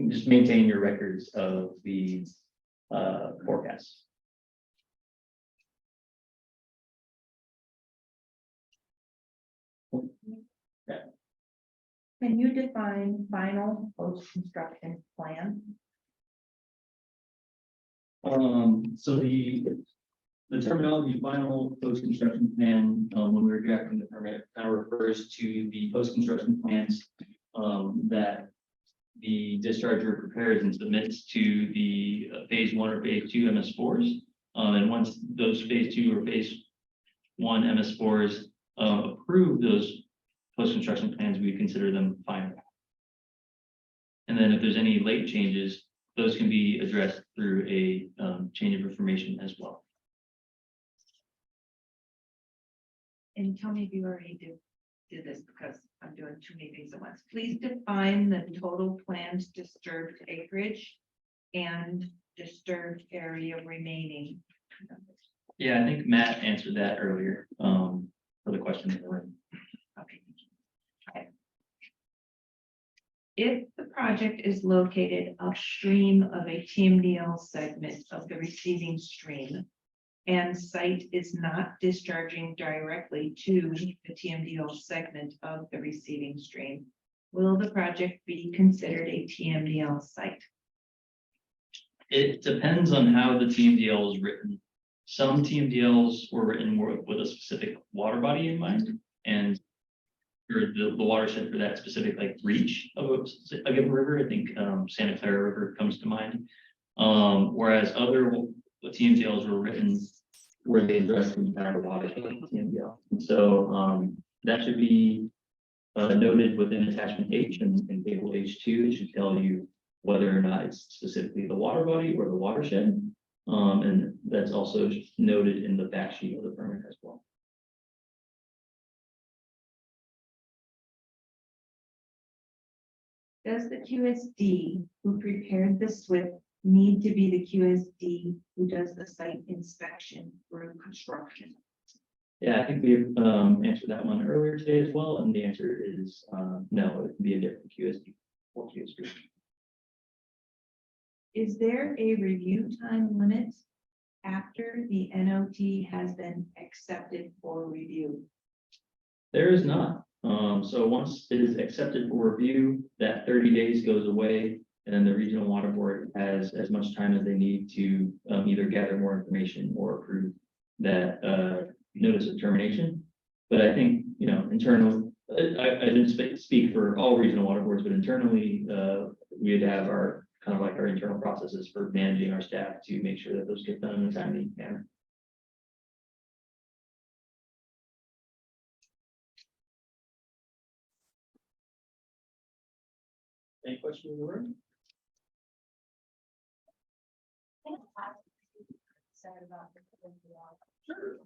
just maintain your records of the forecasts. Yeah. Can you define final post-construction plan? So the terminology final post-construction plan, when we were drafting the permit, kind of refers to the post-construction plans that the discharger prepares and submits to the phase 1 or phase 2 MS4s. And once those phase 2 or phase 1 MS4s approve those post-construction plans, we consider them final. And then if there's any late changes, those can be addressed through a change of information as well. And tell me if you already did this, because I'm doing too many things at once. Please define the total planned disturbed acreage and disturbed area remaining. Yeah, I think Matt answered that earlier for the question in the room. Okay. If the project project is located upstream of a TMDL segment of the receiving stream, and site is not discharging directly to the TMDL segment of the receiving stream, will the project be considered a TMDL site? It depends on how the TMDL is written. Some TMDLs were written more with a specific water body in mind, and for the watershed for that specific like reach of a given river. I think Santa Clara River comes to mind. Whereas other TMDLs were written where they address the entire watershed of the TMDL. And so that should be noted within attachment H and table H2. It should tell you whether or not it's specifically the water body or the watershed. And that's also noted in the back sheet of the permit as well. Does the QSD who prepared the SWIP need to be the QSD who does the site inspection for construction? Yeah, I think we've answered that one earlier today as well, and the answer is no, it can be a different QSD or QSD. Is there a review time limit after the NOT has been accepted for review? There is not. So once it is accepted for review, that 30 days goes away, and then the regional water board has as much time as they need to either gather more information or approve that notice of termination. But I think, you know, internal, I didn't speak for all regional water boards, but internally, we'd have our kind of like our internal processes for managing our staff to make sure that those get done in a timely manner. Any questions in the room? Sure.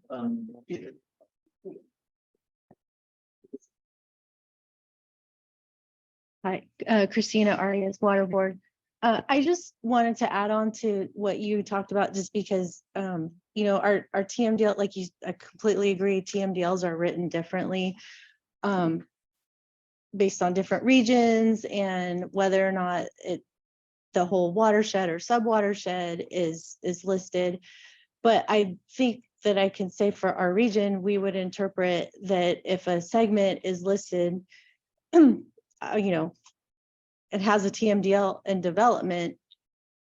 Hi, Christina Arias, Water Board. I just wanted to add on to what you talked about, just because, you know, our TMDL, like you, I completely agree, TMDLs are written differently based on different regions and whether or not the whole watershed or sub-watershed is listed. But I think that I can say for our region, we would interpret that if a segment is listed, you know, it has a TMDL in development,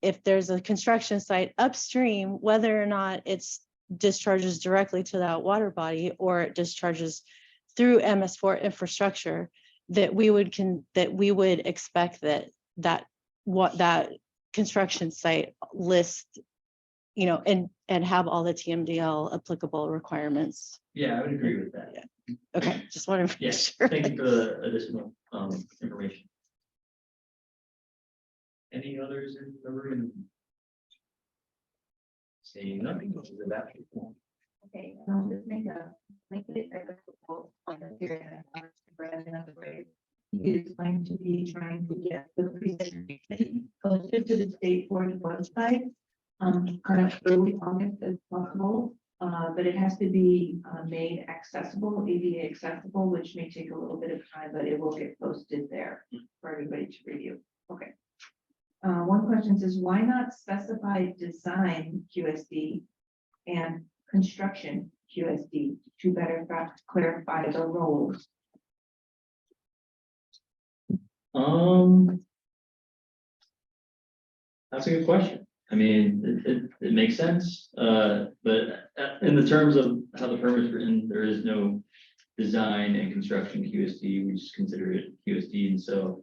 if there's a construction site upstream, whether or not it's discharges directly to that water body or it discharges through MS4 infrastructure, that we would expect that construction site list, you know, and have all the TMDL applicable requirements. Yeah, I would agree with that. Yeah. Okay, just wanted to make Yes, sure. thank you for the additional information. Any others in the room? Seeing nothing, this is about. Okay, just make it is going to be trying to get the presentation posted to the state board website. Kind of early on as possible, but it has to be made accessible, ADA accessible, which may take a little bit of time, but it will get posted there for everybody to review. Okay. One question says, why not specify design QSD and construction QSD to better clarify the roles? That's a good question. I mean, it makes sense, but in the terms of how the permit is written, there is no design and construction QSD. We just consider it QSD, and so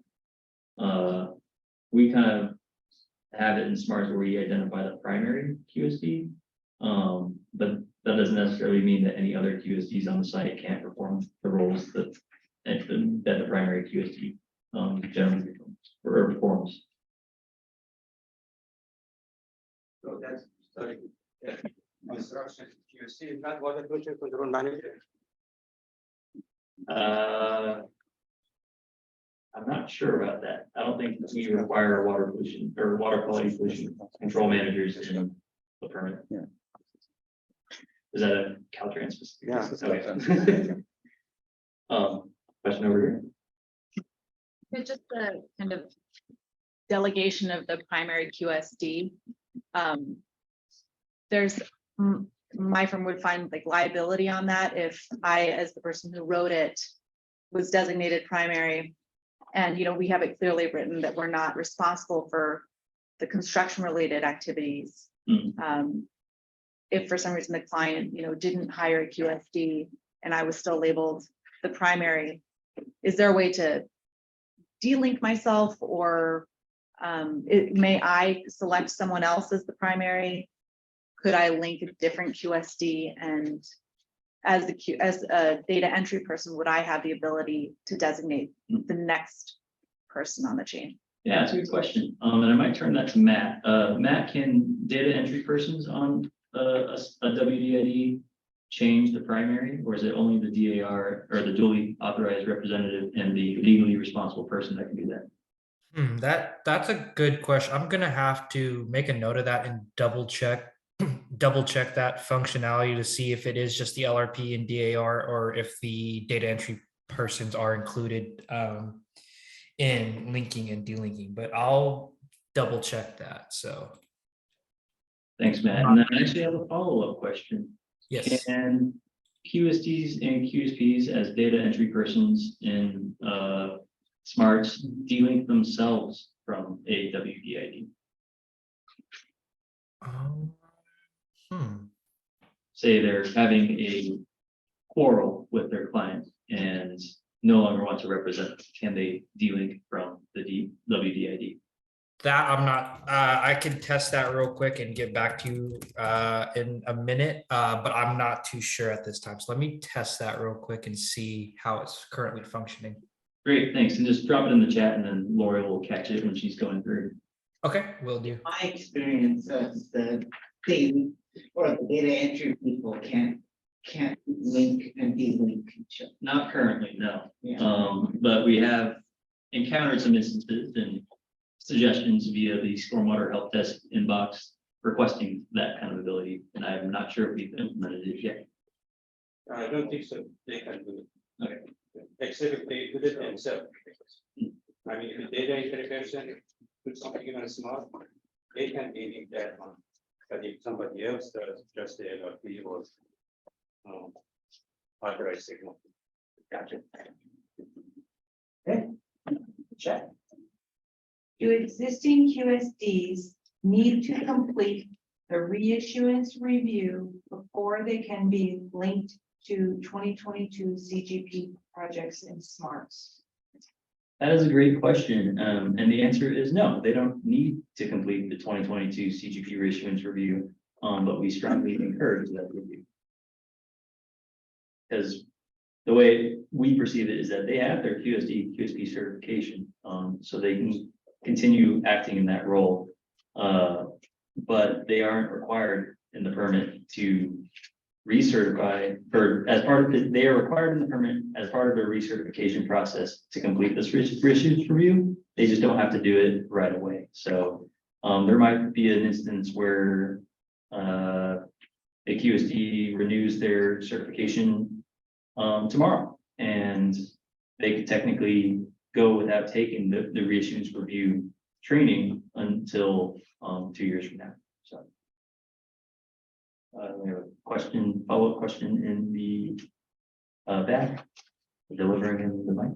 we kind of have it in SMARTS where we identify the primary QSD, but that doesn't necessarily mean that any other QSDs on the site can't perform the roles that the primary QSD generally performs. So that's, sorry, construction QC is not water pollution control manager. I'm not sure about that. I don't think we require water pollution or water quality pollution control managers in the permit. Yeah. Is that a Caltrans specific? Yeah. Okay. Question over here. But just to kind of delegation of the primary QSD. There's, my firm would find like liability on that if I, as the person who wrote it, was designated primary. And, you know, we have it clearly written that we're not responsible for the construction related activities. If for some reason the client, you know, didn't hire a QSD and I was still labeled the primary, is there a way to de-link myself, or may I select someone else as the primary? Could I link a different QSD, and as a data entry person, would I have the ability to designate the next person on the chain? Yeah, that's a good question. And I might turn that to Matt. Matt, can data entry persons on a WDID change the primary, or is it only the DAR or the duly authorized representative and the legally responsible person that can do that? That's a good question. I'm gonna have to make a note of that and double check that functionality to see if it is just the LRP and DAR, or if the data entry persons are included in linking and delinking. But I'll double check that. So Thanks, Matt. And then I actually have a follow-up question. yes. And QSDs and QSPs as data entry persons in smarts delink themselves from a WDID? Say they're having a quarrel with their client and no longer want to represent them. Can they delink from the WDID? That I'm not, I can test that real quick and get back to you in a minute, but I'm not too sure at this time. So let me test that real quick and see how it's currently functioning. Great, thanks. And just drop it in the chat and then Lori will catch it when she's going through. Okay, will do. My experience is the thing, or the data entry people can't link and delink each other. Not currently, no. Yeah. But we have encountered some instances and suggestions via the stormwater help desk inbox requesting that kind of ability, and I'm not sure if we've implemented it yet. I don't think so. They can do it. Okay. Except if they do it themselves. I mean, if the data entry person put something in a smart, they can delete that one. But if somebody else does, just the LRP or authorized signal. Gotcha. Okay. Check. Do existing QSDs need to complete the reissuance review before they can be linked to 2022 CGP projects in smarts? That is a great question. And the answer is no, they don't need to complete the 2022 CGP reissuance review, but we strongly encourage that review. Because the way we perceive it is that they have their QSP certification, so they can continue acting in that role. But they aren't required in the permit to recertify, or as part of they are required in the permit as part of their recertification process to complete this reissuance review. They just don't have to do it right away. So there might be an instance where a QSD renews their certification tomorrow, and they could technically go without taking the reissuance review training until 2 years from now. So we have a question, follow-up question in the back, delivering in the mic.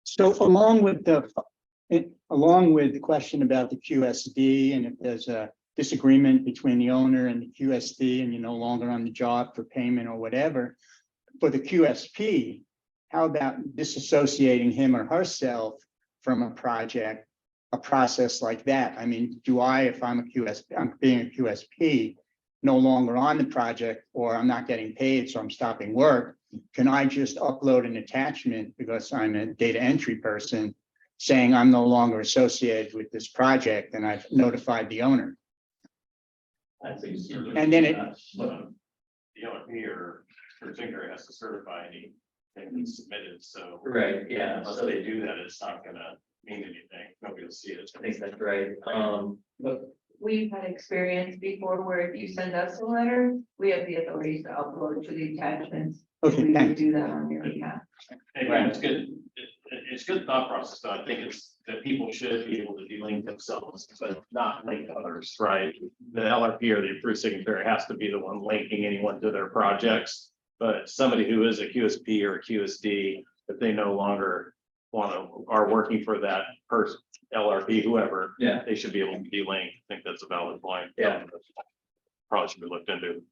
So along with the question about the QSD, and if there's a disagreement between the owner and the QSD and you're no longer on the job for payment or whatever, for the QSP, how about disassociating him or herself from a project, a process like that? I mean, do I, if I'm a QSP, I'm being a QSP, no longer on the project, or I'm not getting paid, so I'm stopping work, can I just upload an attachment because I'm a data entry person saying I'm no longer associated with this project and I've notified the owner? And then the LRP or thinker has to certify anything that's submitted, so. Right, yeah. Unless they do that, it's not gonna mean anything, nobody will see it. I think that's right. But we've had experience before where if you send us a letter, we have the authority to upload to the attachments. Okay, We would thanks. do that on your behalf. Again, it's good. It's good thought process, though. I think it's that people should be able to delink themselves, but not link others, right? The LRP or the approved signatory has to be the one linking anyone to their projects. But somebody who is a QSP or a QSD, if they no longer are working for that person, LRP, whoever, Yeah. they should be able to delink. I think that's a valid point. Yeah. Probably should be looked into.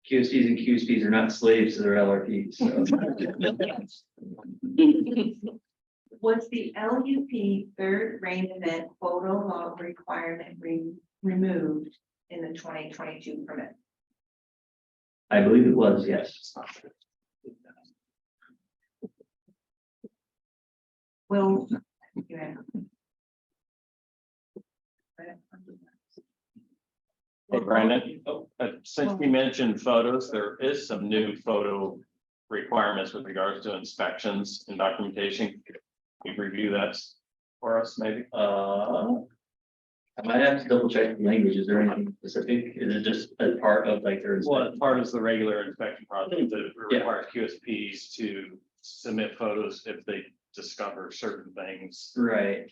QSPs and QSPs are not slaves to their LRPs. So. Was the LUP third rain event photo log requirement removed in the 2022 permit? I believe it was, yes. Well. Hey, Brandon, since we mentioned photos, there is some new photo requirements with regards to inspections and documentation. Can you review that for us, maybe? I might have to double check the language. Is there anything specific? Is it just a part of like their? Well, part of the regular inspection process that Yeah. requires QSPs to submit photos if they discover certain things. Right.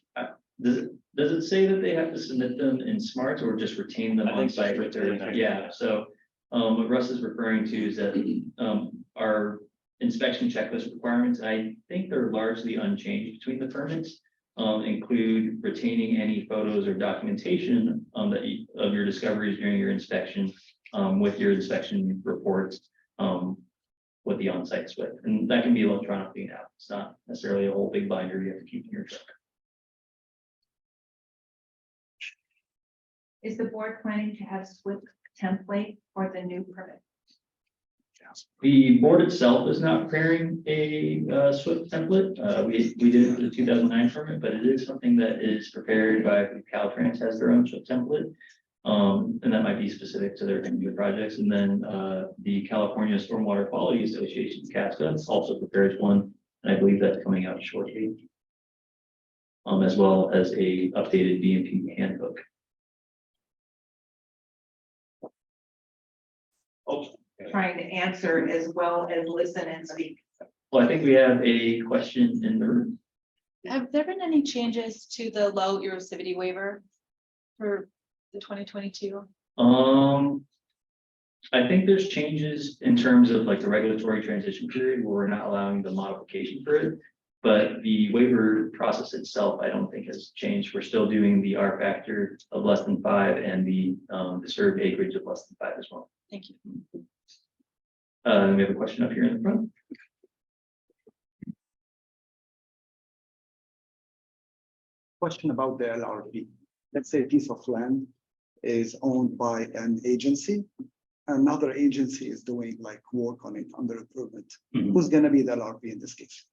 Does it say that they have to submit them in smarts or just retain them I on think site? just with their- retain them. Yeah, so what Russ is referring to is that our inspection checklist requirements, I think they're largely unchanged between the permits. Include retaining any photos or documentation of your discoveries during your inspection with your inspection reports with the on-site SWIP. And that can be electronically now. It's not necessarily a whole big binder you have to keep in your truck. Is the board planning to have SWIP template for the new permit? The board itself is not preparing a SWIP template. We did it for the 2009 permit, but it is something that is prepared by Caltrans has their own SWIP template. And that might be specific to their particular projects. And then the California Stormwater Quality Association, CASCA, also prepares one. And I believe that's coming out shortly. As well as a updated BMP handbook. Trying to answer as well as listen and speak. Well, I think we have a question in the room. Have there been any changes to the low erosivity waiver for the 2022? I think there's changes in terms of like the regulatory transition period where we're not allowing the modification for it. But the waiver process itself, I don't think has changed. We're still doing the R factor of less than 5 and the disturbed acreage of less than 5 as well. Thank you. We have a question up here in the front. Question about the LRP. Let's say a piece of land is owned by an agency. Another agency is doing like work on it under improvement. Mhm. Who's gonna be the LRP in this case?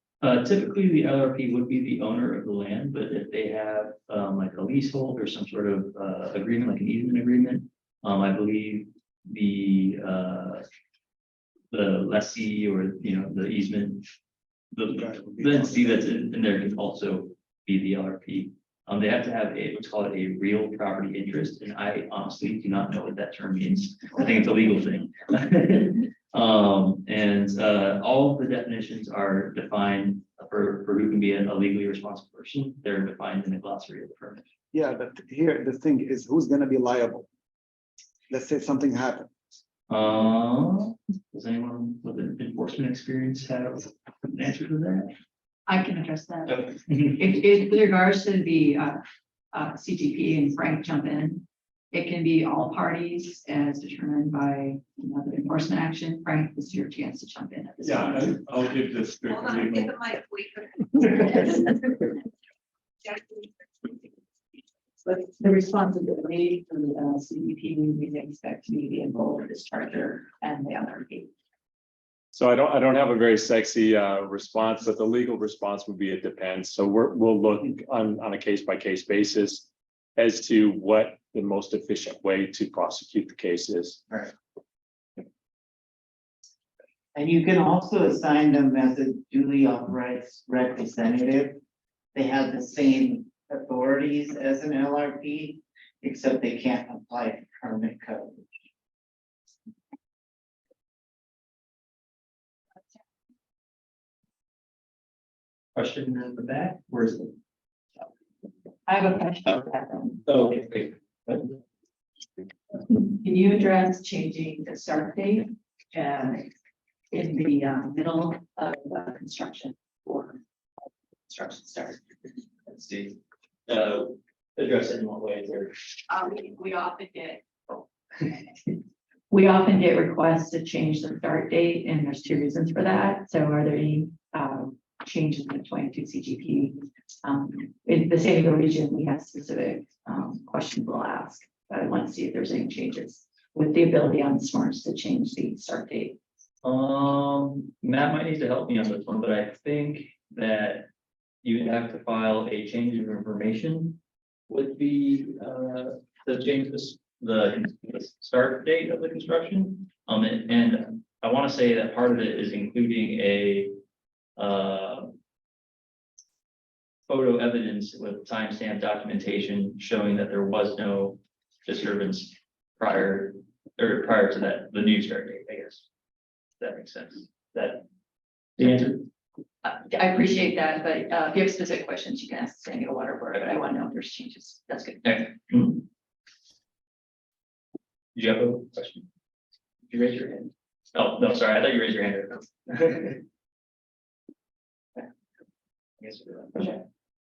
Typically, the LRP would be the owner of the land, but if they have like a leasehold or some sort of agreement, like an easement agreement, I believe the lessee or, the easement, the entity that's in there can also be the LRP. They have to have let's call it a real property interest, and I honestly do not know what that term means. I think it's a legal thing. All of the definitions are defined for who can be a legally responsible person. They're defined in the glossary of the permit. Yeah, but here the thing is who's gonna be liable? Let's say something happened. Does anyone with an enforcement experience have an answer to that? I can address that. Okay. With regards to the CGP and Frank jump in, it can be all parties as determined by the enforcement action. Frank, this is your chance to jump in at this point. I'll give this. Hold on, get the mic, please. But the responsibility for the CGP, we expect to be the enrolled discharger and the LRP. So I don't have a very sexy response, but the legal response would be it depends. So we'll look on a case by case basis as to what the most efficient way to prosecute the case is. All right. And you can also assign them as a duly authorized representative. They have the same authorities as an LRP. except they can't apply for permit coverage. Question in the back, where's the? I have a question. for that then. Oh, okay. Can you address changing the start date in the middle of construction or construction start? Let's see. Address it in what way there? We often get. We often get requests to change the start date, and there's two reasons for that. So are there any changes in the 22 CGP? In the San Diego region, we have specific questions we'll ask. But I want to see if there's any changes with the ability on the smarts to change the start date. Matt might need to help me on this one, but I think that you would have to file a change of information with the change the start date of the construction. And I want to say that part of it is including a photo evidence with timestamp documentation showing that there was no disturbance prior to that, the new start date, I guess. That makes sense. That the answer. I appreciate that, but if you have specific questions, you can ask the San Diego Water Board, but I want to know if there's changes. That's good. Okay. Do you have a question? Did you raise your hand? Oh, no, sorry, I thought you raised your hand.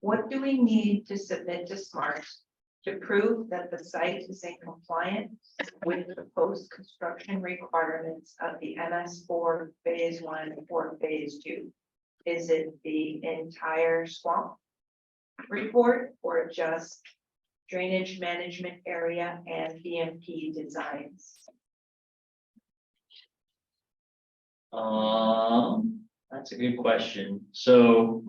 What do we need to submit to SMART to prove that the site is in compliance with the post-construction requirements of the MS4 Phase 1 or Phase 2? Is it the entire swamp report or just drainage management area and BMP designs? That's a good question. So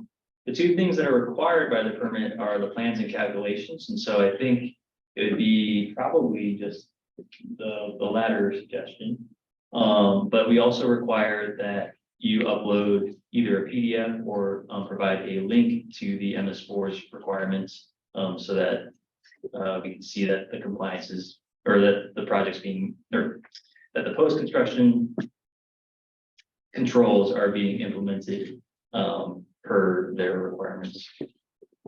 the two things that are required by the permit are the plans and calculations. And so I think it would be probably just the latter suggestion. But we also require that you upload either a PDF or provide a link to the MS4's requirements so that we can see that the compliance is, or that the project's being, or that the post-construction controls are being implemented per their requirements.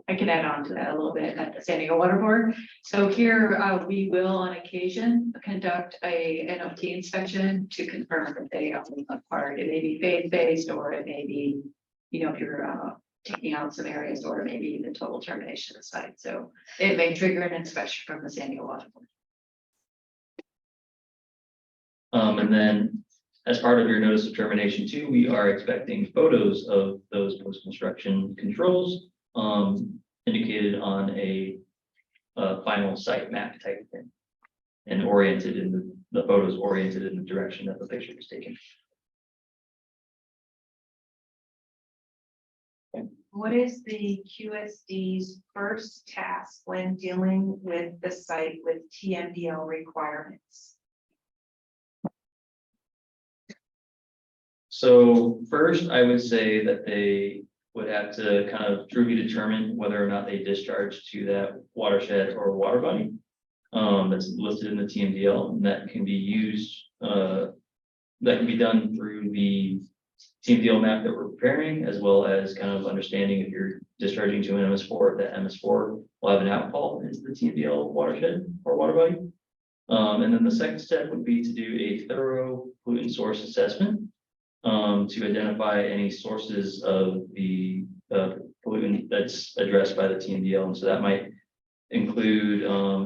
I can add on to that a little bit at the San Diego Water Board. So here we will on occasion conduct an NOT inspection to confirm that they are part. It may be phase-based or it may be, you know, if you're taking out some areas or maybe the total termination of the site. So it may trigger an inspection from the San Diego Water Board. And then as part of your notice of termination too, we are expecting photos of those post-construction controls indicated on a final site map type thing and oriented in the photos oriented in the direction that the picture was taken. What is the QSD's first task when dealing with the site with TMDL requirements? So first, I would say that they would have to kind of truly determine whether or not they discharge to that watershed or water body that's listed in the TMDL, and that can be used, that can be done through the TMDL map that we're preparing, as well as kind of understanding if you're discharging to an MS4, that MS4 will have an outfall into the TMDL watershed or water body. And then the second step would be to do a thorough pollutant source assessment to identify any sources of the pollutant that's addressed by the TMDL. And so that might include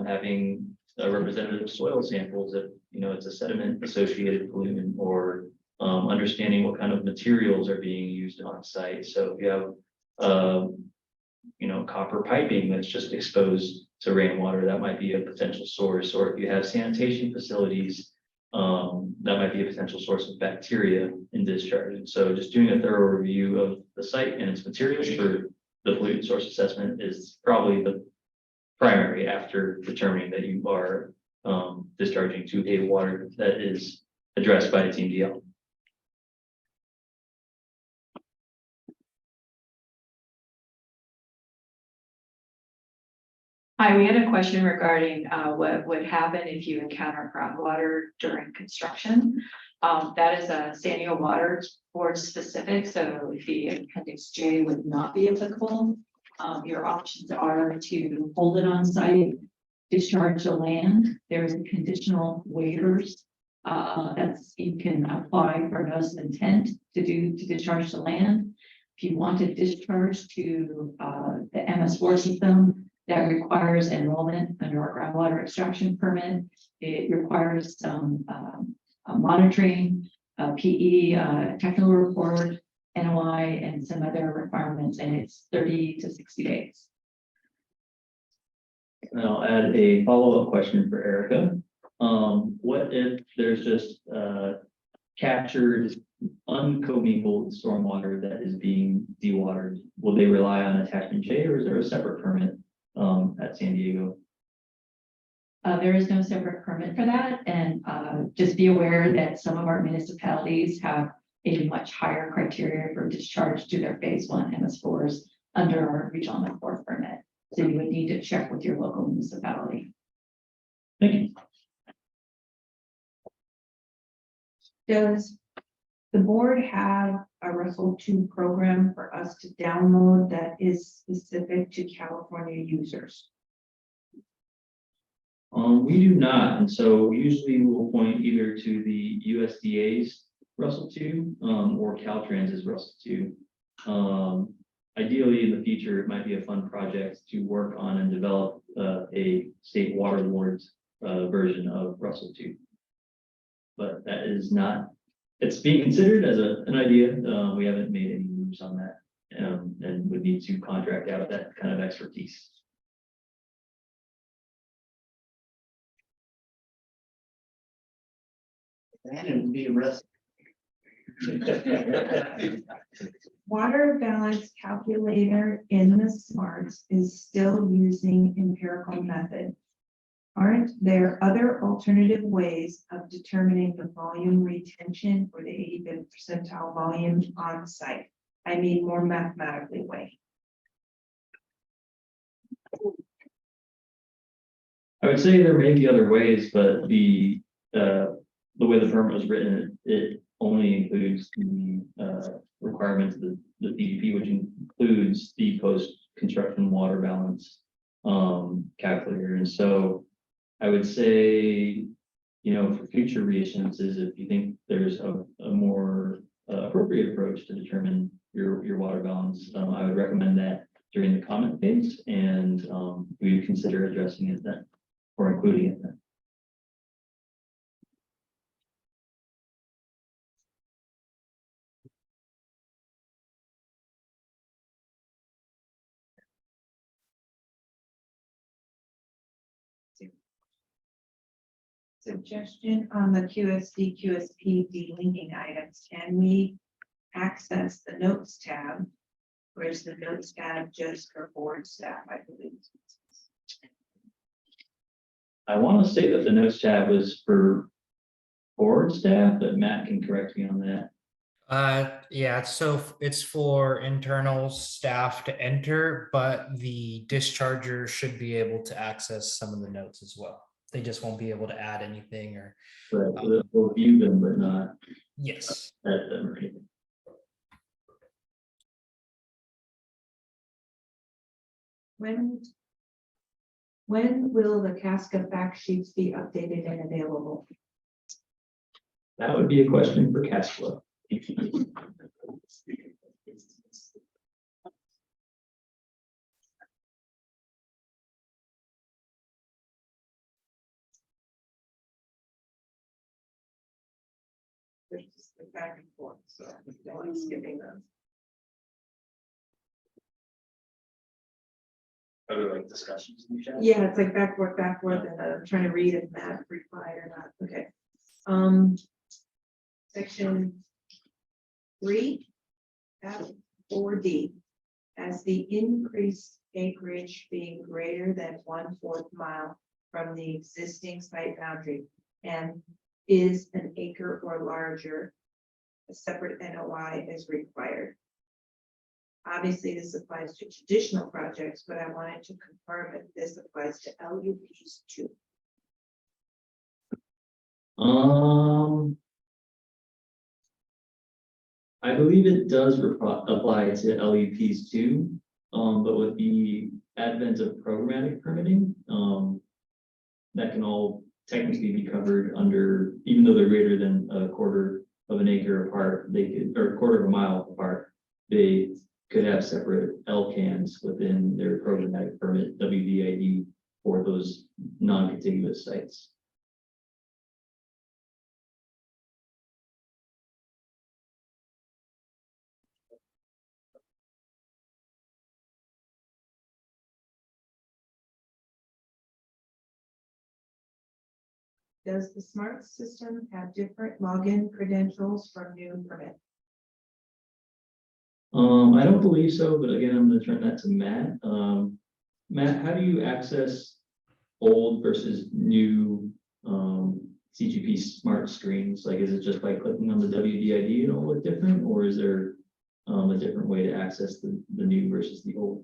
having representative soil samples if, you know, it's a sediment associated pollutant, or understanding what kind of materials are being used on site. So if you have, you know, copper piping that's just exposed to rainwater, that might be a potential source. Or if you have sanitation facilities, that might be a potential source of bacteria in discharge. And so just doing a thorough review of the site and its materials for the pollutant source assessment is probably the primary after determining that you are discharging to a water that is addressed by a TMDL. Hi, we had a question regarding what would happen if you encounter groundwater during construction. That is a San Diego Water Board specific, so the appendix J would not be applicable. Your options are to hold it on site, discharge the land. There's conditional waivers that's you can apply for notice of intent to discharge the land. If you want to discharge to the MS4 system, that requires enrollment under our groundwater extraction permit. It requires some monitoring, PE, technical report, NOI, and some other requirements, and it's 30 to 60 days. And I'll add a follow-up question for Erica. What if there's just captured uncommingled stormwater that is being dewatered? Will they rely on attachment J, or is there a separate permit at San Diego? There is no separate permit for that, and just be aware that some of our municipalities have a much higher criteria for discharge to their phase 1 MS4s under our regional MS4 permit. So you would need to check with your local municipality. Thank you. Does the board have a Russell 2 program for us to download that is specific to California users? We do not, and so usually we'll point either to the USDA's Russell 2 or Caltrans's Russell 2. Ideally, in the future, it might be a fun project to work on and develop a state water board's version of Russell 2. But that is not, it's being considered as an idea. We haven't made any moves on that, and would need to contract out that kind of expertise. That would be arrested. Water balance calculator in the smarts is still using empirical method. Aren't there other alternative ways of determining the volume retention for the 85th percentile volume on site? I mean, more mathematically way. I would say there may be other ways, but the way the permit was written, it only includes the requirements of the CGP, which includes the post-construction water balance calculator. And so I would say, for future reissuances, if you think there's a more appropriate approach to determine your water balance, I would recommend that during the comment phase, and we would consider addressing it then, or including it then. Suggestion on the QSD, QSP delinking items. Can we access the notes tab? Or is the notes tab just for board staff, I believe? I want to say that the notes tab was for board staff, but Matt can correct me on that. Yeah, so it's for internal staff to enter, but the discharger should be able to access some of the notes as well. They just won't be able to add anything or. But we'll view them, but not Yes. add them or anything. When will the Casca fact sheets be updated and available? That would be a question for cash flow. There's just the back and forth, so I'm skipping them. Other like discussions in the chat? Yeah, it's like back, forth, and I'm trying to read if Matt replied or not. Okay. Section 3, F4D, as the increased acreage being greater than 1/4 mile from the existing site boundary and is an acre or larger, a separate NOI is required. Obviously, this applies to traditional projects, but I wanted to confirm if this applies to LUPs too. I believe it does apply to LUPs too, but with the advent of programmatic permitting, that can all technically be covered under, even though they're greater than a quarter of an acre apart, they could, or a quarter of a mile apart, they could have separate LCANs within their programmatic permit WDID for those non-contiguous sites. Does the smart system have different login credentials for new permits? I don't believe so, but again, I'm gonna turn that to Matt. Matt, how do you access old versus new CGP smart screens? Like, is it just by clicking on the WDID and all look different, or is there a different way to access the new versus the old?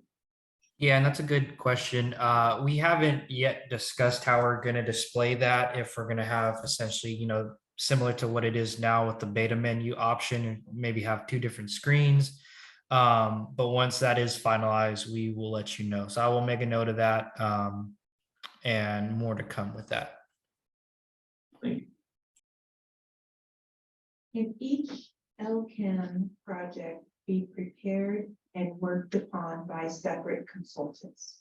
Yeah, and that's a good question. We haven't yet discussed how we're going to display that, if we're going to have essentially, similar to what it is now with the beta menu option, and maybe have two different screens. But once that is finalized, we will let you know. So I will make a note of that, and more to come with that. Thank you. Can each LCAN project be prepared and worked upon by separate consultants?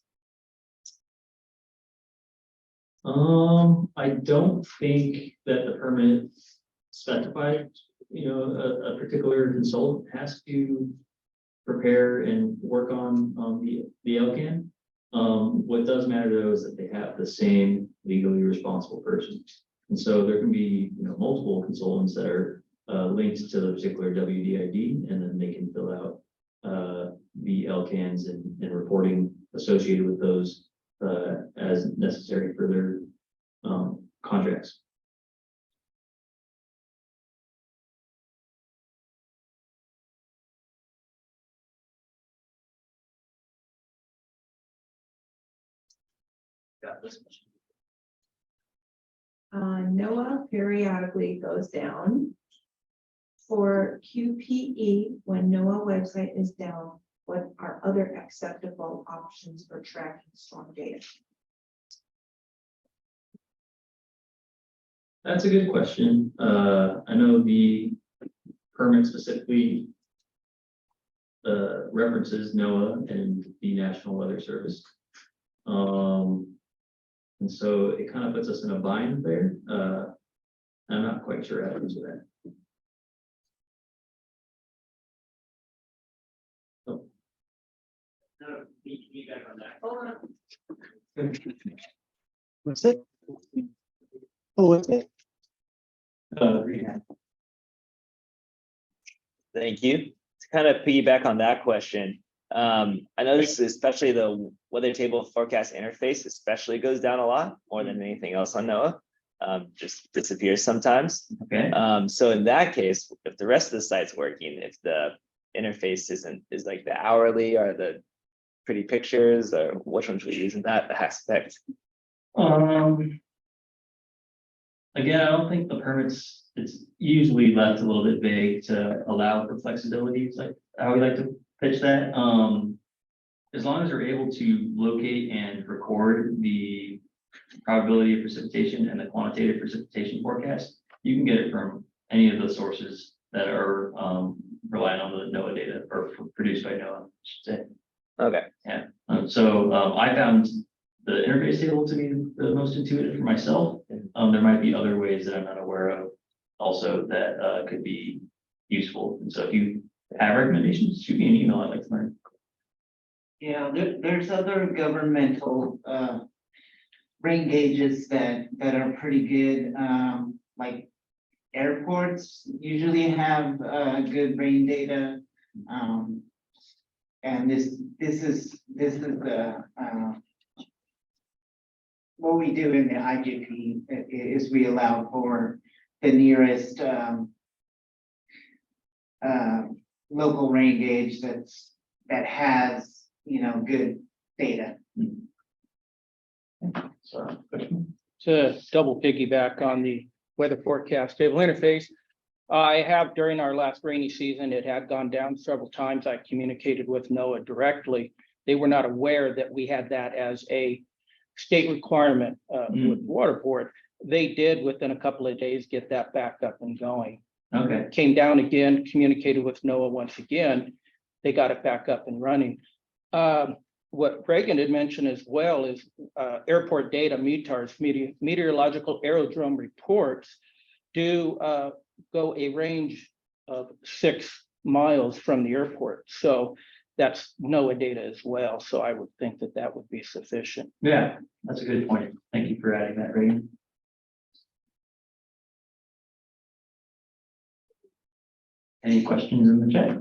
I don't think that the permit specified, a particular consultant has to prepare and work on the LCAN. What does matter though is that they have the same legally responsible person. And so there can be, multiple consultants that are linked to the particular WDID, and then they can fill out the LCANs and reporting associated with those as necessary for their contracts. Got this question. NOAA periodically goes down. For QPE, when NOAA website is down, what are other acceptable options for tracking storm data? That's a good question. I know the permit specifically references NOAA and the National Weather Service. And so it kind of puts us in a bind there. I'm not quite sure how to answer that. Oh. No, feedback on that. Hold on. What's it? Oh, what's it? Thank you. To kind of piggyback on that question, I noticed especially the weather table forecast interface especially goes down a lot more than anything else on NOAA. Just disappears sometimes. Okay. So in that case, if the rest of the site's working, if the interface is like the hourly or the pretty pictures, or which one should we use in that aspect? Again, I don't think the permits, it's usually left a little bit vague to allow for flexibility. It's like how we like to pitch that. As long as we're able to locate and record the probability of precipitation and the quantitative precipitation forecast, you can get it from any of the sources that are relying on the NOAA data or produced by NOAA, I should say. Okay. Yeah. I found the interface table to be the most intuitive for myself. There might be other ways that I'm not aware of also that could be useful. And so if you have recommendations, shoot me an email. I'd like to learn. Yeah, there's other governmental rain gauges that are pretty good. Like airports usually have good rain data. And this is the what we do in the IGP is we allow for the nearest local rain gauge that has, good data. So, To double piggyback on the weather forecast table interface. I have during our last rainy season, it had gone down several times. I communicated with NOAA directly. They were not aware that we had that as a state requirement with the water board. They did within a couple of days get that back up and going. okay, Came down again, communicated with NOAA once again. They got it back up and running. What Reagan had mentioned as well is airport data, METARs, meteorological aerodrome reports do go a range of 6 miles from the airport. So that's NOAA data as well. So I would think that that would be sufficient. yeah, that's a good point. Thank you for adding that, Reagan. Any questions in the chat?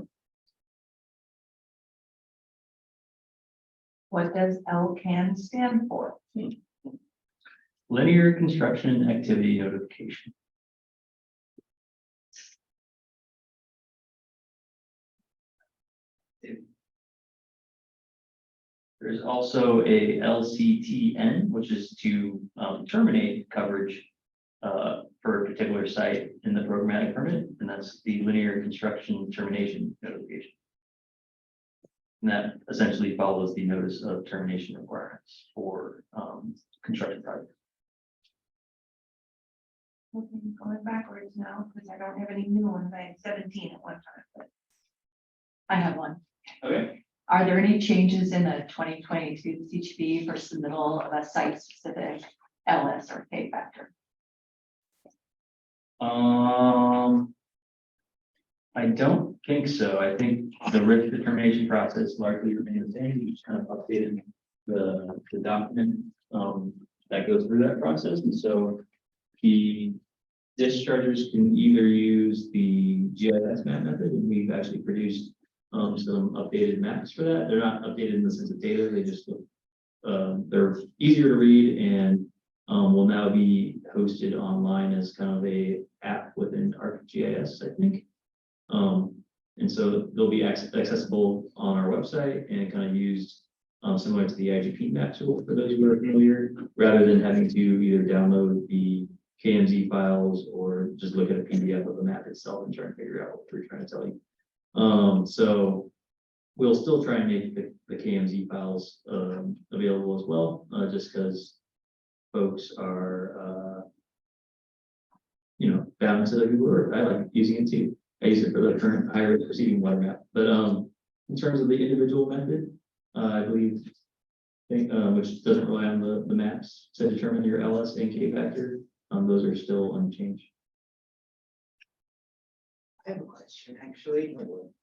What does LCAN stand for? Linear construction activity notification. There's also a LCTN, which is to terminate coverage for a particular site in the programmatic permit, and that's the linear construction termination notification. And that essentially follows the notice of termination requirements for construction projects. Going backwards now, because I don't have any new ones. I had 17 at one time, but I have one. Okay. Are there any changes in the 2022 CGP for submittal of a site-specific LS or K factor? I don't think so. I think the risk determination process largely remains the same. You just kind of updated the document that goes through that process. And so the dischargers can either use the GIS map method, and we've actually produced some updated maps for that. They're not updated in the sense of data, they just look, they're easier to read and will now be hosted online as kind of a app within ArcGIS, I think. And so they'll be accessible on our website and kind of used similar to the IGP map tool for those who are familiar, rather than having to either download the KMZ files or just look at a PDF of the map itself and try and figure out what we're trying to tell you. So we'll still try and make the KMZ files available as well, just because folks are balanced to the Google Earth. I like using it too. I use it for the current higher receiving water map. But in terms of the individual method, I believe which doesn't rely on the maps to determine your LS and K factor, those are still unchanged. I have a question, actually.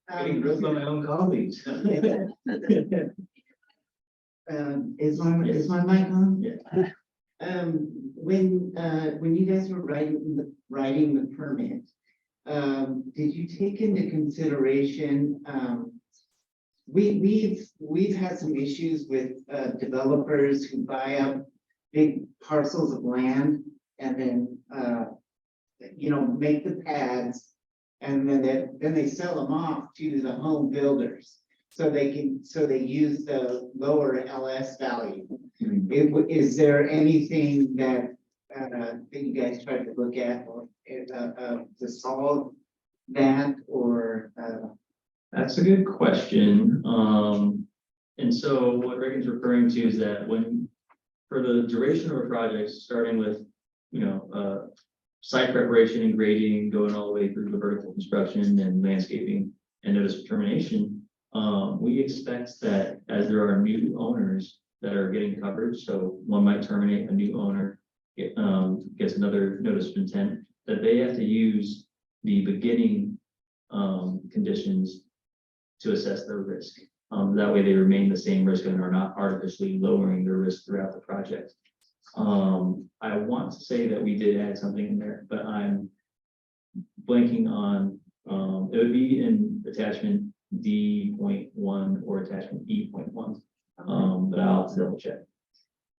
Getting grilled by my own colleagues. Is my mic on? Yeah. When you guys were writing the permit, did you take into consideration, we've had some issues with developers who buy up big parcels of land and then make the pads, and then they sell them off to the home builders so they use the lower LS value. Is there anything that you guys tried to look at or to solve that, or That's a good question. And so what Reagan's referring to is that for the duration of a project, starting with, site preparation and grading, going all the way through the vertical construction and landscaping and notice of termination, we expect that as there are new owners that are getting coverage, so one might terminate, a new owner gets another notice of intent, that they have to use the beginning conditions to assess their risk. That way they remain the same risk and are not artificially lowering their risk throughout the project. I want to say that we did add something in there, but I'm blanking on, it would be in attachment D.1 or attachment E.1. But I'll have to double check.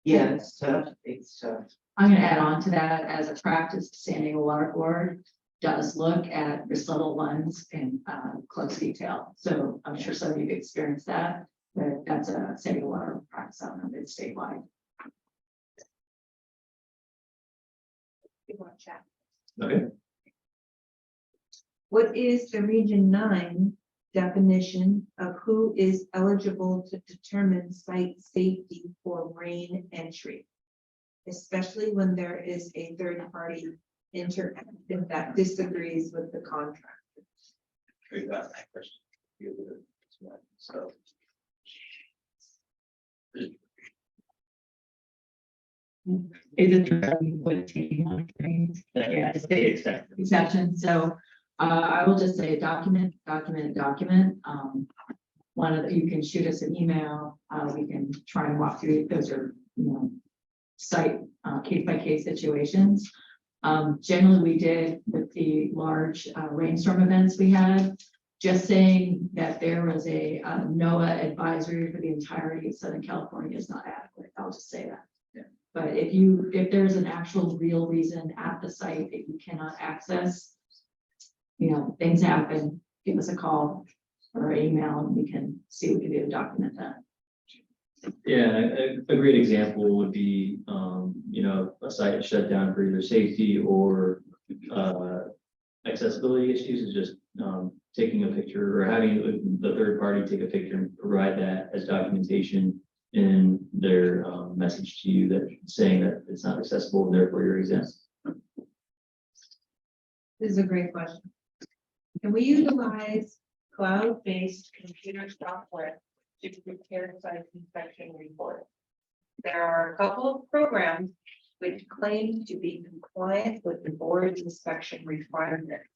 yeah, it's tough. It's tough. I'm gonna add on to that as a practice standing a water board. does look at the subtle ones in close detail. So I'm sure some of you've experienced that, but that's a city water practice out of it statewide. Okay. What is the Region 9 definition of who is eligible to determine site safety for rain entry? Especially when there is a third party interactive that disagrees with the contract. So. Is it with monitoring? Yeah, it's state exception. So I will just say document. One of the, you can shoot us an email. We can try and walk through. Those are, site case by case situations. Generally, we did with the large rainstorm events we had. Just saying that there was a NOAA advisory for the entirety of Southern California is not adequate. I'll just say that. But if there's an actual real reason at the site that you cannot access, things happen, give us a call or email and we can see what we can do to document that. Yeah, a great example would be, a site shut down for either safety or accessibility issues is just taking a picture or having the third party take a picture and provide that as documentation in their message to you that saying that it's not accessible and therefore you're exempt. This is a great question. Can we utilize cloud-based computer software to prepare site inspection reports? There are a couple of programs which claim to be compliant with the board's inspection requirements.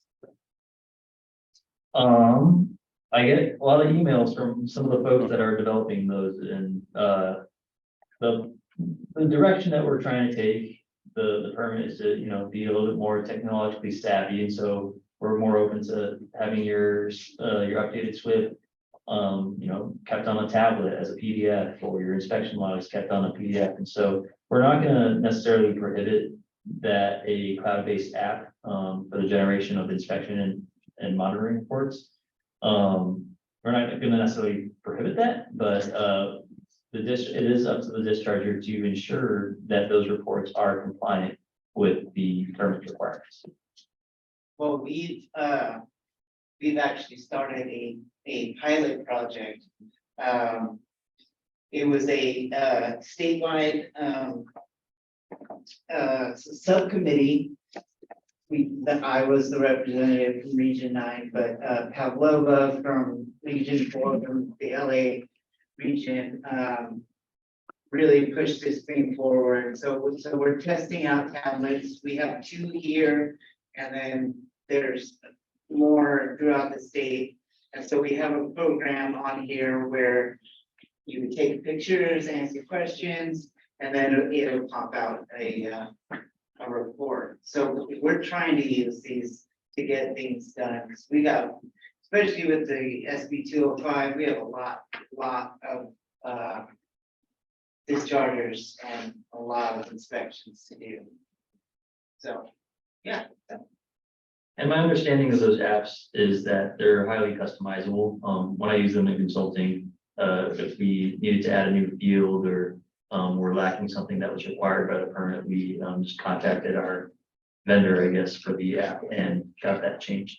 I get a lot of emails from some of the folks that are developing those and the direction that we're trying to take the permit is to be a little bit more technologically savvy, and so we're more open to having your updated SWIP kept on a tablet as a PDF or your inspection logs kept on a PDF, and so we're not going to necessarily prohibit that a cloud-based app for the generation of inspection and monitoring reports. We're not going to necessarily prohibit that, but it is up to the discharger to ensure that those reports are compliant with the permit requirements. Well, we've actually started a pilot project. It was a statewide subcommittee. I was the representative from Region 9, but Pavlova from Region 4 from the LA region really pushed this thing forward. So we're testing out tablets. We have 2 here, and then there's more throughout the state. And so we have a program on here where you would take pictures, answer questions, and then it'll pop out a report. So we're trying to use these to get things done. We got, especially with the SB 205, we have a lot of dischargers and a lot of inspections to do. So, yeah. And my understanding of those apps is that they're highly customizable. When I use them in consulting, if we needed to add a new field or we're lacking something that was required by the permit, we just contacted our vendor, I guess, for the app and got that changed.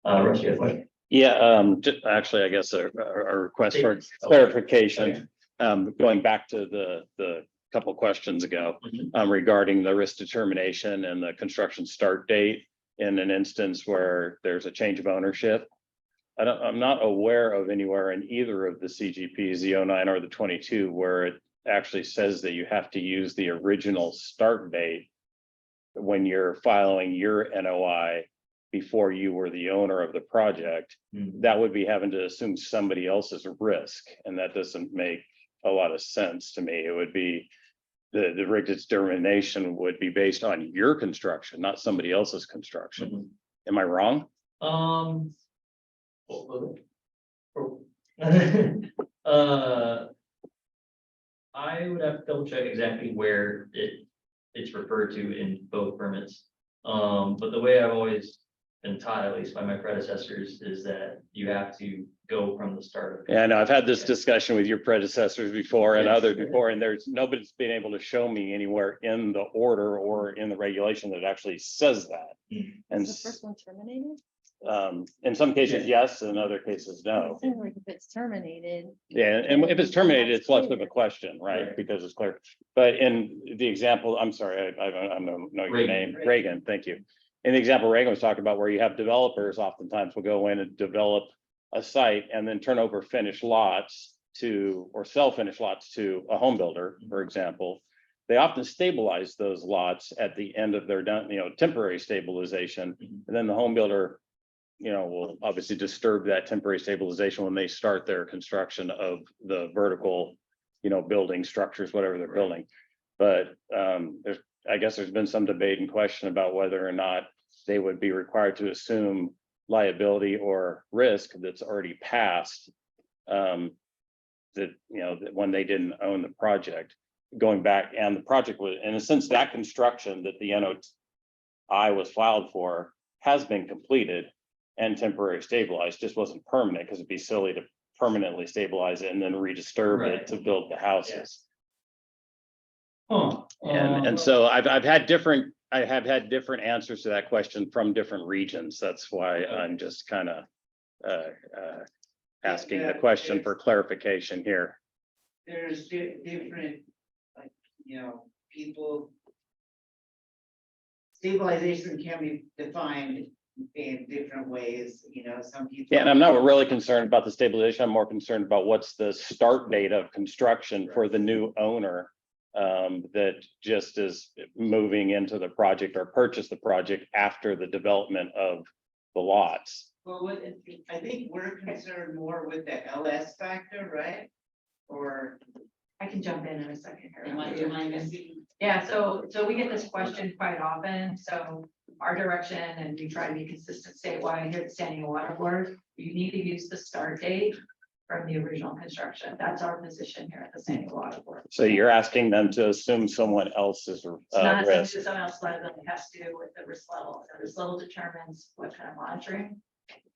Russ, you have a question? Yeah, actually, I guess a request for clarification. Going back to the couple questions ago regarding the risk determination and the construction start date in an instance where there's a change of ownership. I'm not aware of anywhere in either of the CGPs, the 09 or the 22, where it actually says that you have to use the original start date when you're filing your NOI before you were the owner of the project. That would be having to assume somebody else's risk, and that doesn't make a lot of sense to me. It would be the risk determination would be based on your construction, not somebody else's construction. Am I wrong? I would have to double check exactly where it's referred to in both permits. But the way I've always been taught, at least by my predecessors, is that you have to go from the start of. Yeah, I know, I've had this discussion with your predecessors before and others before, and nobody's been able to show me anywhere in the order or in the regulation that actually says that. And Is the first one terminated? in some cases, yes, in other cases, no. Like if it's terminated. Yeah, and if it's terminated, it's less of a question, right? Because it's clear. But in the example, I'm sorry, I don't know your name, Reagan, thank you. In the example Reagan was talking about, where you have developers oftentimes will go in and develop a site and then turn over finished lots to, or sell finished lots to a home builder, for example. They often stabilize those lots at the end of their done, temporary stabilization. And then the home builder, will obviously disturb that temporary stabilization when they start their construction of the vertical, building structures, whatever they're building. But I guess there's been some debate and question about whether or not they would be required to assume liability or risk that's already passed, that when they didn't own the project, going back, and the project was, in a sense, that construction that the NOI was filed for has been completed and temporary stabilized, just wasn't permanent, because it'd be silly to permanently stabilize it and then redisturb it to build the houses. And so I have had different answers to that question from different regions. That's why I'm just kind of asking the question for clarification here. There's different, like, people. Stabilization can be defined in different ways, some people. Yeah, and I'm not really concerned about the stabilization. I'm more concerned about what's the start date of construction for the new owner that just is moving into the project or purchase the project after the development of the lots. Well, I think we're concerned more with the LS factor, right? Or I can jump in a second here. am I missing? Yeah, so we get this question quite often, so our direction, and we try to be consistent statewide here at the Standing Water Board, you need to use the start date from the original construction. That's our position here at the Standing Water Board. So you're asking them to assume someone else's It's not risk. someone else liability, has to do with the risk level. The risk level determines what kind of monitoring,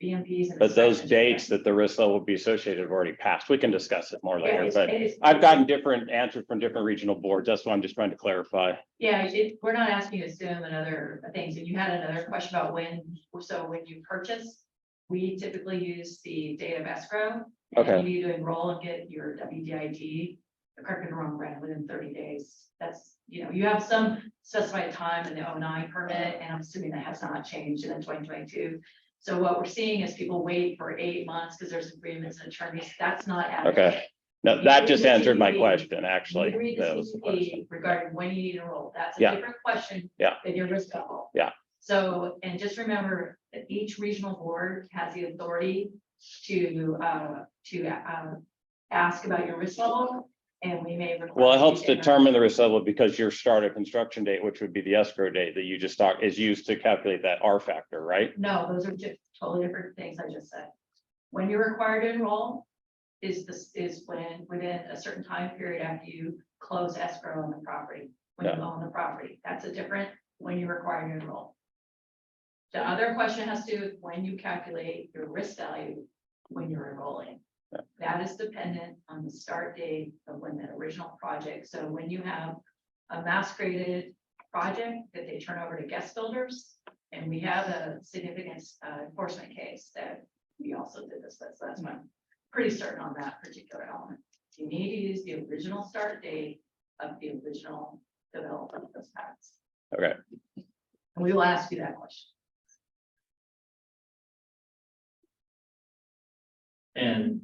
BMPs. And But those inspections. dates that the risk level will be associated have already passed. We can discuss it more later, Yeah, but I've gotten different answers from different regional boards. That's why I'm just trying to clarify. Yeah, we're not asking you to assume and other things. And you had another question about when you purchase, we typically use the date of escrow. And Okay. you need to enroll and get your WDID, the correct and wrong brand, within 30 days. That's, you have some specified time in the 09 permit, and I'm assuming that has not changed in 2022. So what we're seeing is people wait for 8 months because there's agreements and attorneys. That's not adequate. Okay. No, that just answered my question, actually. You read That the was the question. CGP regarding when you need to enroll. That's a Yeah. different question Yeah. than your risk level. Yeah. So, and just remember that each regional board has the authority to ask about your risk level, and we may. require Well, it helps you to enter- determine the risk level because your start of construction date, which would be the escrow date that you just talked, is used to calculate that R factor, right? No, those are just totally different things I just said. When you're required to enroll is when within a certain time period after you close escrow on the property, when you own the property. That's a different when you're required to enroll. The other question has to do with when you calculate your risk value when you're enrolling. That is dependent on the start date of when the original project. So when you have a mass created project that they turn over to guest builders, and we have a significant enforcement case that we also did this with, so that's why I'm pretty certain on that particular element. You need to use the original start date of the original development of those packs. Okay. And we will ask you that question. And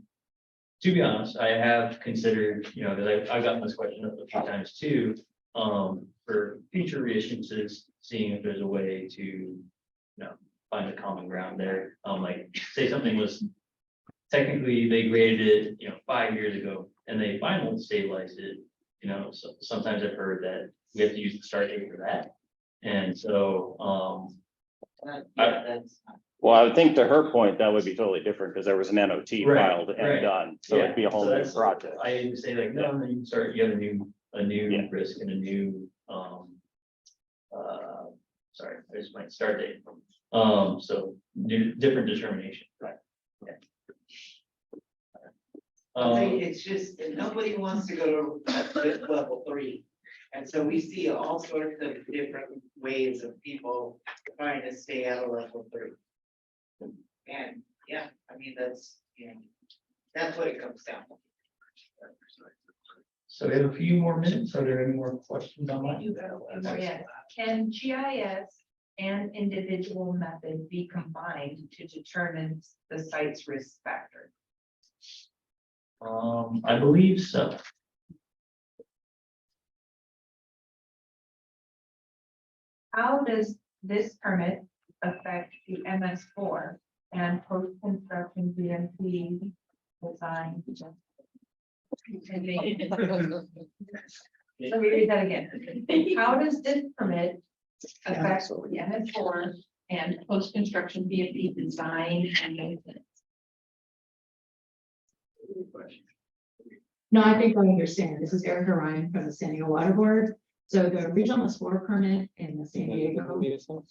to be honest, I have considered, because I've gotten this question a few times too, for future reissuances, seeing if there's a way to, find a common ground there. Like say something was technically they graded it, 5 years ago, and they finally stabilized it. So sometimes I've heard that we have to use the start date for that. And so, Well, I would think to her point, that would be totally different because there was an NOT filed and done. So it'd be a whole new project. I would say like, no, you start, you have a new risk and a new, sorry, I just might start date. So different determination. Right. Um, It's just, that nobody wants to go to level 3. And so we see all sorts of different ways of people trying to stay out of level 3. And yeah, I mean, that's, that's what it comes down to. So we have a few more minutes. Are there any more questions on that? Yes. Can GIS and individual method be combined to determine the site's risk factor? I believe so. How does this permit affect the MS4 and post-construction BMP design? Let me read that again. How does this permit affect the MS4 and post-construction BMP design and maintenance? No, I think I understand. This is Erica Ryan from the San Diego Water Board. So the regional SWR permit in the San Diego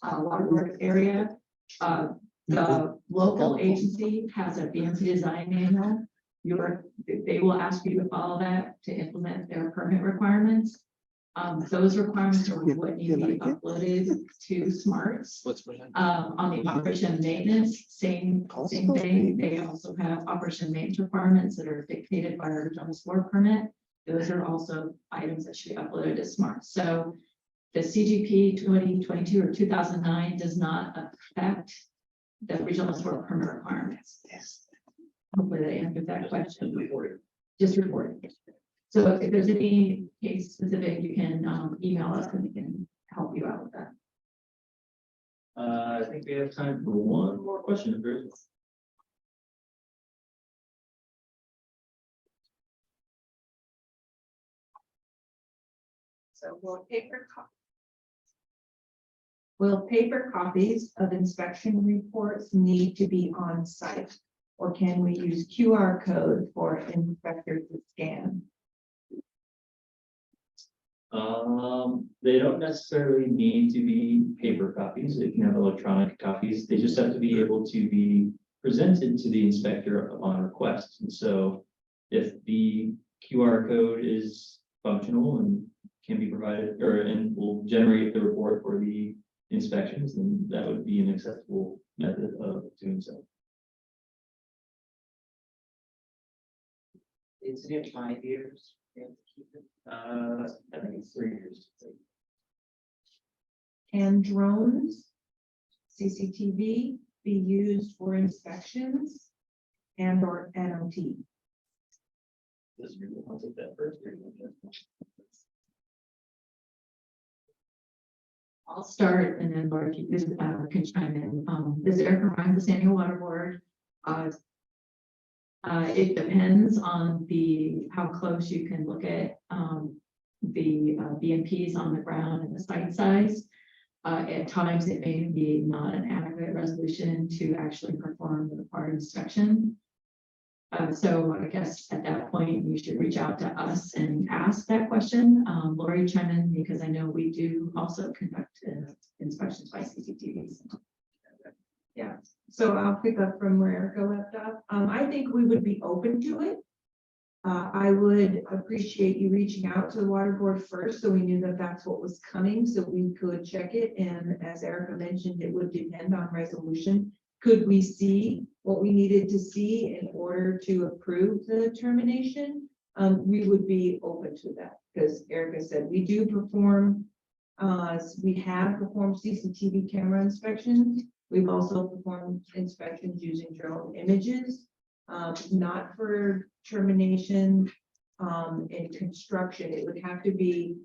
Water Board area, the local agency has a BMP design manual. They will ask you to follow that to implement their permit requirements. Those requirements are what need to be uploaded to Smarts. On the operation and maintenance, same thing. They also have operation and maintenance requirements that are dictated by our regional SWR permit. Those are also items that should be uploaded to Smarts. So the CGP 2022 or 2009 does not affect the regional SWR permit requirements. Hopefully that answered that question. Just report it. So if there's any case specific, you can email us and we can help you out with that. I think we have time for one more question. If there is. So will paper copies of inspection reports need to be on site? Or can we use QR code for inspectors to scan? They don't necessarily need to be paper copies. They can have electronic copies. They just have to be able to be presented to the inspector upon request. And so if the QR code is functional and can be provided and will generate the report for the inspections, then that would be an acceptable method of doing so. Is it 5 years? I think it's 3 years. Can drones, CCTV be used for inspections and or NOT? I'll take that first. I'll start and then Laura can chime in. This is Erica Ryan, the San Diego Water Board. It depends on how close you can look at the BMPs on the ground and the site size. At times, it may be not an adequate resolution to actually perform the required inspection. So I guess at that point, you should reach out to us and ask that question. Lori, chime in because I know we do also conduct inspections by CCTVs. Yeah, so I'll pick up from where Erica left off. I think we would be open to it. I would appreciate you reaching out to the water board first, so we knew that that's what was coming, so we could check it. And as Erica mentioned, it would depend on resolution. Could we see what we needed to see in order to approve the termination? We would be open to that because Erica said we do perform. We have performed CCTV camera inspections. We've also performed inspections using drone images, not for termination in construction. It would have to be,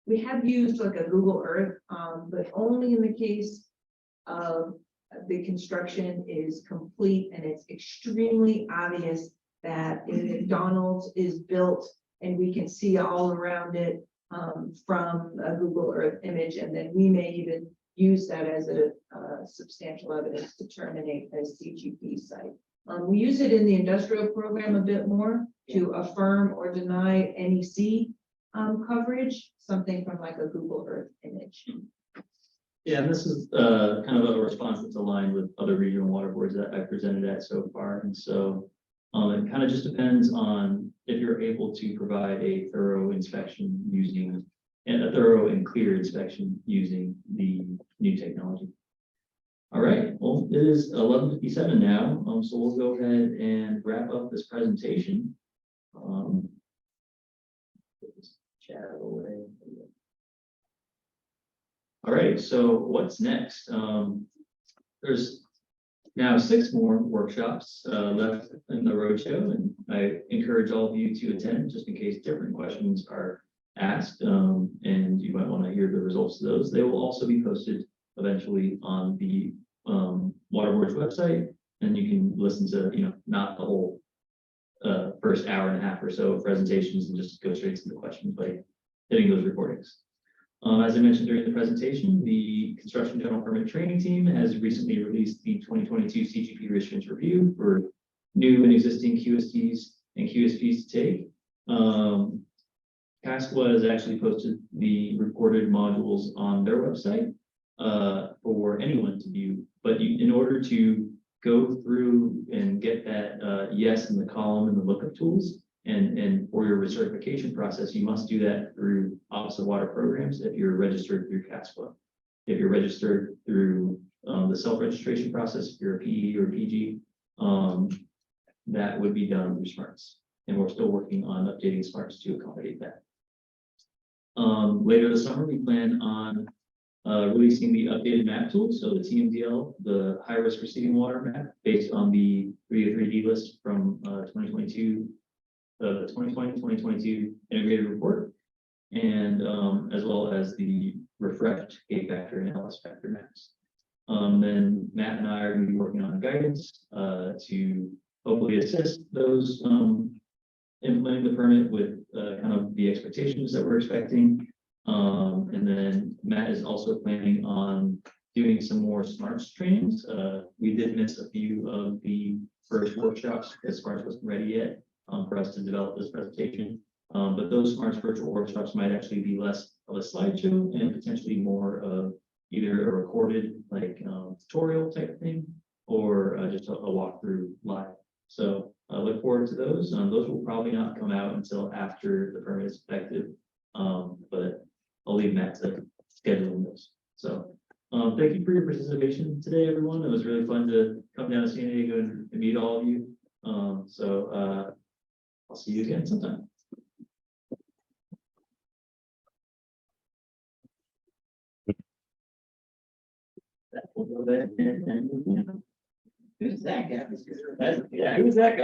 we have used like a Google Earth, but only in the case of the construction is complete and it's extremely obvious that a McDonald's is built and we can see all around it from a Google Earth image. And then we may even use that as a substantial evidence to terminate a CGP site. We use it in the industrial program a bit more to affirm or deny NEC coverage, something from like a Google Earth image. Yeah, and this is kind of a response that's aligned with other regional water boards that I've presented at so far. And so it kind of just depends on if you're able to provide a thorough inspection using, and a thorough and clear inspection using the new technology. All right, well, it is 11:57 now, so we'll go ahead and wrap up this presentation. Chat away. All right, so what's next? There's now 6 more workshops left in the roadshow, and I encourage all of you to attend just in case different questions are asked, and you might want to hear the results of those. They will also be posted eventually on the Water Board's website, and you can listen to, not the whole first hour and a half or so of presentations and just go straight to the questions by hitting those recordings. As I mentioned during the presentation, the Construction General Permit Training Team has recently released the 2022 CGP Restrictions Review for new and existing QSTs and QSPs to take. CASCWA has actually posted the recorded modules on their website for anyone to view, but in order to go through and get that yes in the column and the lookup tools, and for your recertification process, you must do that through Office of Water Programs if you're registered through CASCWA. If you're registered through the self-registration process, if you're a PE or PG, that would be done through SMARTS. And we're still working on updating SMARTS to accommodate that. Later this summer, we plan on releasing the updated map tool. So the TMDL, the high risk receiving water map based on the 303D list from 2022. The 2020-2022 integrated report, and as well as the refreshed gate factor and LS factor maps. Then Matt and I are going to be working on guidance to hopefully assist those implementing the permit with kind of the expectations that we're expecting. And then Matt is also planning on doing some more SMARTS trainings. We did miss a few of the first workshops because SMARTS wasn't ready yet. For us to develop this presentation. But those SMARTS virtual workshops might actually be less of a slideshow and potentially more of either a recorded tutorial type thing or just a walkthrough live. So I look forward to those. Those will probably not come out until after the permit is effective, but I'll leave Matt to schedule those. So thank you for your participation today, everyone. It was really fun to come down to San Diego and meet all of you. I'll see you again sometime. We'll go there. Who's that guy? Yeah, who's that guy?